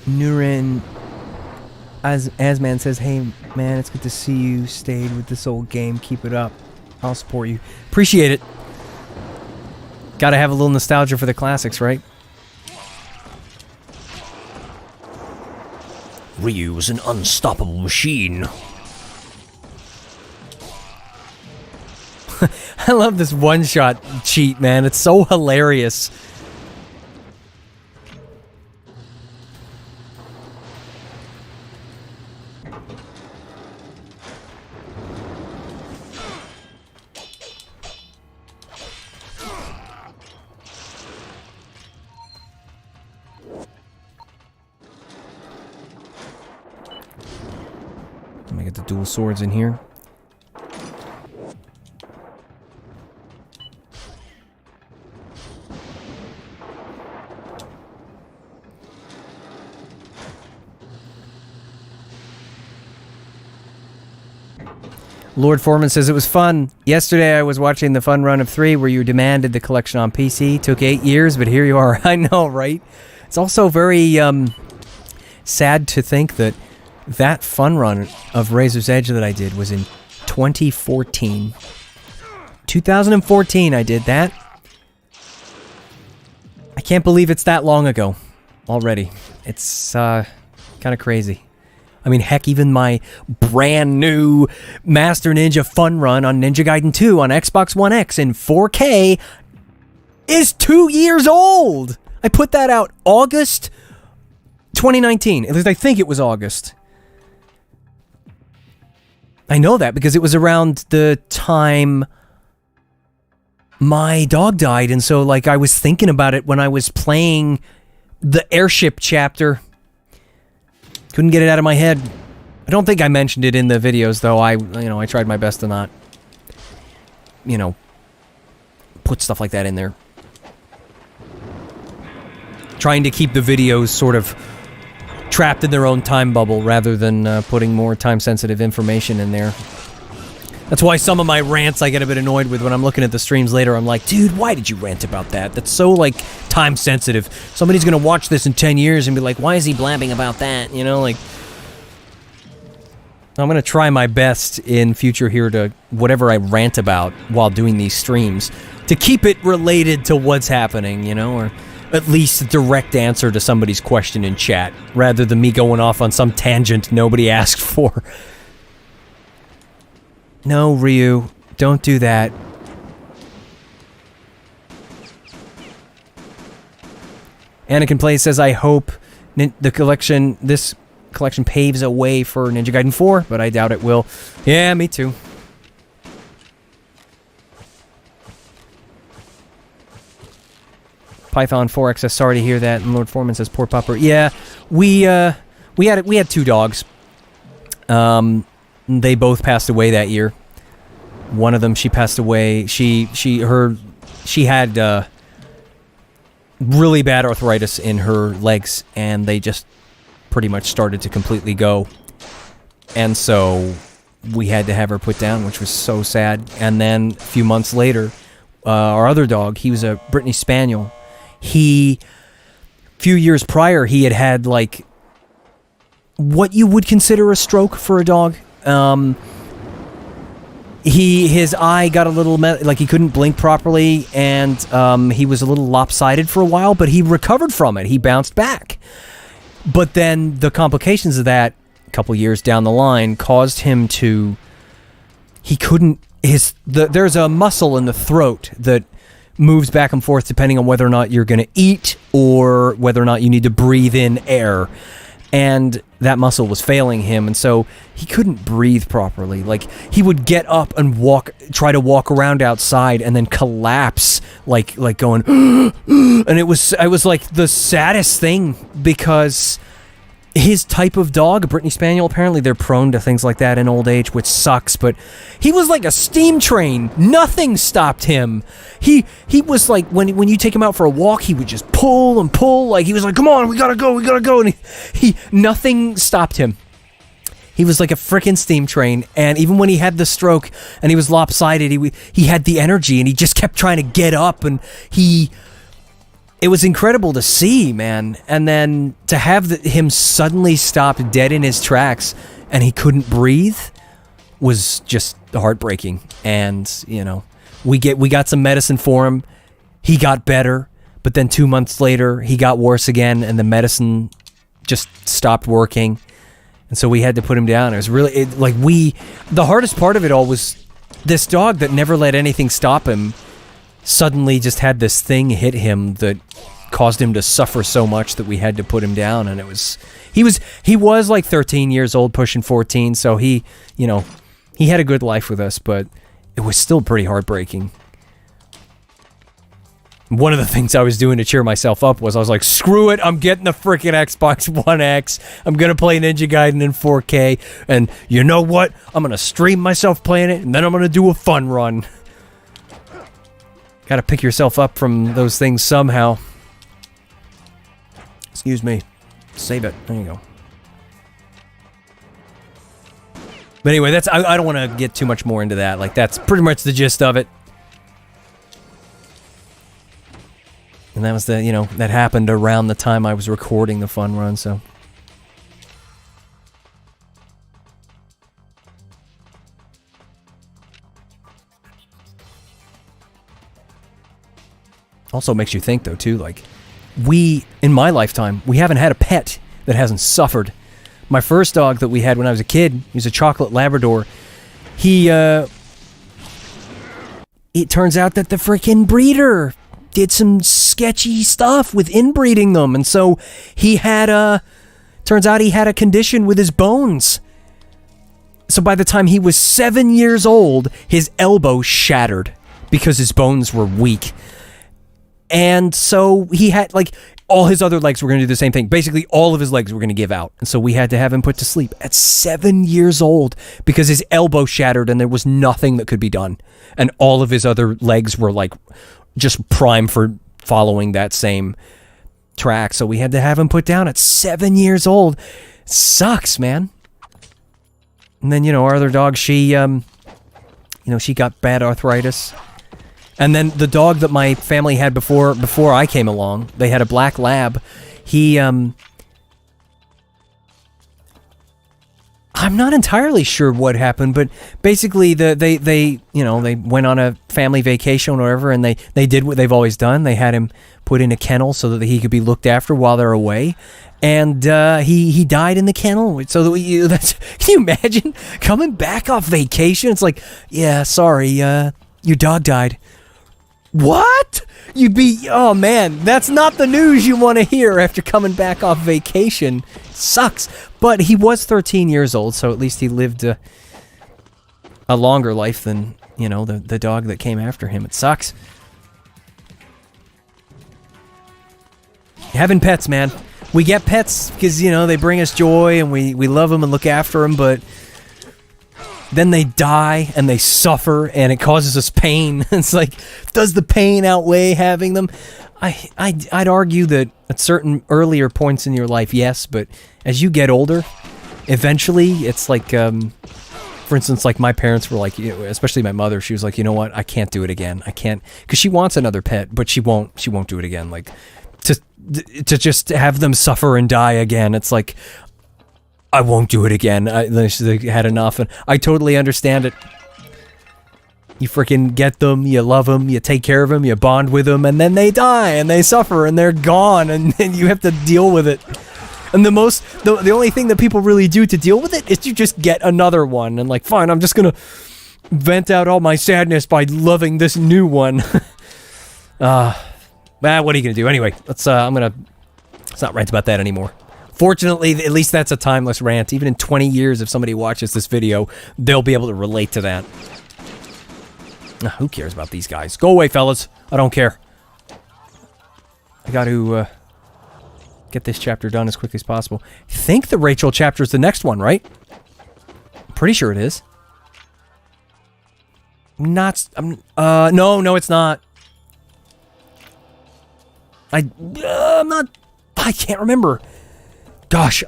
Nurin Asman says, hey man, it's good to see you stayed with this old game. Keep it up. I'll support you. Appreciate it. Gotta have a little nostalgia for the classics, right? Ryu was an unstoppable machine. I love this one-shot cheat, man. It's so hilarious. Let me get the dual swords in here. Lord Foreman says, it was fun. Yesterday I was watching the fun run of 3 where you demanded the collection on PC. Took 8 years, but here you are. I know, right? It's also very sad to think that that fun run of Razor's Edge that I did was in 2014. 2014 I did that. I can't believe it's that long ago already. It's kind of crazy. I mean, heck, even my brand new Master Ninja fun run on Ninja Gaiden 2 on Xbox One X in 4K is 2 years old! I put that out August 2019. At least I think it was August. I know that because it was around the time my dog died, and so, like, I was thinking about it when I was playing the airship chapter. Couldn't get it out of my head. I don't think I mentioned it in the videos, though. I tried my best to not, put stuff like that in there. Trying to keep the videos sort of trapped in their own time bubble rather than putting more time-sensitive information in there. That's why some of my rants I get a bit annoyed with when I'm looking at the streams later. I'm like, dude, why did you rant about that? That's so, like, time-sensitive. Somebody's gonna watch this in 10 years and be like, why is he blabbing about that? You know, like... I'm gonna try my best in future here to, whatever I rant about while doing these streams, to keep it related to what's happening, you know, or at least a direct answer to somebody's question in chat, rather than me going off on some tangent nobody asked for. No, Ryu, don't do that. Anakin Plays says, I hope this collection paves a way for Ninja Gaiden 4, but I doubt it will. Yeah, me too. Python 4X says, sorry to hear that, and Lord Foreman says, poor pupper. Yeah, we had 2 dogs. They both passed away that year. One of them, she passed away. She had really bad arthritis in her legs, and they just pretty much started to completely go. And so we had to have her put down, which was so sad. And then a few months later, our other dog, he was a Brittany Spaniel. A few years prior, he had like what you would consider a stroke for a dog. His eye got a little, like he couldn't blink properly, and he was a little lopsided for a while, but he recovered from it. He bounced back. But then the complications of that, a couple years down the line, caused him to, there's a muscle in the throat that moves back and forth depending on whether or not you're going to eat or whether or not you need to breathe in air. And that muscle was failing him, and so he couldn't breathe properly. Like, he would get up and try to walk around outside and then collapse, like going, and it was like the saddest thing, because his type of dog, a Brittany Spaniel, apparently they're prone to things like that in old age, which sucks, but he was like a steam train. Nothing stopped him. He was like, when you take him out for a walk, he would just pull and pull, like he was like, come on, we gotta go, and nothing stopped him. He was like a freaking steam train, and even when he had the stroke and he was lopsided, he had the energy, and he just kept trying to get up, and it was incredible to see, man. And then to have him suddenly stop dead in his tracks and he couldn't breathe was just heartbreaking. And, you know, we got some medicine for him. He got better, but then 2 months later, he got worse again, and the medicine just stopped working. And so we had to put him down. It was really, the hardest part of it all was this dog that never let anything stop him suddenly just had this thing hit him that caused him to suffer so much that we had to put him down. And he was like 13 years old, pushing 14, so he had a good life with us, but it was still pretty heartbreaking. One of the things I was doing to cheer myself up was I was like, screw it, I'm getting the freaking Xbox One X, I'm gonna play Ninja Gaiden in 4K, and you know what, I'm gonna stream myself playing it, and then I'm gonna do a fun run. Gotta pick yourself up from those things somehow. Excuse me. Save it. There you go. But anyway, I don't want to get too much more into that. Like, that's pretty much the gist of it. And that was that happened around the time I was recording the fun run, so. Also makes you think, though, too, like, in my lifetime, we haven't had a pet that hasn't suffered. My first dog that we had when I was a kid, he was a chocolate Labrador. It turns out that the frickin' breeder did some sketchy stuff with inbreeding them, and so turns out he had a condition with his bones. So by the time he was 7 years old, his elbow shattered because his bones were weak. And so he had, like, all his other legs were going to do the same thing. Basically, all of his legs were going to give out. And so we had to have him put to sleep at 7 years old because his elbow shattered and there was nothing that could be done. And all of his other legs were, like, just prime for following that same track. So we had to have him put down at 7 years old. It sucks, man. And then, our other dog, she got bad arthritis. And then the dog that my family had before I came along, they had a black lab. I'm not entirely sure what happened, but basically they went on a family vacation or whatever, and they did what they've always done. They had him put in a kennel so that he could be looked after while they're away. And he died in the kennel. So that can you imagine coming back off vacation? It's like, yeah, sorry, your dog died. What? Oh man, that's not the news you want to hear after coming back off vacation. Sucks. But he was 13 years old, so at least he lived a longer life than, the dog that came after him. It sucks. Having pets, man. We get pets because, they bring us joy and we love them and look after them, but then they die and they suffer and it causes us pain. It's like, does the pain outweigh having them? I'd argue that at certain earlier points in your life, yes, but as you get older, eventually it's like, for instance, like my parents were like, especially my mother, she was like, you know what, I can't do it again. I can't, because she wants another pet, but she won't do it again. Like, to just have them suffer and die again, it's like, I won't do it again. They had enough, and I totally understand it. You freaking get them, you love them, you take care of them, you bond with them, and then they die, and they suffer, and they're gone, and then you have to deal with it. And the only thing that people really do to deal with it is you just get another one, and like, fine, I'm just gonna vent out all my sadness by loving this new one. What are you gonna do? Anyway, let's not rant about that anymore. Fortunately, at least that's a timeless rant. Even in 20 years, if somebody watches this video, they'll be able to relate to that. Who cares about these guys? Go away, fellas. I don't care. I got to get this chapter done as quickly as possible. I think the Rachel chapter is the next one, right? I'm pretty sure it is. No, it's not. I'm not. I can't remember. Gosh,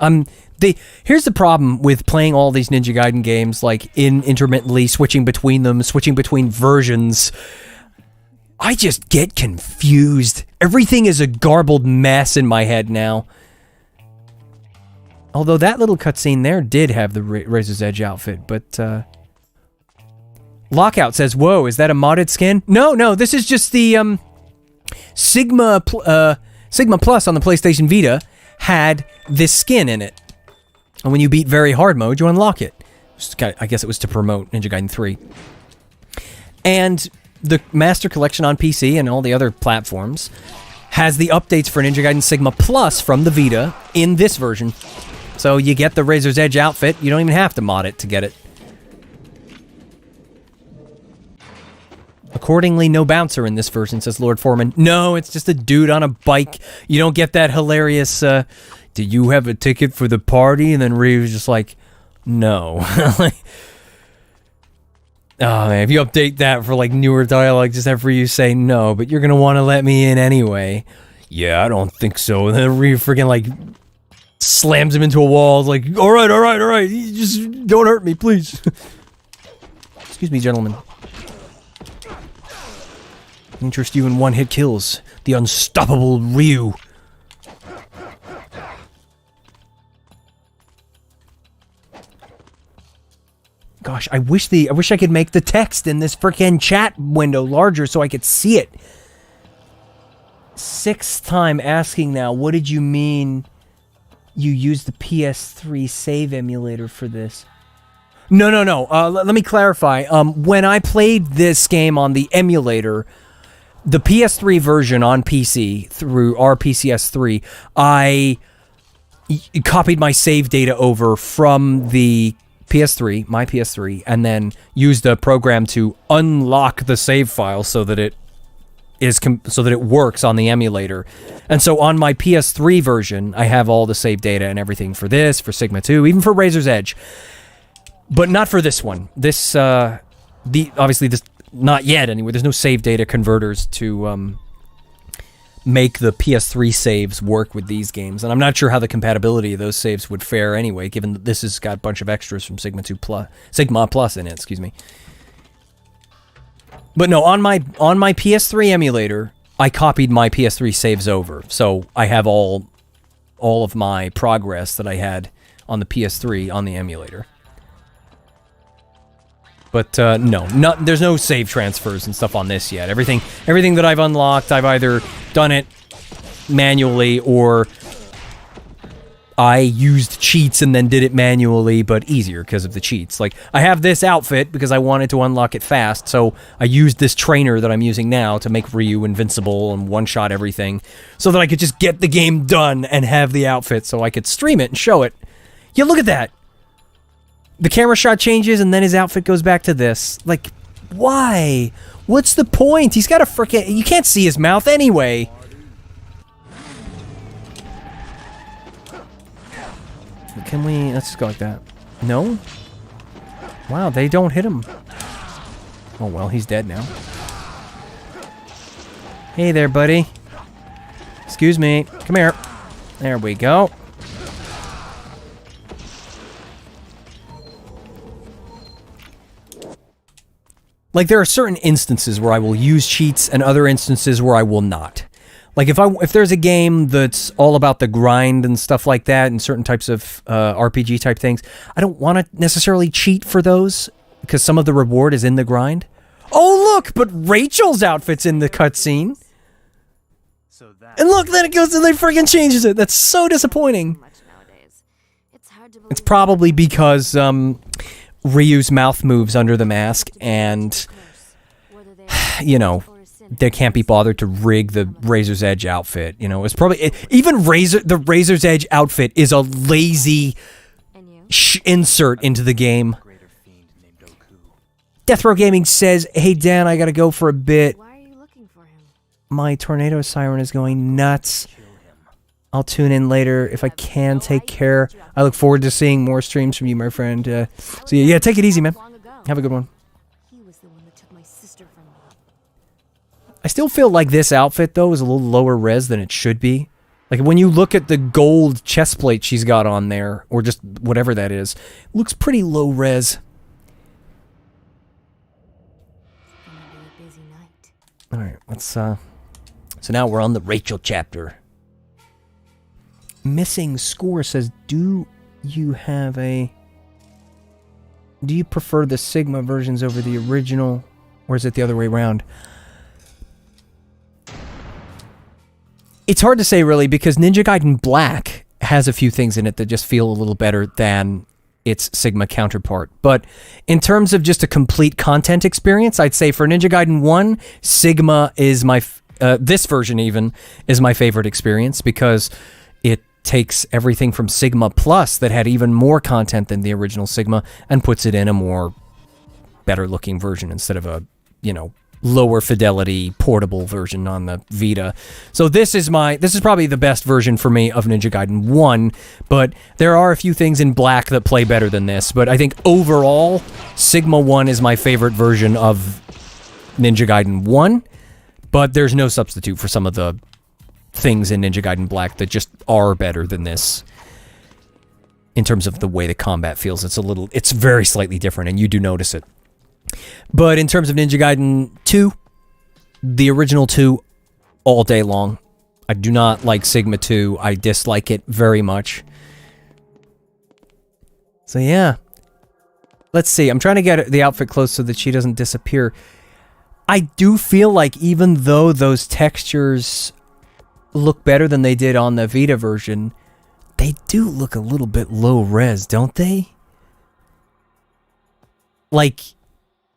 here's the problem with playing all these Ninja Gaiden games, like, intermittently, switching between them, switching between versions. I just get confused. Everything is a garbled mess in my head now. Although that little cutscene there did have the Razor's Edge outfit, but, Lockout says, whoa, is that a modded skin? No, this is just the, Sigma Plus on the PlayStation Vita had this skin in it. And when you beat Very Hard mode, you unlock it. I guess it was to promote Ninja Gaiden 3. And the Master Collection on PC and all the other platforms has the updates for Ninja Gaiden Sigma Plus from the Vita in this version. So you get the Razor's Edge outfit. You don't even have to mod it to get it. Accordingly, no bouncer in this version, says Lord Foreman. No, it's just a dude on a bike. You don't get that hilarious, do you have a ticket for the party? And then Ryu's just like, no. Like, oh, man, if you update that for, like, newer dialogue, just have Ryu say no, but you're gonna want to let me in anyway. Yeah, I don't think so. And then Ryu freaking, like, slams him into a wall. It's like, all right. You just don't hurt me, please. Excuse me, gentlemen. Interest you in one-hit kills. The unstoppable Ryu. Gosh, I wish I could make the text in this frickin' chat window larger so I could see it. 6th time asking now, what did you mean you used the PS3 save emulator for this? No. Let me clarify. When I played this game on the emulator, the PS3 version on PC through RPCS3, I copied my save data over from the PS3, my PS3, and then used a program to unlock the save file so that it works on the emulator. And so on my PS3 version, I have all the save data and everything for this, for Sigma 2, even for Razor's Edge. But not for this one. This, obviously this, not yet anyway, there's no save data converters to, make the PS3 saves work with these games. And I'm not sure how the compatibility of those saves would fare anyway, given that this has got a bunch of extras from Sigma Plus in it, excuse me. But no, on my PS3 emulator, I copied my PS3 saves over. So I have all of my progress that I had on the PS3 on the emulator. But no, there's no save transfers and stuff on this yet. Everything that I've unlocked, I've either done it manually or I used cheats and then did it manually, but easier because of the cheats. Like, I have this outfit because I wanted to unlock it fast, so I used this trainer that I'm using now to make Ryu invincible and one-shot everything, so that I could just get the game done and have the outfit so I could stream it and show it. Yeah, look at that! The camera shot changes and then his outfit goes back to this. Like, why? What's the point? He's got a frickin'... You can't see his mouth anyway. Can we... Let's just go like that. No? Wow, they don't hit him. Oh, well, he's dead now. Hey there, buddy. Excuse me. Come here. There we go. Like, there are certain instances where I will use cheats and other instances where I will not. Like, if there's a game that's all about the grind and stuff like that and certain types of RPG type things, I don't want to necessarily cheat for those because some of the reward is in the grind. Oh, look, but Rachel's outfit's in the cutscene. And look, then it goes and they friggin' changes it. That's so disappointing. It's probably because, Ryu's mouth moves under the mask, and, you know, they can't be bothered to rig the Razor's Edge outfit. You know, it's probably even the Razor's Edge outfit is a lazy insert into the game. Death Row Gaming says, "Hey Dan, I gotta go for a bit. Why are you looking for him? My tornado siren is going nuts. I'll tune in later if I can. Take care. I look forward to seeing more streams from you, my friend. So yeah, take it easy, man. Have a good one." He was the one that took my sister from me. I still feel like this outfit, though, is a little lower res than it should be. Like, when you look at the gold chest plate she's got on there, or just whatever that is, it looks pretty low res. It's gonna be a busy night. Alright, let's, so now we're on the Rachel chapter. Missing Score says, do you prefer the Sigma versions over the original, or is it the other way around? It's hard to say, really, because Ninja Gaiden Black has a few things in it that just feel a little better than its Sigma counterpart. But in terms of just a complete content experience, I'd say for Ninja Gaiden 1, Sigma is my, this version even, is my favorite experience, because it takes everything from Sigma Plus that had even more content than the original Sigma and puts it in a more better looking version instead of a, you know, lower fidelity portable version on the Vita. So this is probably the best version for me of Ninja Gaiden 1, but there are a few things in Black that play better than this. But I think overall, Sigma 1 is my favorite version of Ninja Gaiden 1, but there's no substitute for some of the things in Ninja Gaiden Black that just are better than this. In terms of the way the combat feels, it's very slightly different, and you do notice it. But in terms of Ninja Gaiden 2, the original 2, all day long. I do not like Sigma 2. I dislike it very much. So yeah. Let's see. I'm trying to get the outfit close so that she doesn't disappear. I do feel like even though those textures look better than they did on the Vita version, they do look a little bit low res, don't they? Like,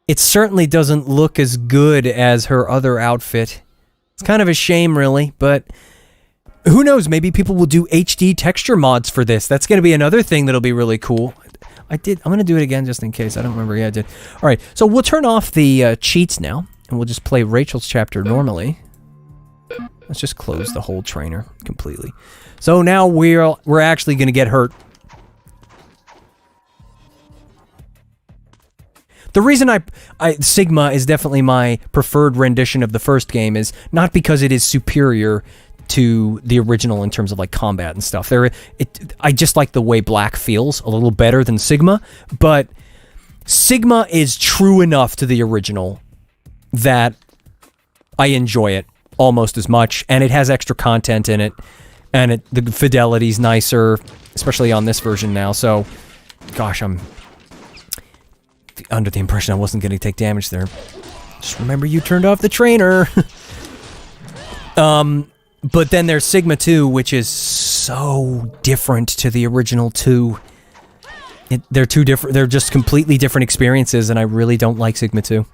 it certainly doesn't look as good as her other outfit. It's kind of a shame, really, but who knows? Maybe people will do HD texture mods for this. That's going to be another thing that'll be really cool. I'm going to do it again just in case. I don't remember. Yeah, I did. All right, so we'll turn off the cheats now, and we'll just play Rachel's chapter normally. Let's just close the whole trainer completely. So now we're actually going to get hurt. The reason Sigma is definitely my preferred rendition of the first game is not because it is superior to the original in terms of like combat and stuff. I just like the way Black feels a little better than Sigma, but Sigma is true enough to the original that I enjoy it almost as much, and it has extra content in it, and the fidelity's nicer, especially on this version now. So, gosh, I'm under the impression I wasn't going to take damage there. Just remember you turned off the trainer. But then there's Sigma 2, which is so different to the original 2. They're two different. They're just completely different experiences, and I really don't like Sigma 2.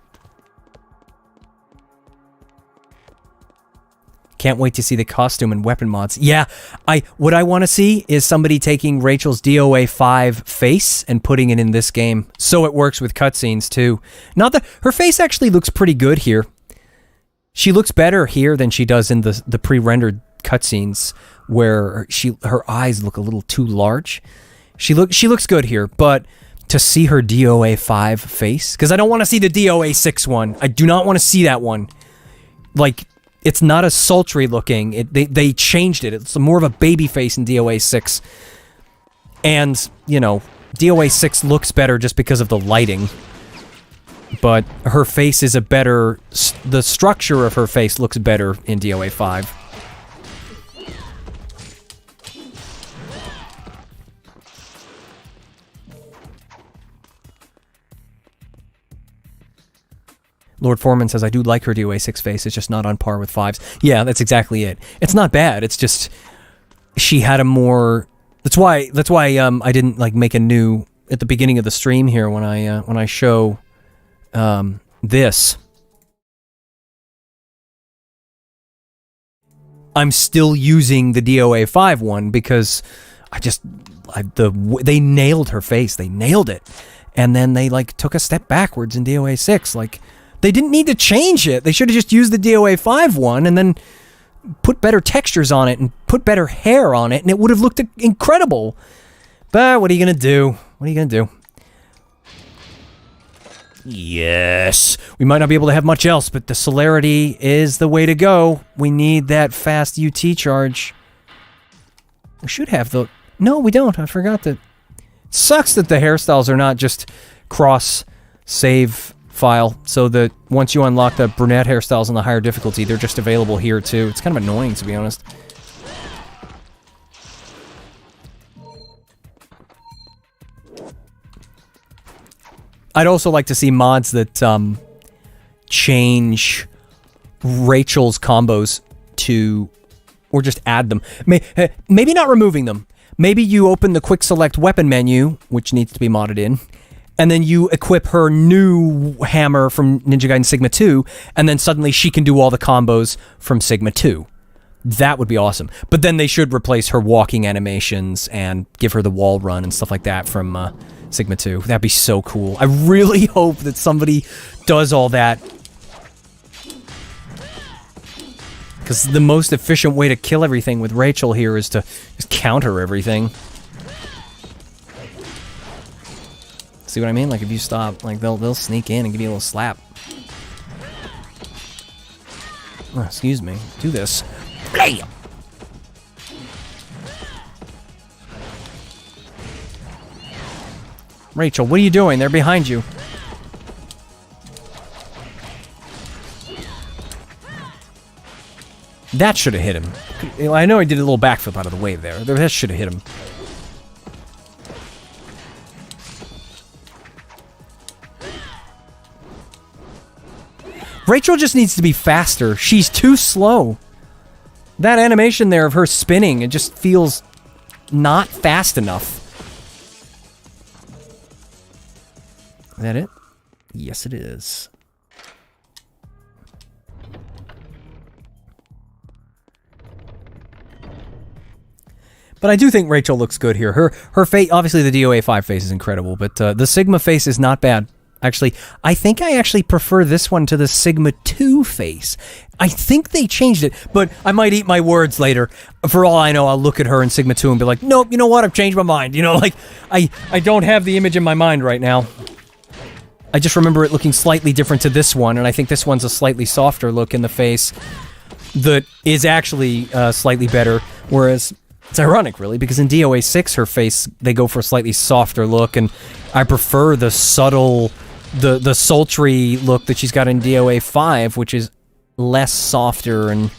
Can't wait to see the costume and weapon mods. Yeah, what I want to see is somebody taking Rachel's DOA 5 face and putting it in this game, so it works with cutscenes too. Not that her face actually looks pretty good here. She looks better here than she does in the pre-rendered cutscenes, where her eyes look a little too large. She looks good here, but to see her DOA 5 face, because I don't want to see the DOA 6 one. I do not want to see that one. Like, it's not as sultry looking. They changed it. It's more of a baby face in DOA 6. And, you know, DOA 6 looks better just because of the lighting. But her face is the structure of her face looks better in DOA 5. Lord Foreman says, I do like her DOA 6 face, it's just not on par with 5's. Yeah, that's exactly it. It's not bad, it's just, she had a more, that's why I didn't, like, make a new, at the beginning of the stream here, when I show, this. I'm still using the DOA 5 one because they nailed her face. They nailed it. And then they, like, took a step backwards in DOA 6. Like, they didn't need to change it. They should have just used the DOA 5 one and then put better textures on it and put better hair on it, and it would have looked incredible. But what are you going to do? What are you going to do? Yes. We might not be able to have much else, but the celerity is the way to go. We need that fast UT charge. We should have the... No, we don't. I forgot that. It sucks that the hairstyles are not just cross-save file, so that once you unlock the brunette hairstyles on the higher difficulty, they're just available here too. It's kind of annoying, to be honest. I'd also like to see mods that change Rachel's combos to, or just add them. Maybe not removing them. Maybe you open the quick select weapon menu, which needs to be modded in, and then you equip her new hammer from Ninja Gaiden Sigma 2, and then suddenly she can do all the combos from Sigma 2. That would be awesome. But then they should replace her walking animations and give her the wall run and stuff like that from Sigma 2. That'd be so cool. I really hope that somebody does all that. Because the most efficient way to kill everything with Rachel here is to just counter everything. See what I mean? Like, if you stop, like, they'll sneak in and give you a little slap. Oh, excuse me. Do this. Blam! Rachel, what are you doing? They're behind you. That should have hit him. I know he did a little backflip out of the way there. That should have hit him. Rachel just needs to be faster. She's too slow. That animation there of her spinning, it just feels not fast enough. Is that it? Yes, it is. But I do think Rachel looks good here. Her face, obviously the DOA 5 face is incredible, but the Sigma face is not bad. Actually, I think I actually prefer this one to the Sigma 2 face. I think they changed it, but I might eat my words later. For all I know, I'll look at her in Sigma 2 and be like, nope, you know what, I've changed my mind. You know, like, I don't have the image in my mind right now. I just remember it looking slightly different to this one, and I think this one's a slightly softer look in the face that is actually slightly better, whereas it's ironic, really, because in DOA 6, her face, they go for a slightly softer look, and I prefer the subtle, the sultry look that she's got in DOA 5, which is less softer, and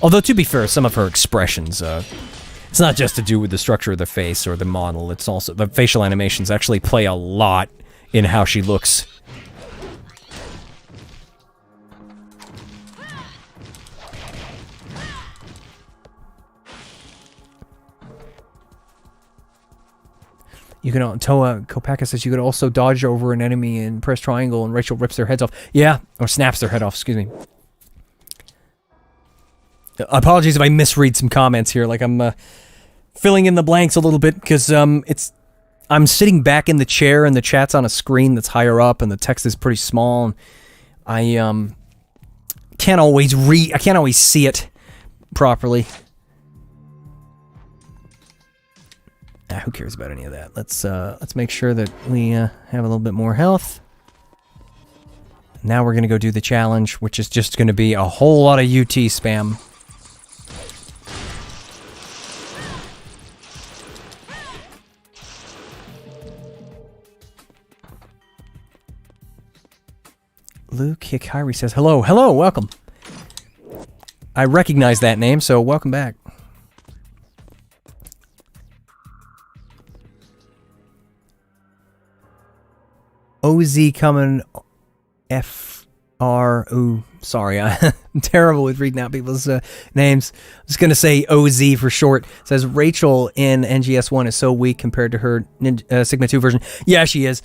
although, to be fair, some of her expressions, it's not just to do with the structure of the face or the model, it's also, the facial animations actually play a lot in how she looks. You can, Toa Kopaka says you could also dodge over an enemy and press triangle and Rachel rips their heads off. Yeah, or snaps their head off, excuse me. Apologies if I misread some comments here, like I'm filling in the blanks a little bit because I'm sitting back in the chair and the chat's on a screen that's higher up and the text is pretty small. And I can't always see it properly. Who cares about any of that? Let's make sure that we have a little bit more health. Now we're gonna go do the challenge, which is just gonna be a whole lot of UT spam. Luke Hikari says, hello, hello, welcome. I recognize that name, so welcome back. OZ coming FR. Ooh, sorry, I'm terrible with reading out people's names. I'm just gonna say OZ for short. It says Rachel in NGS1 is so weak compared to her Sigma 2 version. Yeah, she is.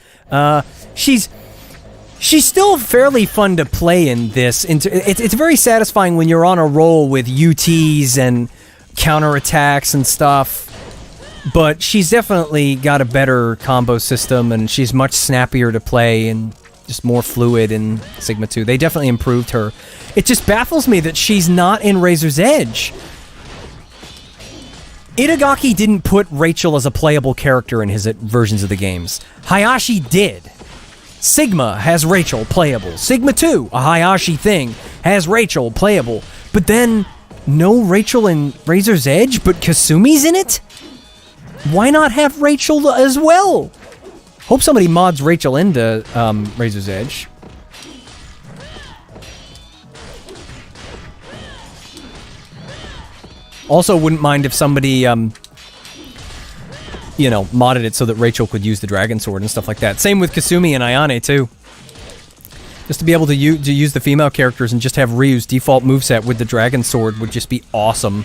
She's still fairly fun to play in this. It's very satisfying when you're on a roll with UTs and counterattacks and stuff. But she's definitely got a better combo system, and she's much snappier to play and just more fluid in Sigma 2. They definitely improved her. It just baffles me that she's not in Razor's Edge. Itagaki didn't put Rachel as a playable character in his versions of the games. Hayashi did. Sigma has Rachel playable. Sigma 2, a Hayashi thing, has Rachel playable. But then, no Rachel in Razor's Edge, but Kasumi's in it? Why not have Rachel as well? Hope somebody mods Rachel into Razor's Edge. Also, wouldn't mind if somebody, you know, modded it so that Rachel could use the Dragon Sword and stuff like that. Same with Kasumi and Ayane, too. Just to be able to use the female characters and just have Ryu's default moveset with the Dragon Sword would just be awesome.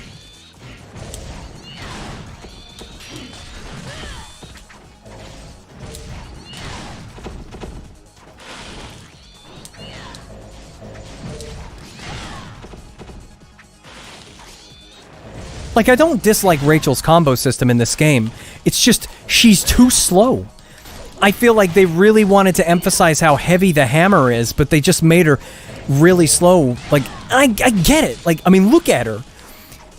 Like, I don't dislike Rachel's combo system in this game. It's just, she's too slow. I feel like they really wanted to emphasize how heavy the hammer is, but they just made her really slow. Like, I get it. Like, I mean, look at her.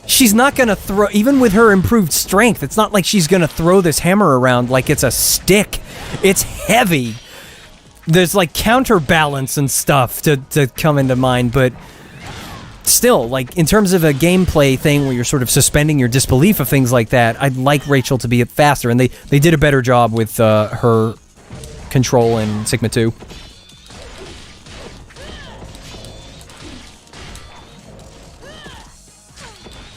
She's not gonna throw, even with her improved strength, it's not like she's gonna throw this hammer around like it's a stick. It's heavy. There's, like, counterbalance and stuff to come into mind, but still, like, in terms of a gameplay thing where you're sort of suspending your disbelief of things like that, I'd like Rachel to be faster, and they did a better job with her control in Sigma 2.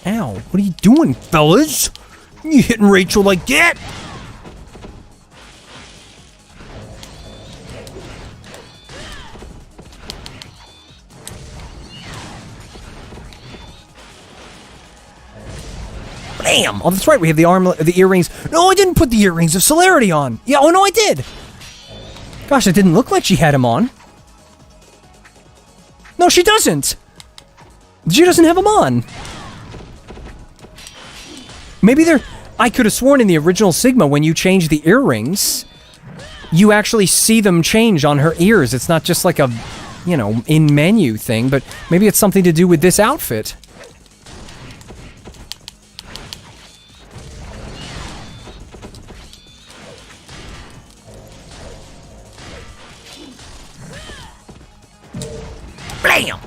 Ow, what are you doing, fellas? You hitting Rachel like that? Bam! Oh, that's right, we have the earrings. No, I didn't put the earrings of celerity on. Yeah, oh no, I did! Gosh, it didn't look like she had them on. No, she doesn't! She doesn't have them on. Maybe they're... I could have sworn in the original Sigma, when you change the earrings, you actually see them change on her ears. It's not just like a, you know, in-menu thing, but maybe it's something to do with this outfit. Bam!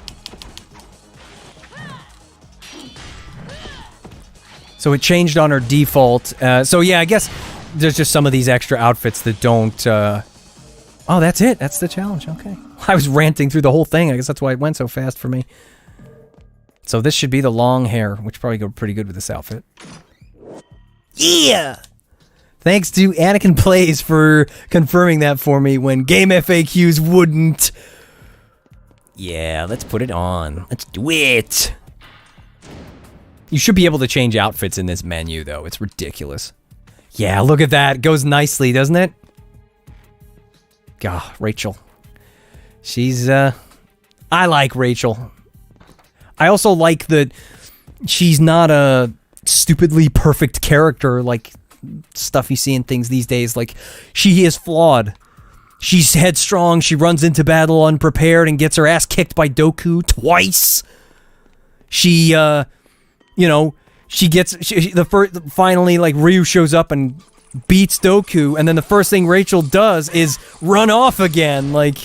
So it changed on her default. So yeah, I guess there's just some of these extra outfits that don't... Oh, that's it. That's the challenge. Okay. I was ranting through the whole thing. I guess that's why it went so fast for me. So this should be the long hair, which probably go pretty good with this outfit. Yeah! Thanks to Anakin Plays for confirming that for me when Game FAQs wouldn't. Yeah, let's put it on. Let's do it! You should be able to change outfits in this menu, though. It's ridiculous. Yeah, look at that. It goes nicely, doesn't it? God, Rachel. She's, I like Rachel. I also like that she's not a stupidly perfect character like stuff you see in things these days. Like, she is flawed. She's headstrong, she runs into battle unprepared and gets her ass kicked by Doku twice. She, you know, finally, like, Ryu shows up and beats Doku, and then the first thing Rachel does is run off again, like...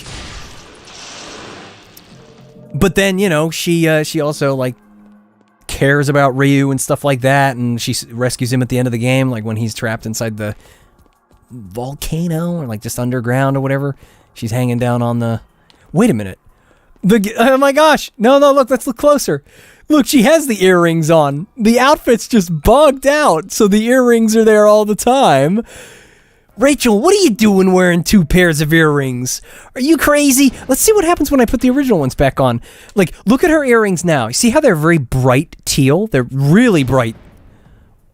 But then, you know, she also, like, cares about Ryu and stuff like that, and she rescues him at the end of the game, like when he's trapped inside the volcano, or like just underground or whatever. She's hanging down on the... Wait a minute. Oh my gosh! No, look, let's look closer. Look, she has the earrings on. The outfit's just bugged out, so the earrings are there all the time. Rachel, what are you doing wearing 2 pairs of earrings? Are you crazy? Let's see what happens when I put the original ones back on. Like, look at her earrings now. See how they're very bright teal? They're really bright.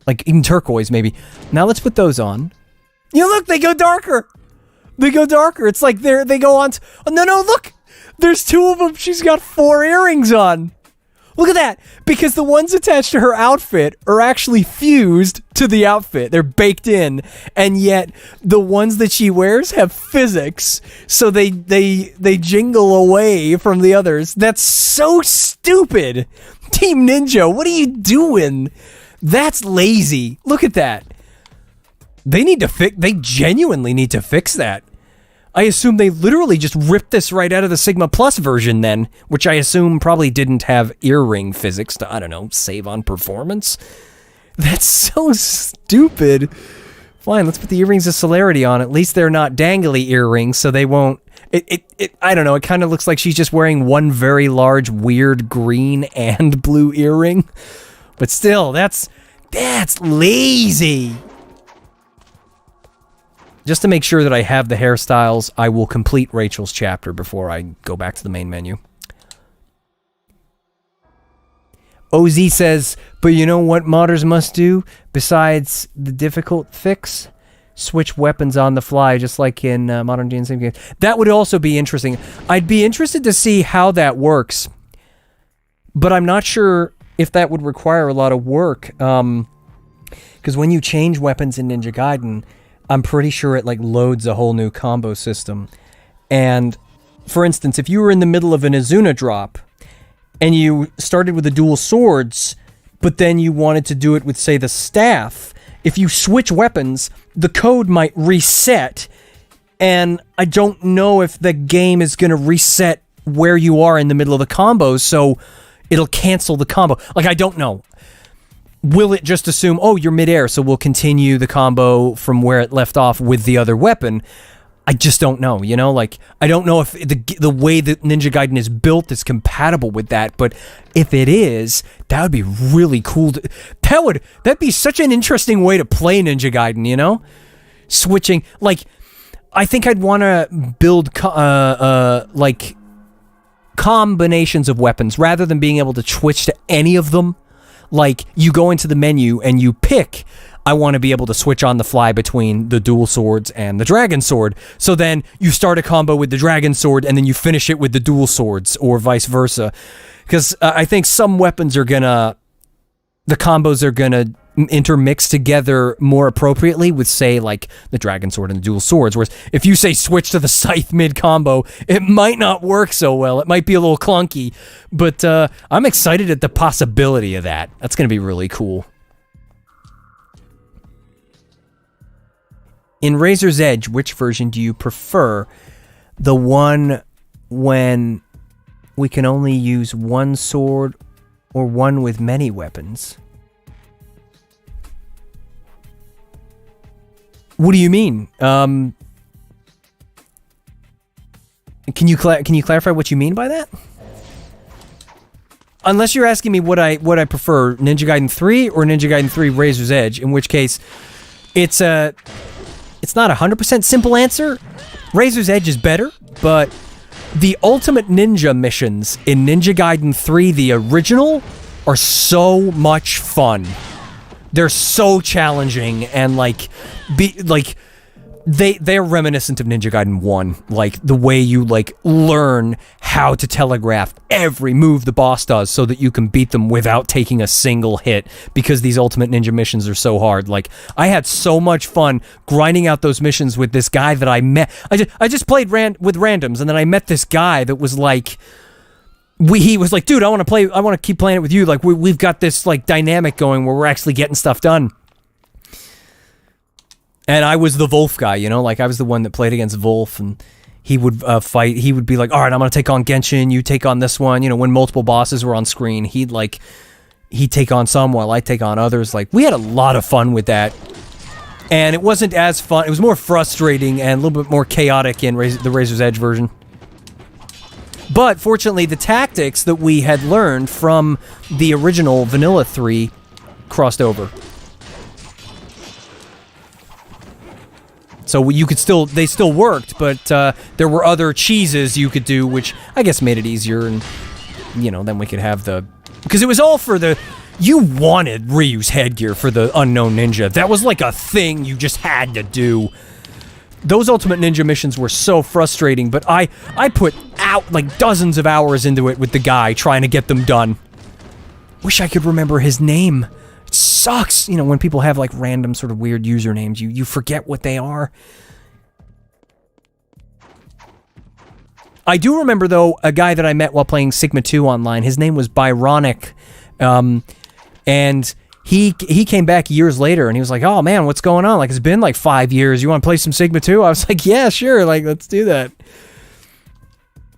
Like, even turquoise, maybe. Now let's put those on. You know, look, they go darker. They go darker. It's like they go on. Oh, no, look. There's 2 of them. She's got 4 earrings on. Look at that. Because the ones attached to her outfit are actually fused to the outfit. They're baked in. And yet the ones that she wears have physics. So they jingle away from the others. That's so stupid. Team Ninja, what are you doing? That's lazy. Look at that. They genuinely need to fix that. I assume they literally just ripped this right out of the Sigma Plus version then, which I assume probably didn't have earring physics to, I don't know, save on performance. That's so stupid. Fine, let's put the earrings of celerity on. At least they're not dangly earrings, so they won't... I don't know, it kind of looks like she's just wearing one very large, weird green and blue earring. But still, that's lazy. Just to make sure that I have the hairstyles, I will complete Rachel's chapter before I go back to the main menu. OZ says, but you know what modders must do besides the difficult fix? Switch weapons on the fly, just like in modern D&C games. That would also be interesting. I'd be interested to see how that works, but I'm not sure if that would require a lot of work. Because when you change weapons in Ninja Gaiden, I'm pretty sure it like loads a whole new combo system. And for instance, if you were in the middle of an Azuna drop and you started with the dual swords, but then you wanted to do it with, say, the staff, if you switch weapons, the code might reset. And I don't know if the game is going to reset where you are in the middle of the combo, so it'll cancel the combo. Like, I don't know. Will it just assume, oh, you're midair, so we'll continue the combo from where it left off with the other weapon? I just don't know, you know? Like, I don't know if the way that Ninja Gaiden is built is compatible with that, but if it is, that would be really cool. That'd be such an interesting way to play Ninja Gaiden, you know? Switching, like, I think I'd want to build, like, combinations of weapons, rather than being able to switch to any of them. Like, you go into the menu and you pick, I want to be able to switch on the fly between the dual swords and the dragon sword. So then you start a combo with the dragon sword and then you finish it with the dual swords, or vice versa. Because I think some weapons are gonna... the combos are gonna intermix together more appropriately with, say, like, the dragon sword and the dual swords. Whereas if you say switch to the scythe mid-combo, it might not work so well. It might be a little clunky. But I'm excited at the possibility of that. That's going to be really cool. In Razor's Edge, which version do you prefer? The one when we can only use one sword, or one with many weapons? What do you mean? Can you clarify what you mean by that? Unless you're asking me what I prefer, Ninja Gaiden 3 or Ninja Gaiden 3 Razor's Edge, in which case it's not a 100% simple answer. Razor's Edge is better, but the Ultimate Ninja missions in Ninja Gaiden 3, the original, are so much fun. They're so challenging, and they're reminiscent of Ninja Gaiden 1. Like, the way you, like, learn how to telegraph every move the boss does so that you can beat them without taking a single hit, because these Ultimate Ninja missions are so hard. Like, I had so much fun grinding out those missions with this guy that I met. I just played with randoms, and then I met this guy that was like... he was like, dude, I want to keep playing it with you. Like, we've got this, like, dynamic going where we're actually getting stuff done. And I was the Wolf guy, you know? Like, I was the one that played against Wolf, and he would fight. He would be like, all right, I'm going to take on Genshin, you take on this one. You know, when multiple bosses were on screen, he'd take on some while I take on others. Like, we had a lot of fun with that. And it wasn't as fun. It was more frustrating and a little bit more chaotic in the Razor's Edge version. But fortunately, the tactics that we had learned from the original Vanilla 3 crossed over. So you could they still worked, but there were other cheeses you could do, which I guess made it easier, and, you know, then we could have because it was all for you wanted Ryu's headgear for the Unknown Ninja. That was like a thing you just had to do. Those Ultimate Ninja missions were so frustrating, but I put out like dozens of hours into it with the guy trying to get them done. Wish I could remember his name. It sucks, you know, when people have like random sort of weird usernames, you forget what they are. I do remember, though, a guy that I met while playing Sigma 2 online. His name was Byronic, and he came back years later, and he was like, oh, man, what's going on? Like, it's been like 5 years. You want to play some Sigma 2? I was like, yeah, sure. Like, let's do that.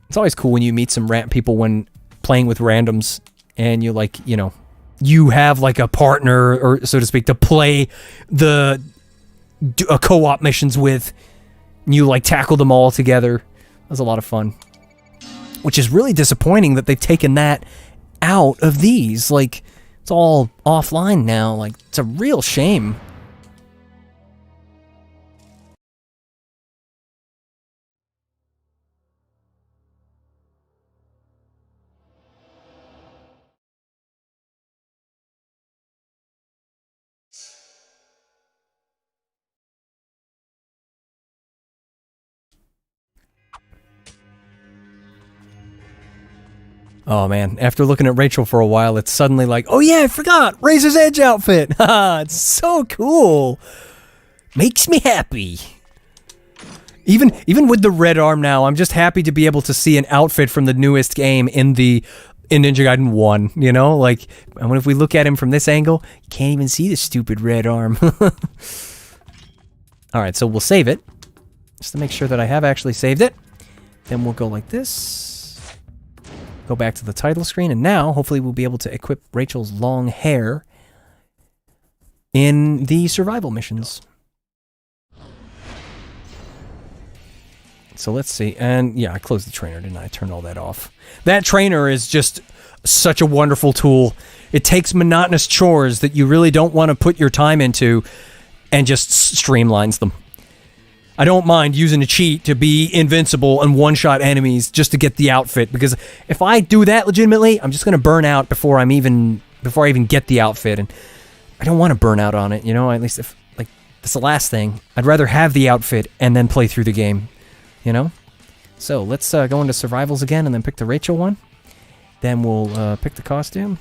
It's always cool when you meet some people when playing with randoms, and you like, you know, you have like a partner, or so to speak, to play the co-op missions with. And you like tackle them all together. That was a lot of fun. Which is really disappointing that they've taken that out of these. Like, it's all offline now. Like, it's a real shame. Oh man, after looking at Rachel for a while, it's suddenly like, oh yeah, I forgot! Razor's Edge outfit! Haha, it's so cool! Makes me happy. Even with the red arm now, I'm just happy to be able to see an outfit from the newest game in Ninja Gaiden 1, you know? Like, and if we look at him from this angle, you can't even see the stupid red arm. Alright, so we'll save it, just to make sure that I have actually saved it. Then we'll go like this. Go back to the title screen, and now, hopefully, we'll be able to equip Rachel's long hair in the survival missions. So let's see, and yeah, I closed the trainer, didn't I? I turned all that off. That trainer is just such a wonderful tool. It takes monotonous chores that you really don't want to put your time into and just streamlines them. I don't mind using a cheat to be invincible and one-shot enemies just to get the outfit, because if I do that legitimately, I'm just going to burn out before I even get the outfit, and I don't want to burn out on it, you know? At least if, like, that's the last thing. I'd rather have the outfit and then play through the game, you know? So, let's go into survivals again and then pick the Rachel one. Then we'll pick the costume.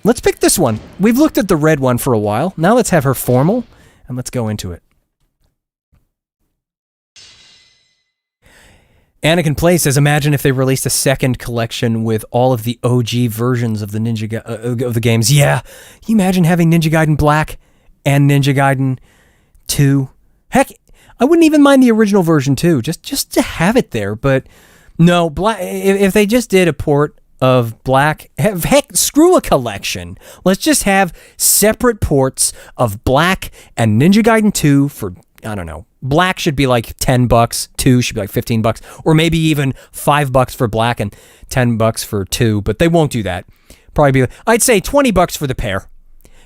Let's pick this one. We've looked at the red one for a while. Now let's have her formal. And let's go into it. Anakin Play says, imagine if they released a second collection with all of the OG versions of the of the games. Yeah, can you imagine having Ninja Gaiden Black and Ninja Gaiden 2? Heck, I wouldn't even mind the original version too, just to have it there. But no, Black. If they just did a port of Black, heck, screw a collection. Let's just have separate ports of Black and Ninja Gaiden 2 for, I don't know, Black should be like $10, 2 should be like $15, or maybe even $5 for Black and $10 for 2, but they won't do that. Probably be, I'd say $20 for the pair.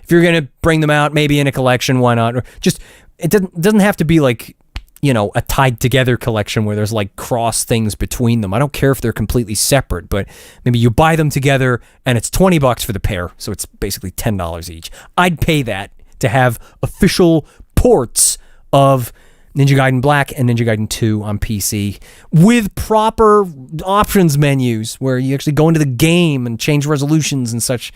If you're gonna bring them out, maybe in a collection, why not? Or just, it doesn't have to be like, you know, a tied together collection where there's like cross things between them. I don't care if they're completely separate, but maybe you buy them together and it's $20 for the pair, so it's basically $10 each. I'd pay that to have official ports of Ninja Gaiden Black and Ninja Gaiden 2 on PC with proper options menus where you actually go into the game and change resolutions and such.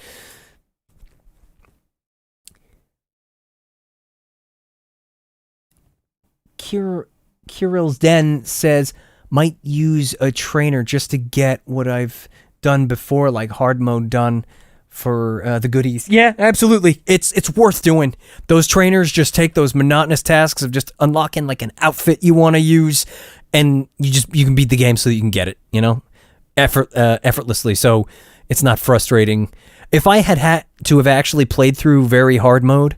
Kirill's Den says, might use a trainer just to get what I've done before, like hard mode done for the goodies. Yeah, absolutely. It's worth doing. Those trainers just take those monotonous tasks of just unlocking like an outfit you want to use, and you can beat the game so that you can get it, you know, effortlessly. So it's not frustrating. If I had to have actually played through very hard mode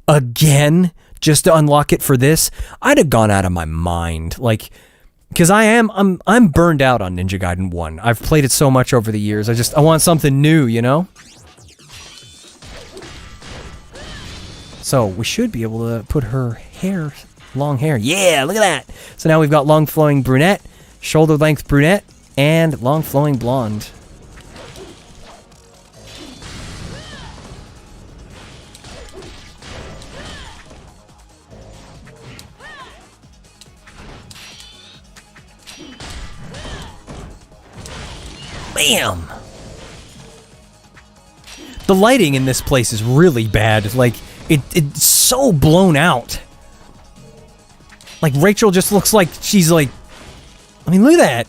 again, just to unlock it for this, I'd have gone out of my mind. Like, because I'm burned out on Ninja Gaiden 1. I've played it so much over the years. I want something new, you know? So, we should be able to put her hair, long hair. Yeah, look at that! So now we've got long flowing brunette, shoulder length brunette, and long flowing blonde. Bam! The lighting in this place is really bad. Like, it's so blown out. Like, Rachel just looks like she's like... I mean, look at that.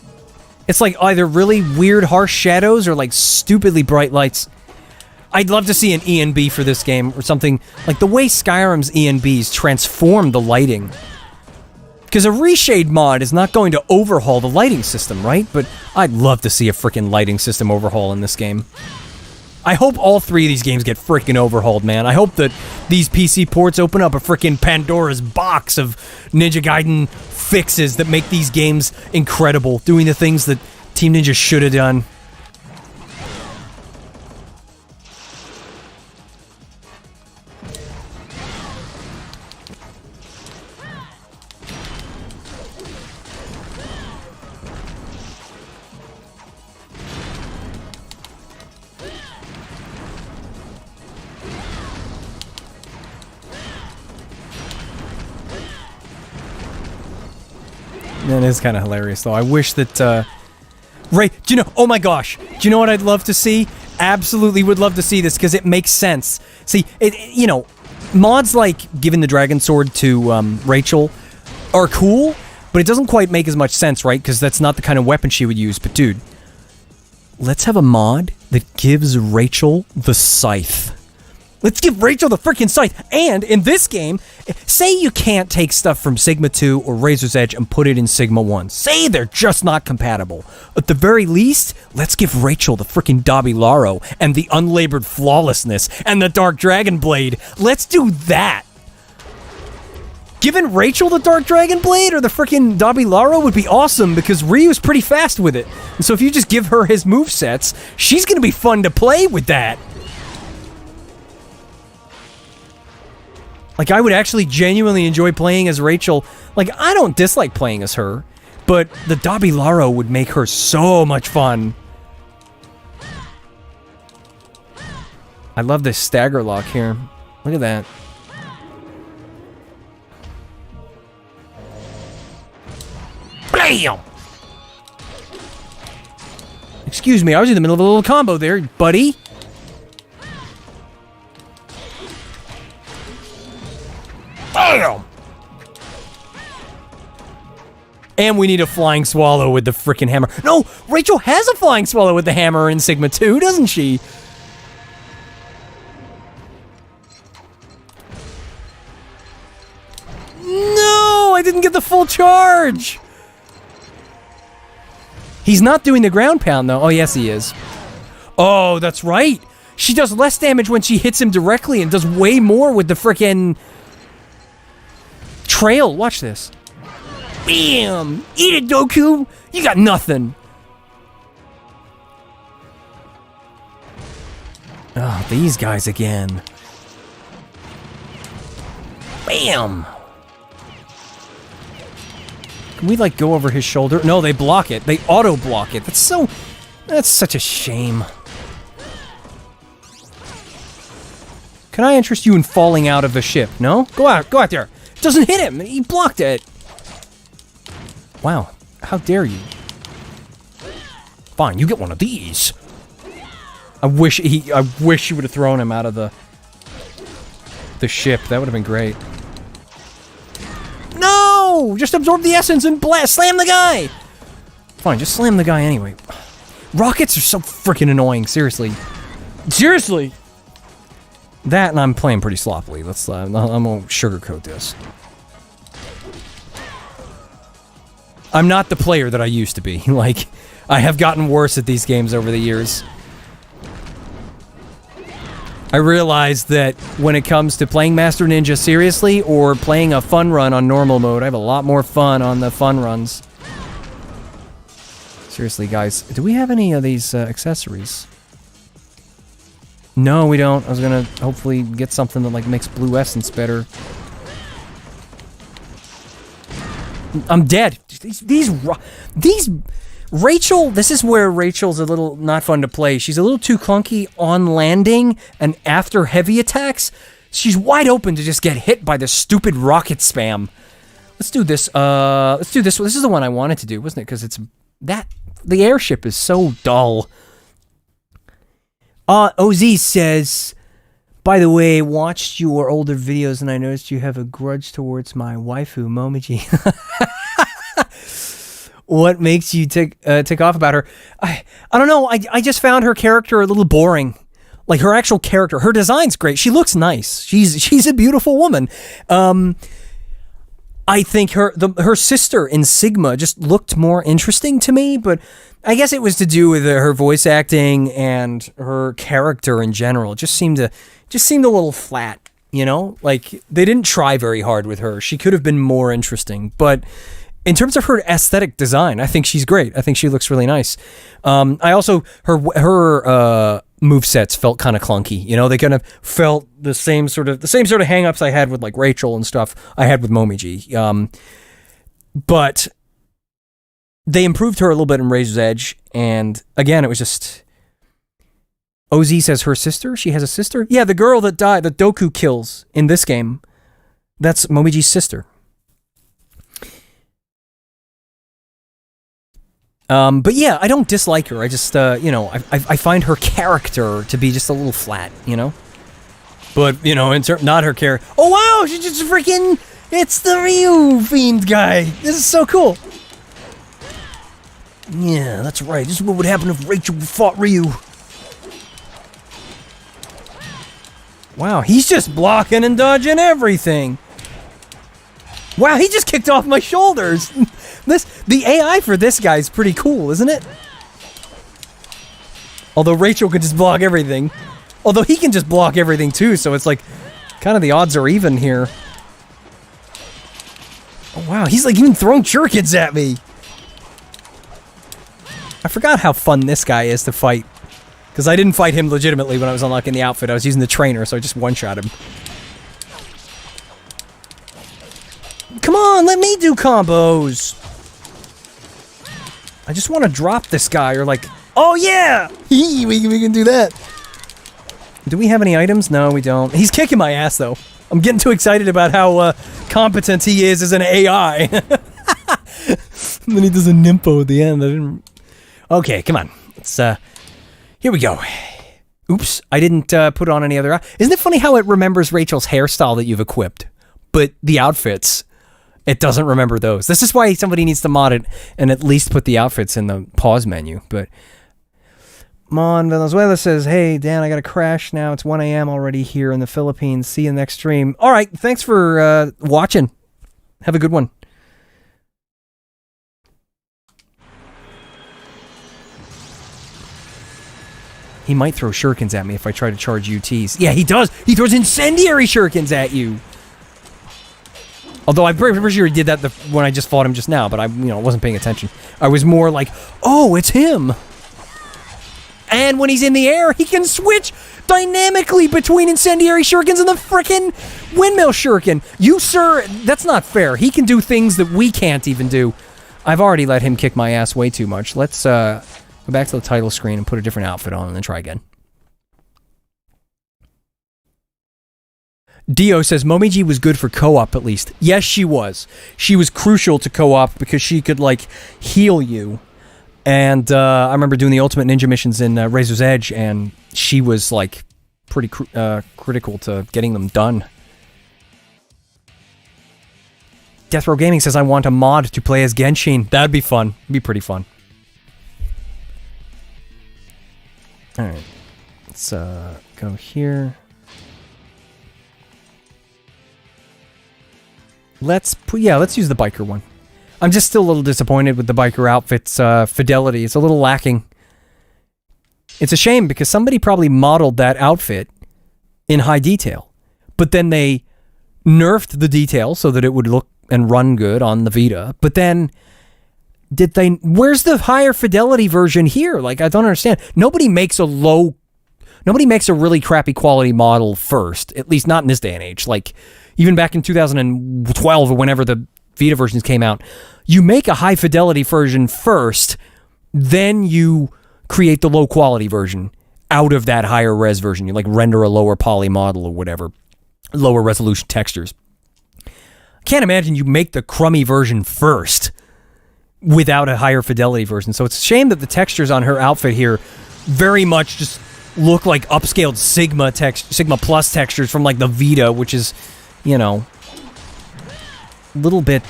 It's like either really weird, harsh shadows or like stupidly bright lights. I'd love to see an ENB for this game or something. Like the way Skyrim's ENBs transform the lighting. Because a reshade mod is not going to overhaul the lighting system, right? But I'd love to see a freaking lighting system overhaul in this game. I hope all 3 of these games get freaking overhauled, man. I hope that these PC ports open up a freaking Pandora's box of Ninja Gaiden fixes that make these games incredible, doing the things that Team Ninja should have done. That is kind of hilarious, though. I wish that, Ray, do you know, oh my gosh, do you know what I'd love to see? Absolutely would love to see this, because it makes sense. See, you know, mods like giving the dragon sword to, Rachel are cool, but it doesn't quite make as much sense, right? Because that's not the kind of weapon she would use, but dude, let's have a mod that gives Rachel the scythe. Let's give Rachel the freaking scythe. And in this game, say you can't take stuff from Sigma 2 or Razor's Edge and put it in Sigma 1. Say they're just not compatible. At the very least, let's give Rachel the freaking Dabi Laro and the unlabored flawlessness and the Dark Dragon Blade. Let's do that. Giving Rachel the Dark Dragon Blade or the freaking Dabi Laro would be awesome because Ryu's pretty fast with it. And so if you just give her his movesets, she's going to be fun to play with that. Like, I would actually genuinely enjoy playing as Rachel. Like, I don't dislike playing as her, but the Dabi Laro would make her so much fun. I love this stagger lock here. Look at that. Bam! Excuse me, I was in the middle of a little combo there, buddy. Bam! And we need a flying swallow with the frickin' hammer. No, Rachel has a flying swallow with the hammer in Sigma 2, doesn't she? No, I didn't get the full charge. He's not doing the ground pound, though. Oh, yes, he is. Oh, that's right. She does less damage when she hits him directly and does way more with the frickin' trail. Watch this. Bam! Eat it, Goku! You got nothing. Oh, these guys again. Bam! Can we, like, go over his shoulder? No, they block it. They auto-block it. That's such a shame. Can I interest you in falling out of the ship? No? Go out there. It doesn't hit him. He blocked it. Wow. How dare you? Fine, you get one of these. I wish you would have thrown him out of the ship. That would have been great. No! Just absorb the essence and blast. Slam the guy! Fine, just slam the guy anyway. Rockets are so freaking annoying, seriously. Seriously! That, and I'm playing pretty sloppily. Let's, I'm gonna sugarcoat this. I'm not the player that I used to be. Like, I have gotten worse at these games over the years. I realized that when it comes to playing Master Ninja seriously or playing a fun run on normal mode, I have a lot more fun on the fun runs. Seriously, guys, do we have any of these accessories? No, we don't. I was gonna hopefully get something that, like, makes blue essence better. I'm dead. These Rachel, this is where Rachel's a little not fun to play. She's a little too clunky on landing, and after heavy attacks, she's wide open to just get hit by the stupid rocket spam. Let's do this. Let's do this. This is the one I wanted to do, wasn't it? Because it's that the airship is so dull. OZ says, by the way, watched your older videos and I noticed you have a grudge towards my waifu, Momiji. What makes you tick off about her? I don't know. I just found her character a little boring. Like, her actual character. Her design's great. She looks nice. She's a beautiful woman. I think her sister in Sigma just looked more interesting to me, but I guess it was to do with her voice acting and her character in general. It just seemed a little flat, you know? Like, they didn't try very hard with her. She could have been more interesting, but in terms of her aesthetic design, I think she's great. I think she looks really nice. I also, her movesets felt kind of clunky. You know, they kind of felt the same sort of hang-ups I had with like Rachel and stuff I had with Momiji. But they improved her a little bit in Razor's Edge, and again, it was just... OZ says her sister? She has a sister? Yeah, the girl that died, that Doku kills in this game, that's Momiji's sister. But yeah, I don't dislike her. I just, I find her character to be just a little flat, you know? But, you know, not her character. Oh, wow! She just freaking... It's the Ryu Fiend guy! This is so cool! Yeah, that's right. This is what would happen if Rachel fought Ryu. Wow, he's just blocking and dodging everything. Wow, he just kicked off my shoulders! The AI for this guy is pretty cool, isn't it? Although Rachel could just block everything. Although he can just block everything too, so it's like, kind of the odds are even here. Oh wow, he's like even throwing shurikens at me! I forgot how fun this guy is to fight. Because I didn't fight him legitimately when I was unlocking the outfit, I was using the trainer, so I just one-shot him. Come on, let me do combos! I just want to drop this guy, or like... Oh yeah! we can do that. Do we have any items? No, we don't. He's kicking my ass, though. I'm getting too excited about how competent he is as an AI. And then he does a Nimpo at the end. Okay, come on. Let's, here we go. Oops, I didn't put on any other... Isn't it funny how it remembers Rachel's hairstyle that you've equipped? But the outfits... It doesn't remember those. This is why somebody needs to mod it and at least put the outfits in the pause menu. But Mon Venezuela says, hey, Dan, I got to crash now. It's 1 a.m. already here in the Philippines. See you next stream. All right. Thanks for watching. Have a good one. He might throw shurikens at me if I try to charge UTs. Yeah, he does. He throws incendiary shurikens at you. Although I'm pretty sure he did that when I just fought him just now, but I wasn't paying attention. I was more like, oh, it's him. And when he's in the air, he can switch dynamically between incendiary shurikens and the frickin' windmill shuriken. You, sir, that's not fair. He can do things that we can't even do. I've already let him kick my ass way too much. Let's go back to the title screen and put a different outfit on and then try again. Dio says, Momiji was good for co-op at least. Yes, she was. She was crucial to co-op because she could, like, heal you. And I remember doing the Ultimate Ninja missions in Razor's Edge, and she was, like, pretty critical to getting them done. Death Row Gaming says, I want a mod to play as Genshin. That'd be fun. It'd be pretty fun. Alright. Let's go here. Let's use the biker one. I'm just still a little disappointed with the biker outfit's fidelity. It's a little lacking. It's a shame because somebody probably modeled that outfit in high detail, but then they nerfed the detail so that it would look and run good on the Vita. But then, where's the higher fidelity version here? Like, I don't understand. Nobody makes a really crappy quality model first, at least not in this day and age. Like, even back in 2012 or whenever the Vita versions came out, you make a high fidelity version first, then you create the low quality version out of that higher res version. You like render a lower poly model or whatever, lower resolution textures. I can't imagine you make the crummy version first without a higher fidelity version. So it's a shame that the textures on her outfit here very much just look like upscaled Sigma Plus textures from like the Vita, which is, you know, a little bit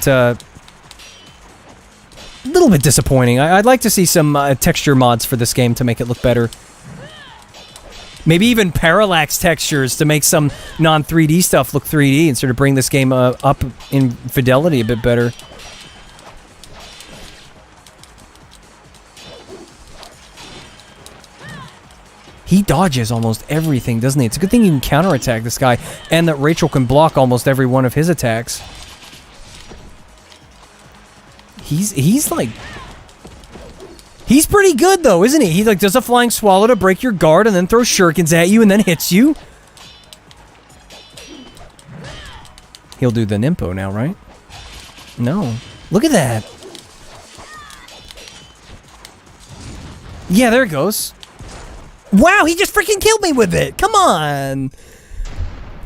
disappointing. I'd like to see some texture mods for this game to make it look better. Maybe even parallax textures to make some non-3D stuff look 3D and sort of bring this game up in fidelity a bit better. He dodges almost everything, doesn't he? It's a good thing you can counterattack this guy, and that Rachel can block almost every one of his attacks. He's like... He's pretty good, though, isn't he? He, like, does a flying swallow to break your guard and then throws shurikens at you and then hits you. He'll do the Nimpo now, right? No. Look at that. Yeah, there it goes. Wow, he just freaking killed me with it! Come on!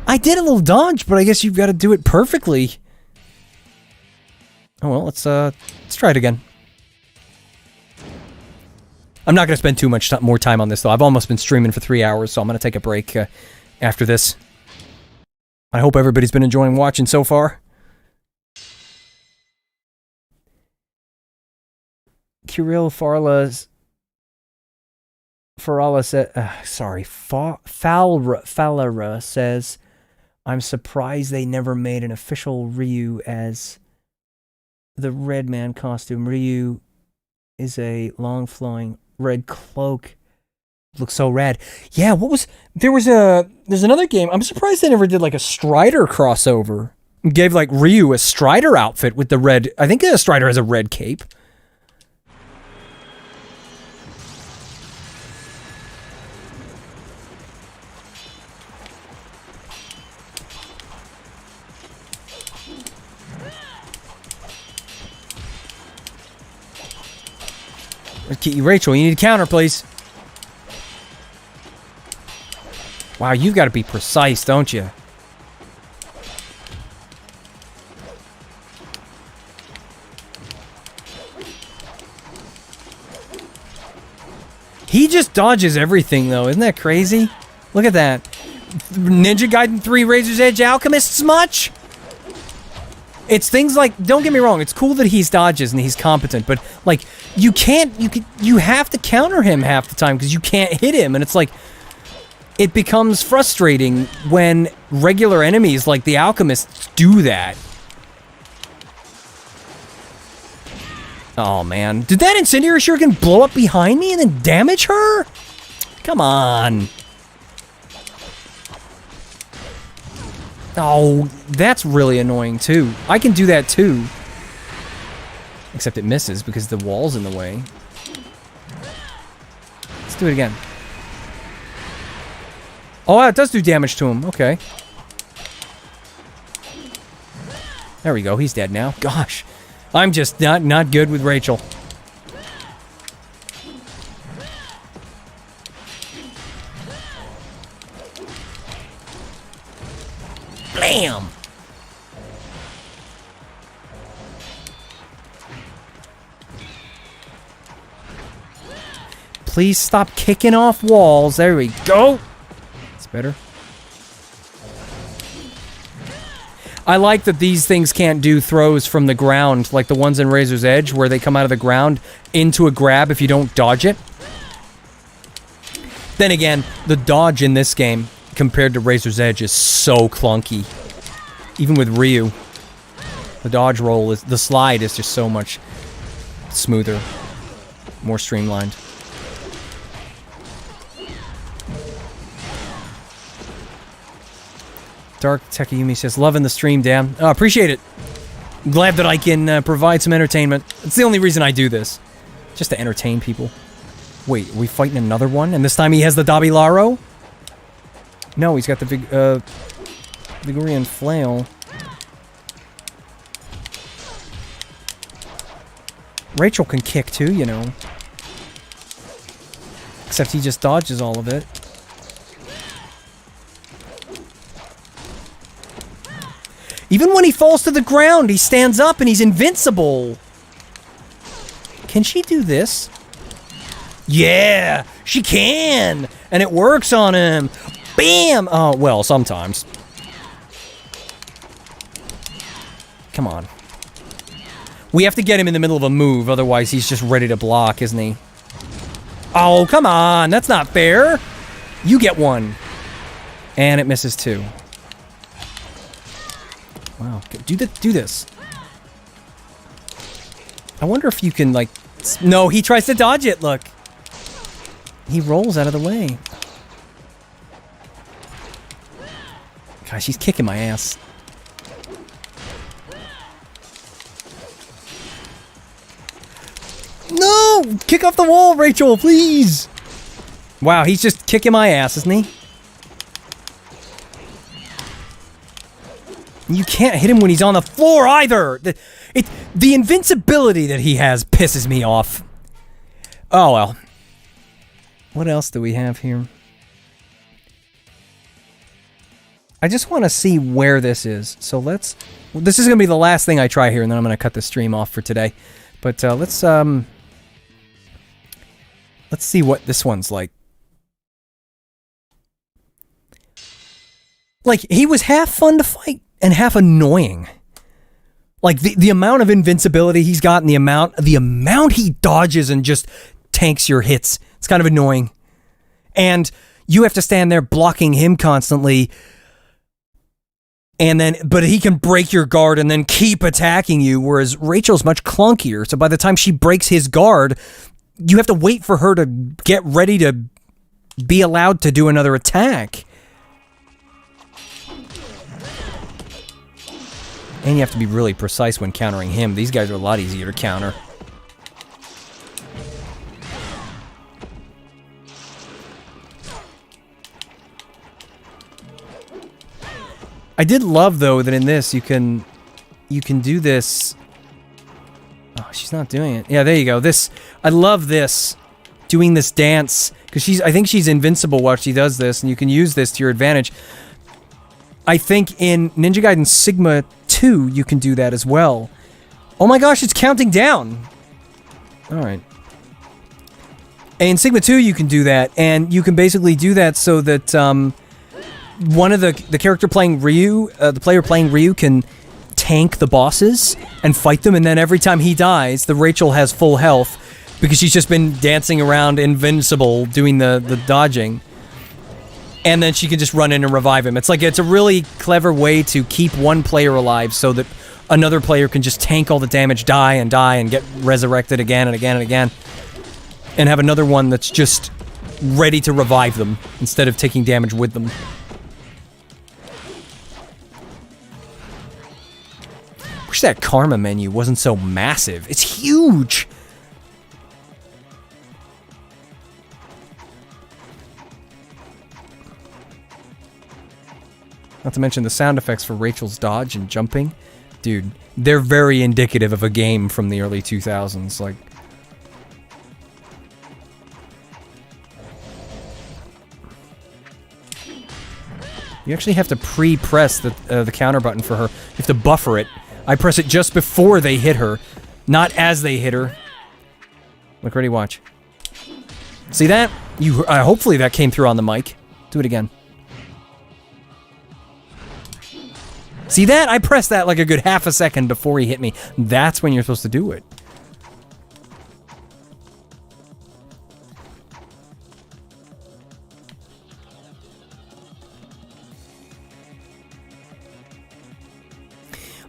I did a little dodge, but I guess you've got to do it perfectly. Oh well, let's try it again. I'm not going to spend too much more time on this, though. I've almost been streaming for 3 hours, so I'm going to take a break after this. I hope everybody's been enjoying watching so far. Kirill Farala said, Falra says, I'm surprised they never made an official Ryu as the Red Man costume. Ryu is a long flowing red cloak. Looks so rad. Yeah, there's another game. I'm surprised they never did like a Strider crossover. Gave like Ryu a Strider outfit with the red. I think Strider has a red cape. Rachel, you need a counter, please. Wow, you've got to be precise, don't you? He just dodges everything, though. Isn't that crazy? Look at that. Ninja Gaiden 3 Razor's Edge Alchemists much? It's things like, don't get me wrong, it's cool that he's dodges and he's competent, but like, you have to counter him half the time because you can't hit him, and it's like, it becomes frustrating when regular enemies like the alchemists do that. Oh man, did that incendiary shuriken blow up behind me and then damage her? Come on. Oh, that's really annoying too. I can do that too. Except it misses because the wall's in the way. Let's do it again. Oh, it does do damage to him. Okay. There we go. He's dead now. Gosh. I'm just not good with Rachel. Blam! Please stop kicking off walls. There we go. It's better. I like that these things can't do throws from the ground like the ones in Razor's Edge where they come out of the ground into a grab if you don't dodge it. Then again, the dodge in this game compared to Razor's Edge is so clunky. Even with Ryu, the dodge roll the slide is just so much smoother, more streamlined. Dark Takayumi says, loving the stream, Dan. Oh, appreciate it. Glad that I can provide some entertainment. It's the only reason I do this. Just to entertain people. Wait, are we fighting another one? And this time he has the Dabilaro? No, he's got the Vigorian Flail. Rachel can kick too, you know. Except he just dodges all of it. Even when he falls to the ground, he stands up and he's invincible. Can she do this? Yeah, she can! And it works on him! Bam! Oh, well, sometimes. Come on. We have to get him in the middle of a move, otherwise he's just ready to block, isn't he? Oh, come on! That's not fair! You get one. And it misses too. Wow. Do this. I wonder if you can, like... No, he tries to dodge it, look! He rolls out of the way. Gosh, he's kicking my ass. No! Kick off the wall, Rachel, please! Wow, he's just kicking my ass, isn't he? You can't hit him when he's on the floor, either! The invincibility that he has pisses me off. Oh, well. What else do we have here? I just want to see where this is. So let's... This is going to be the last thing I try here, and then I'm going to cut the stream off for today. But let's see what this one's like. Like, he was half fun to fight and half annoying. Like, the amount of invincibility he's got and the amount he dodges and just tanks your hits. It's kind of annoying. And you have to stand there blocking him constantly. And then, but he can break your guard and then keep attacking you, whereas Rachel's much clunkier. So by the time she breaks his guard, you have to wait for her to get ready to be allowed to do another attack. And you have to be really precise when countering him. These guys are a lot easier to counter. I did love, though, that in this you can do this. Oh, she's not doing it. Yeah, there you go. This, I love this, doing this dance, because I think she's invincible while she does this, and you can use this to your advantage. I think in Ninja Gaiden Sigma 2 you can do that as well. Oh my gosh, it's counting down. All right. In Sigma 2 you can do that, and you can basically do that so that one of the character playing Ryu, the player playing Ryu can tank the bosses and fight them, and then every time he dies, the Rachel has full health because she's just been dancing around invincible doing the dodging. And then she can just run in and revive him. It's like, it's a really clever way to keep one player alive so that another player can just tank all the damage, die, and get resurrected again and again and again. And have another one that's just ready to revive them instead of taking damage with them. Wish that karma menu wasn't so massive. It's huge! Not to mention the sound effects for Rachel's dodge and jumping. Dude, they're very indicative of a game from the early 2000s. Like, you actually have to pre-press the counter button for her. You have to buffer it. I press it just before they hit her, not as they hit her. Look, ready, watch. See that? Hopefully that came through on the mic. Do it again. See that? I pressed that like a good half a second before he hit me. That's when you're supposed to do it.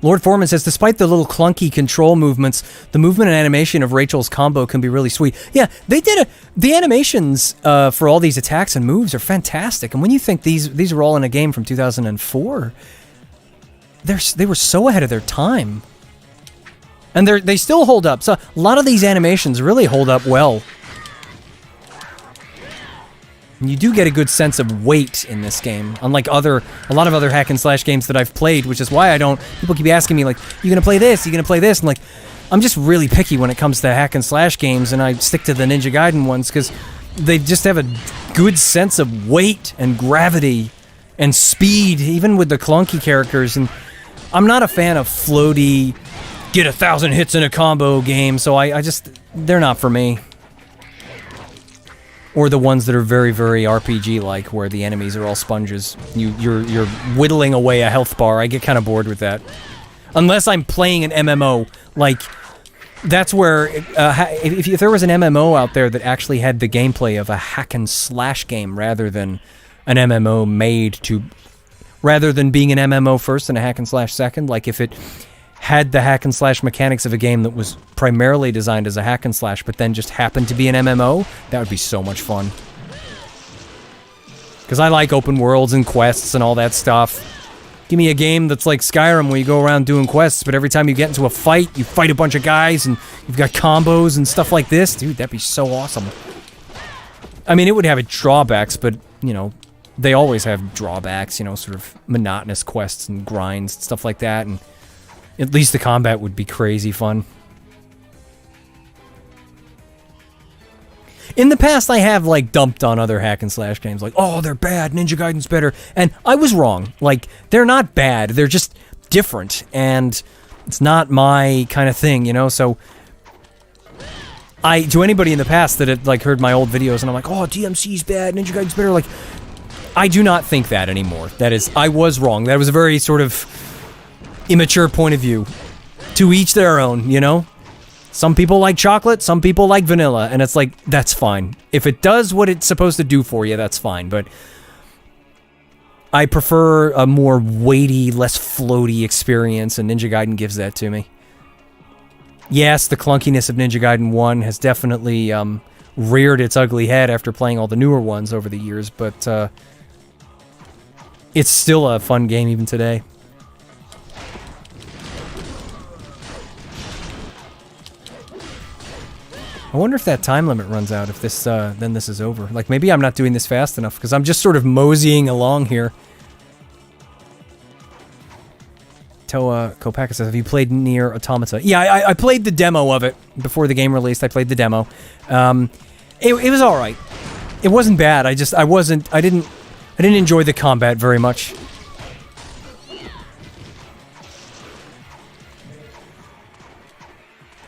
Lord Foreman says, despite the little clunky control movements, the movement and animation of Rachel's combo can be really sweet. Yeah, they did the animations for all these attacks and moves are fantastic. And when you think these were all in a game from 2004, they were so ahead of their time. And they still hold up. So a lot of these animations really hold up well. And you do get a good sense of weight in this game, unlike a lot of other hack and slash games that I've played, which is why people keep asking me, like, you gonna play this? You gonna play this? And like, I'm just really picky when it comes to hack and slash games, and I stick to the Ninja Gaiden ones, because they just have a good sense of weight and gravity and speed, even with the clunky characters. And I'm not a fan of floaty, get 1,000 hits in a combo game, so I just, they're not for me. Or the ones that are very, very RPG-like, where the enemies are all sponges. You're whittling away a health bar. I get kind of bored with that. Unless I'm playing an MMO, like, that's where, if there was an MMO out there that actually had the gameplay of a hack-and-slash game rather than an MMO made to, rather than being an MMO first and a hack-and-slash second, like if it had the hack-and-slash mechanics of a game that was primarily designed as a hack-and-slash but then just happened to be an MMO, that would be so much fun. Because I like open worlds and quests and all that stuff. Give me a game that's like Skyrim where you go around doing quests, but every time you get into a fight, you fight a bunch of guys and you've got combos and stuff like this. Dude, that'd be so awesome. I mean, it would have its drawbacks, but, you know, they always have drawbacks, you know, sort of monotonous quests and grinds and stuff like that, and at least the combat would be crazy fun. In the past, I have, like, dumped on other hack-and-slash games, like, oh, they're bad, Ninja Gaiden's better, and I was wrong. Like, they're not bad, they're just different, and it's not my kind of thing, you know, so to anybody in the past that had, like, heard my old videos, and I'm like, oh, DMC's bad, Ninja Gaiden's better, like, I do not think that anymore. That is, I was wrong. That was a very sort of immature point of view. To each their own, you know? Some people like chocolate, some people like vanilla, and it's like, that's fine. If it does what it's supposed to do for you, that's fine, but I prefer a more weighty, less floaty experience, and Ninja Gaiden gives that to me. Yes, the clunkiness of Ninja Gaiden 1 has definitely reared its ugly head after playing all the newer ones over the years, but it's still a fun game even today. I wonder if that time limit runs out if this, then this is over. Like, maybe I'm not doing this fast enough, because I'm just sort of moseying along here. Toa Kopaka says, have you played Nier Automata? Yeah, I played the demo of it before the game released. I played the demo. It was alright. It wasn't bad. I didn't enjoy the combat very much.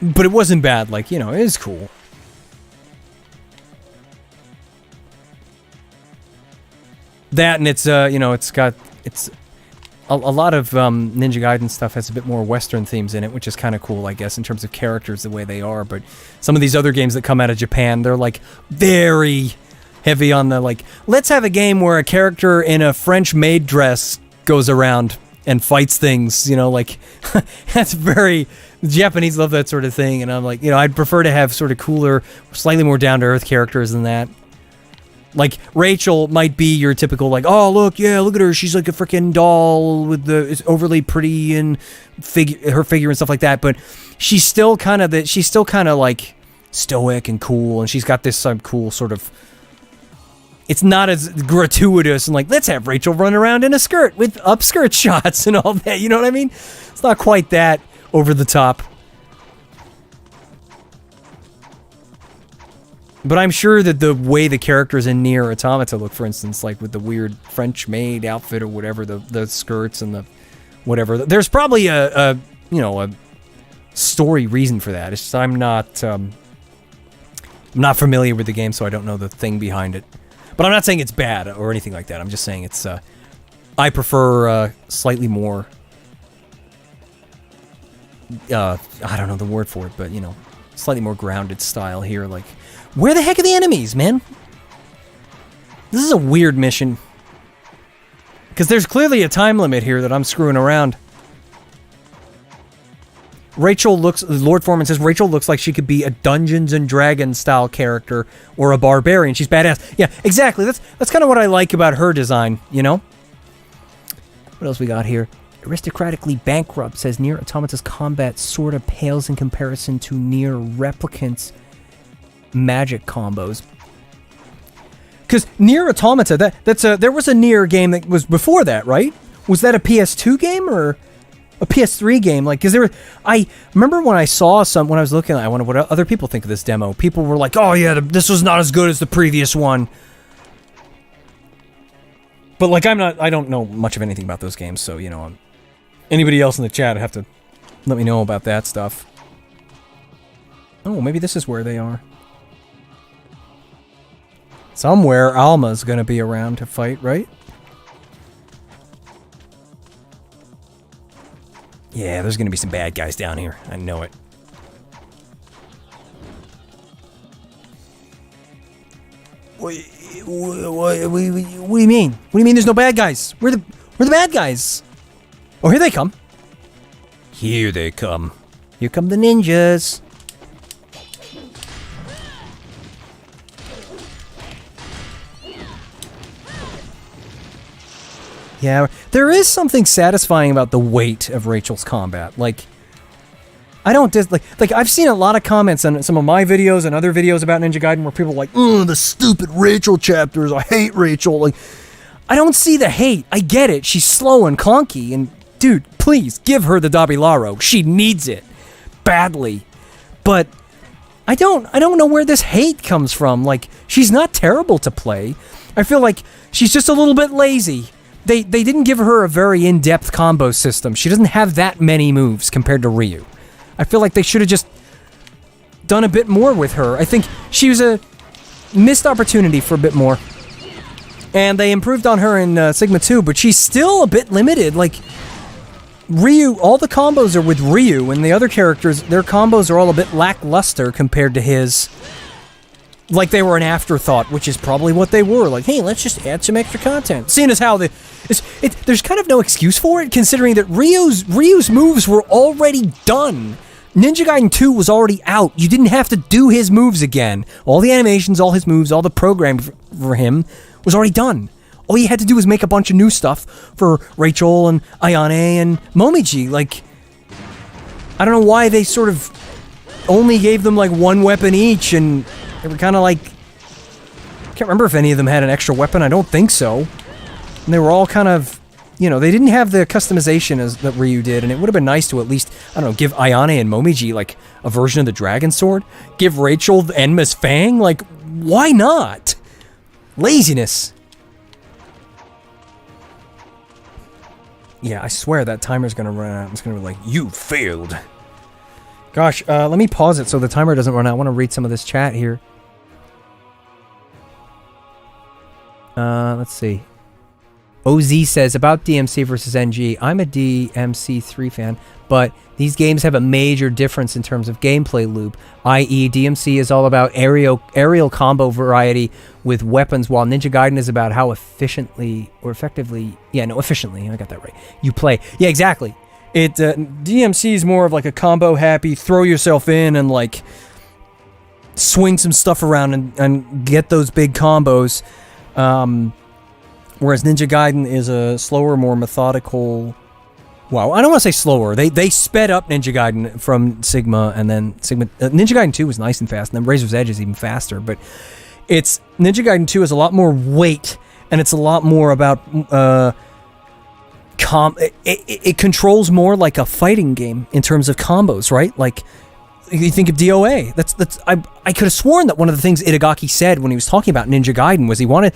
But it wasn't bad, like, you know, it is cool. That, and it's, you know, it's a lot of Ninja Gaiden stuff has a bit more Western themes in it, which is kind of cool, I guess, in terms of characters, the way they are, but some of these other games that come out of Japan, they're, like, very heavy on the, like, let's have a game where a character in a French maid dress goes around and fights things, you know, like, that's very... The Japanese love that sort of thing, and I'm like, you know, I'd prefer to have sort of cooler, slightly more down-to-earth characters than that. Like, Rachel might be your typical, like, oh, look, yeah, look at her, she's like a freaking doll with it's overly pretty and her figure and stuff like that, but she's still kind of like stoic and cool, and she's got this cool sort of... It's not as gratuitous and like, let's have Rachel run around in a skirt with upskirt shots and all that, you know what I mean? It's not quite that over the top. But I'm sure that the way the characters in Nier Automata look, for instance, like with the weird French maid outfit or whatever, the skirts and the whatever, there's probably a you know, a story reason for that. It's just I'm not familiar with the game, so I don't know the thing behind it. But I'm not saying it's bad or anything like that. I'm just saying it's I prefer slightly more I don't know the word for it, but, you know, slightly more grounded style here. Like, where the heck are the enemies, man? This is a weird mission. Because there's clearly a time limit here that I'm screwing around. Lord Foreman says, Rachel looks like she could be a Dungeons and Dragons style character or a barbarian. She's badass. Yeah, exactly. That's kind of what I like about her design, you know? What else we got here? Aristocratically Bankrupt says Nier Automata's combat sort of pales in comparison to Nier Replicant's magic combos. Because Nier Automata, there was a Nier game that was before that, right? Was that a PS2 game or a PS3 game? Like, because I remember when I was looking at it, I wonder what other people think of this demo. People were like, oh yeah, this was not as good as the previous one. But like, I don't know much of anything about those games, so, you know, anybody else in the chat would have to let me know about that stuff. Oh, maybe this is where they are. Somewhere Alma's gonna be around to fight, right? Yeah, there's gonna be some bad guys down here. I know it. What do you mean? What do you mean there's no bad guys? Where the bad guys? Oh, here they come. Here they come. Here come the ninjas. Yeah, there is something satisfying about the weight of Rachel's combat. Like, I don't like I've seen a lot of comments on some of my videos and other videos about Ninja Gaiden where people are like, "Oh, the stupid Rachel chapters. I hate Rachel." Like, I don't see the hate. I get it. She's slow and clunky, and dude, please give her the Dabilaro. She needs it badly. But I don't know where this hate comes from. Like, she's not terrible to play. I feel like she's just a little bit lazy. They didn't give her a very in-depth combo system. She doesn't have that many moves compared to Ryu. I feel like they should have just done a bit more with her. I think she was a missed opportunity for a bit more. And they improved on her in Sigma 2, but she's still a bit limited. Like, Ryu, all the combos are with Ryu, and the other characters, their combos are all a bit lackluster compared to his. Like they were an afterthought, which is probably what they were. Like, hey, let's just add some extra content. Seeing as how there's kind of no excuse for it, considering that Ryu's moves were already done. Ninja Gaiden 2 was already out. You didn't have to do his moves again. All the animations, all his moves, all the programming for him was already done. All you had to do was make a bunch of new stuff for Rachel and Ayane and Momiji. Like, I don't know why they sort of only gave them like one weapon each, and they were kind of like, I can't remember if any of them had an extra weapon. I don't think so. And they were all kind of, you know, they didn't have the customization as that Ryu did, and it would have been nice to at least, I don't know, give Ayane and Momiji like a version of the Dragon Sword. Give Rachel Enma's Fang. Like, why not? Laziness. Yeah, I swear that timer's gonna run out. It's gonna be like, you failed. Gosh, let me pause it so the timer doesn't run out. I want to read some of this chat here. Let's see. OZ says, about DMC versus NG, I'm a DMC3 fan, but these games have a major difference in terms of gameplay loop, i.e. DMC is all about aerial combo variety with weapons, while Ninja Gaiden is about how efficiently, I got that right, you play. Yeah, exactly. DMC is more of like a combo happy, throw yourself in and like swing some stuff around and get those big combos. Whereas Ninja Gaiden is a slower, more methodical. Well, I don't want to say slower. They sped up Ninja Gaiden from Sigma, and then Ninja Gaiden 2 was nice and fast, and then Razor's Edge is even faster. But it's Ninja Gaiden 2 is a lot more weight, and it's a lot more about it controls more like a fighting game in terms of combos, right? Like, you think of DOA. I could have sworn that one of the things Itagaki said when he was talking about Ninja Gaiden was he wanted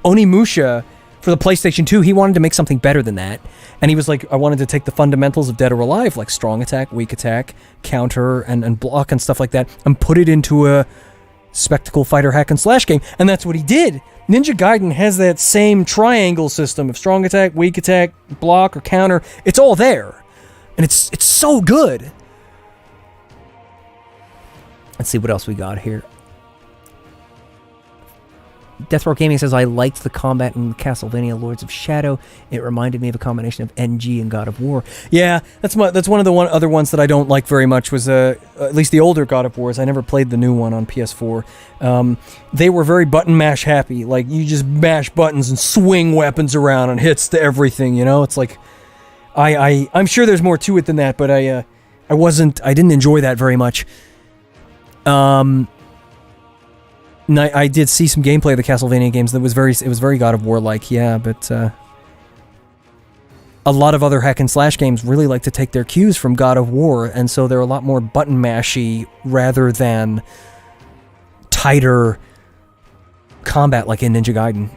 Onimusha for the PlayStation 2. He wanted to make something better than that, and he was like, I wanted to take the fundamentals of Dead or Alive, like strong attack, weak attack, counter, and block and stuff like that, and put it into a spectacle fighter hack and slash game, and that's what he did. Ninja Gaiden has that same triangle system of strong attack, weak attack, block, or counter. It's all there. And it's so good. Let's see what else we got here. Deathrow Gaming says, I liked the combat in Castlevania Lords of Shadow. It reminded me of a combination of NG and God of War. Yeah, that's one of the other ones that I don't like very much was at least the older God of Wars. I never played the new one on PS4. They were very button mash happy. Like, you just mash buttons and swing weapons around and hits to everything, you know? It's like, I'm sure there's more to it than that, but I didn't enjoy that very much. I did see some gameplay of the Castlevania games that was very God of War like, yeah, but a lot of other hack and slash games really like to take their cues from God of War, and so they're a lot more button mashy rather than tighter combat like in Ninja Gaiden.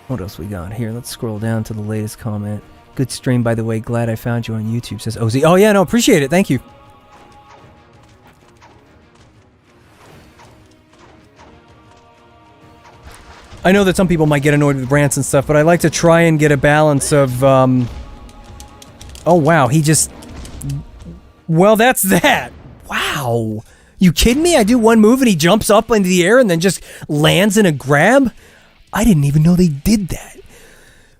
What else we got here? Let's scroll down to the latest comment. Good stream, by the way. Glad I found you on YouTube, says OZ. Oh, yeah, no, appreciate it. Thank you. I know that some people might get annoyed with rants and stuff, but I like to try and get a balance of, Oh, wow, he just... Well, that's that. Wow. You kidding me? I do one move and he jumps up into the air and then just lands in a grab? I didn't even know they did that.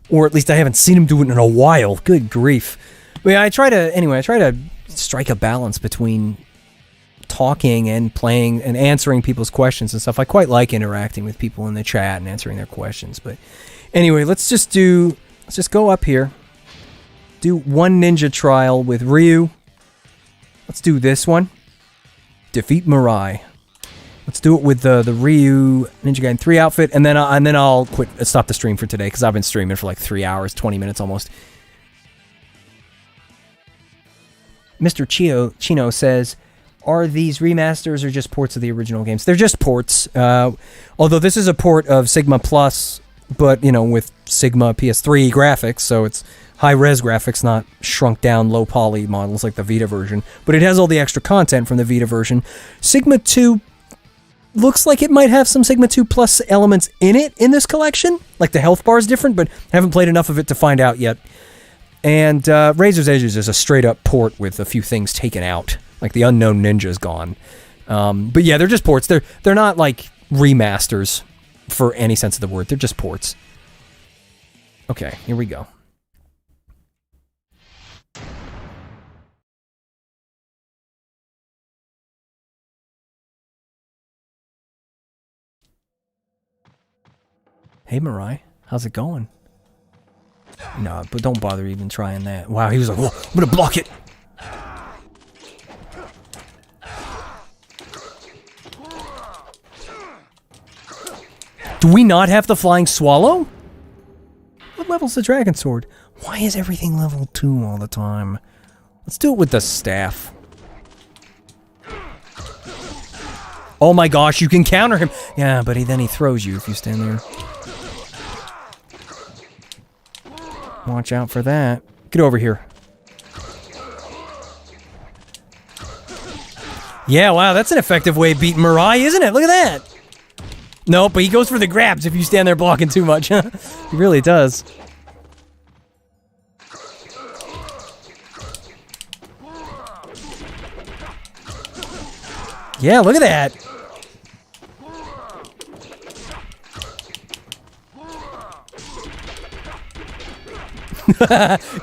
Or at least I haven't seen him do it in a while. Good grief. But yeah, I try to strike a balance between talking and playing and answering people's questions and stuff. I quite like interacting with people in the chat and answering their questions. But anyway, let's just go up here. Do one ninja trial with Ryu. Let's do this one. Defeat Mirai. Let's do it with the Ryu Ninja Gaiden 3 outfit, and then I'll stop the stream for today because I've been streaming for like 3 hours, 20 minutes almost. Mr. Chino says, are these remasters or just ports of the original games? They're just ports. Although this is a port of Sigma Plus, but with Sigma PS3 graphics, so it's high-res graphics, not shrunk-down, low-poly models like the Vita version. But it has all the extra content from the Vita version. Sigma 2 looks like it might have some Sigma 2 Plus elements in it in this collection. Like the health bar is different, but I haven't played enough of it to find out yet. And Razor's Edge is a straight-up port with a few things taken out. Like the Unknown Ninja is gone. But yeah, they're just ports. They're not like remasters for any sense of the word. They're just ports. Okay, here we go. Hey, Mirai, how's it going? No, but don't bother even trying that. Wow, he was like, whoa, I'm gonna block it! Do we not have the Flying Swallow? What level's the Dragon Sword? Why is everything level 2 all the time? Let's do it with the staff. Oh my gosh, you can counter him! Yeah, but then he throws you if you stand there. Watch out for that. Get over here. Yeah, wow, that's an effective way of beating Mirai, isn't it? Look at that! Nope, but he goes for the grabs if you stand there blocking too much. He really does. Yeah, look at that!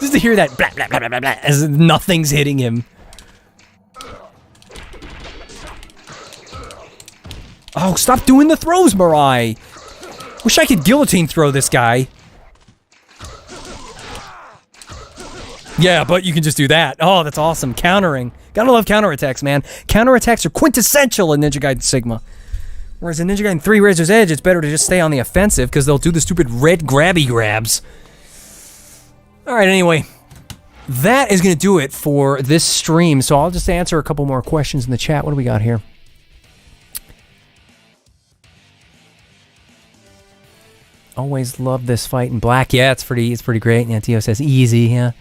Just to hear that blah blah blah blah blah blah as nothing's hitting him. Oh, stop doing the throws, Mirai! Wish I could guillotine throw this guy. Yeah, but you can just do that. Oh, that's awesome. Countering. Gotta love counterattacks, man. Counterattacks are quintessential in Ninja Gaiden Sigma. Whereas in Ninja Gaiden 3 Razor's Edge, it's better to just stay on the offensive because they'll do the stupid red grabby grabs. Alright, anyway. That is going to do it for this stream, so I'll just answer a couple more questions in the chat. What do we got here? Always love this fight in black. Yeah, it's pretty great. Yeah, Tio says easy, yeah.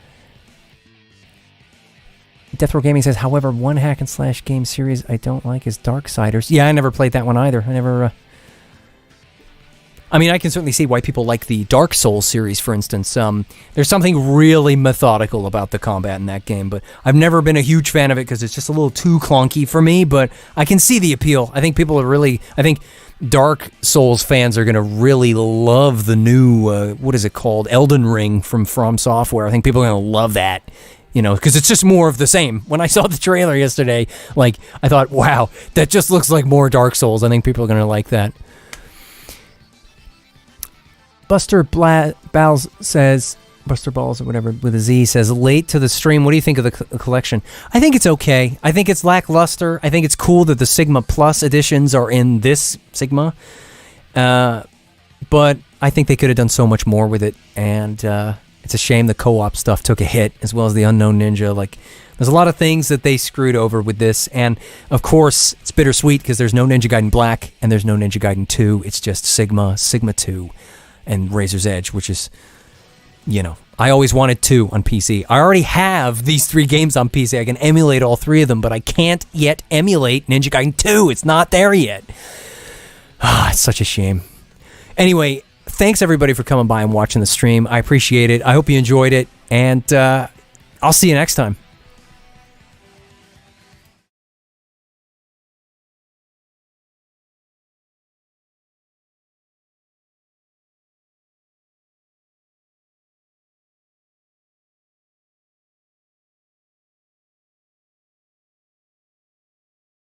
Death Row Gaming says, however, one hack and slash game series I don't like is Darksiders. Yeah, I never played that one either. I never, I mean, I can certainly see why people like the Dark Souls series, for instance. There's something really methodical about the combat in that game, but I've never been a huge fan of it because it's just a little too clunky for me, but I can see the appeal. I think people are really, I think Dark Souls fans are going to really love the new, what is it called, Elden Ring from Software. I think people are going to love that. You know, because it's just more of the same. When I saw the trailer yesterday, like, I thought, wow, that just looks like more Dark Souls. I think people are going to like that. Buster Balls says, Buster Balls or whatever, with a Z, says, late to the stream, what do you think of the collection? I think it's okay. I think it's lackluster. I think it's cool that the Sigma Plus editions are in this Sigma. But I think they could have done so much more with it, and, it's a shame the co-op stuff took a hit, as well as the Unknown Ninja. Like, there's a lot of things that they screwed over with this, and of course, it's bittersweet because there's no Ninja Gaiden Black and there's no Ninja Gaiden 2. It's just Sigma, Sigma 2, and Razor's Edge, which is, you know, I always wanted 2 on PC. I already have these 3 games on PC. I can emulate all 3 of them, but I can't yet emulate Ninja Gaiden 2. It's not there yet. It's such a shame. Anyway, thanks everybody for coming by and watching the stream. I appreciate it. I hope you enjoyed it, and I'll see you next time.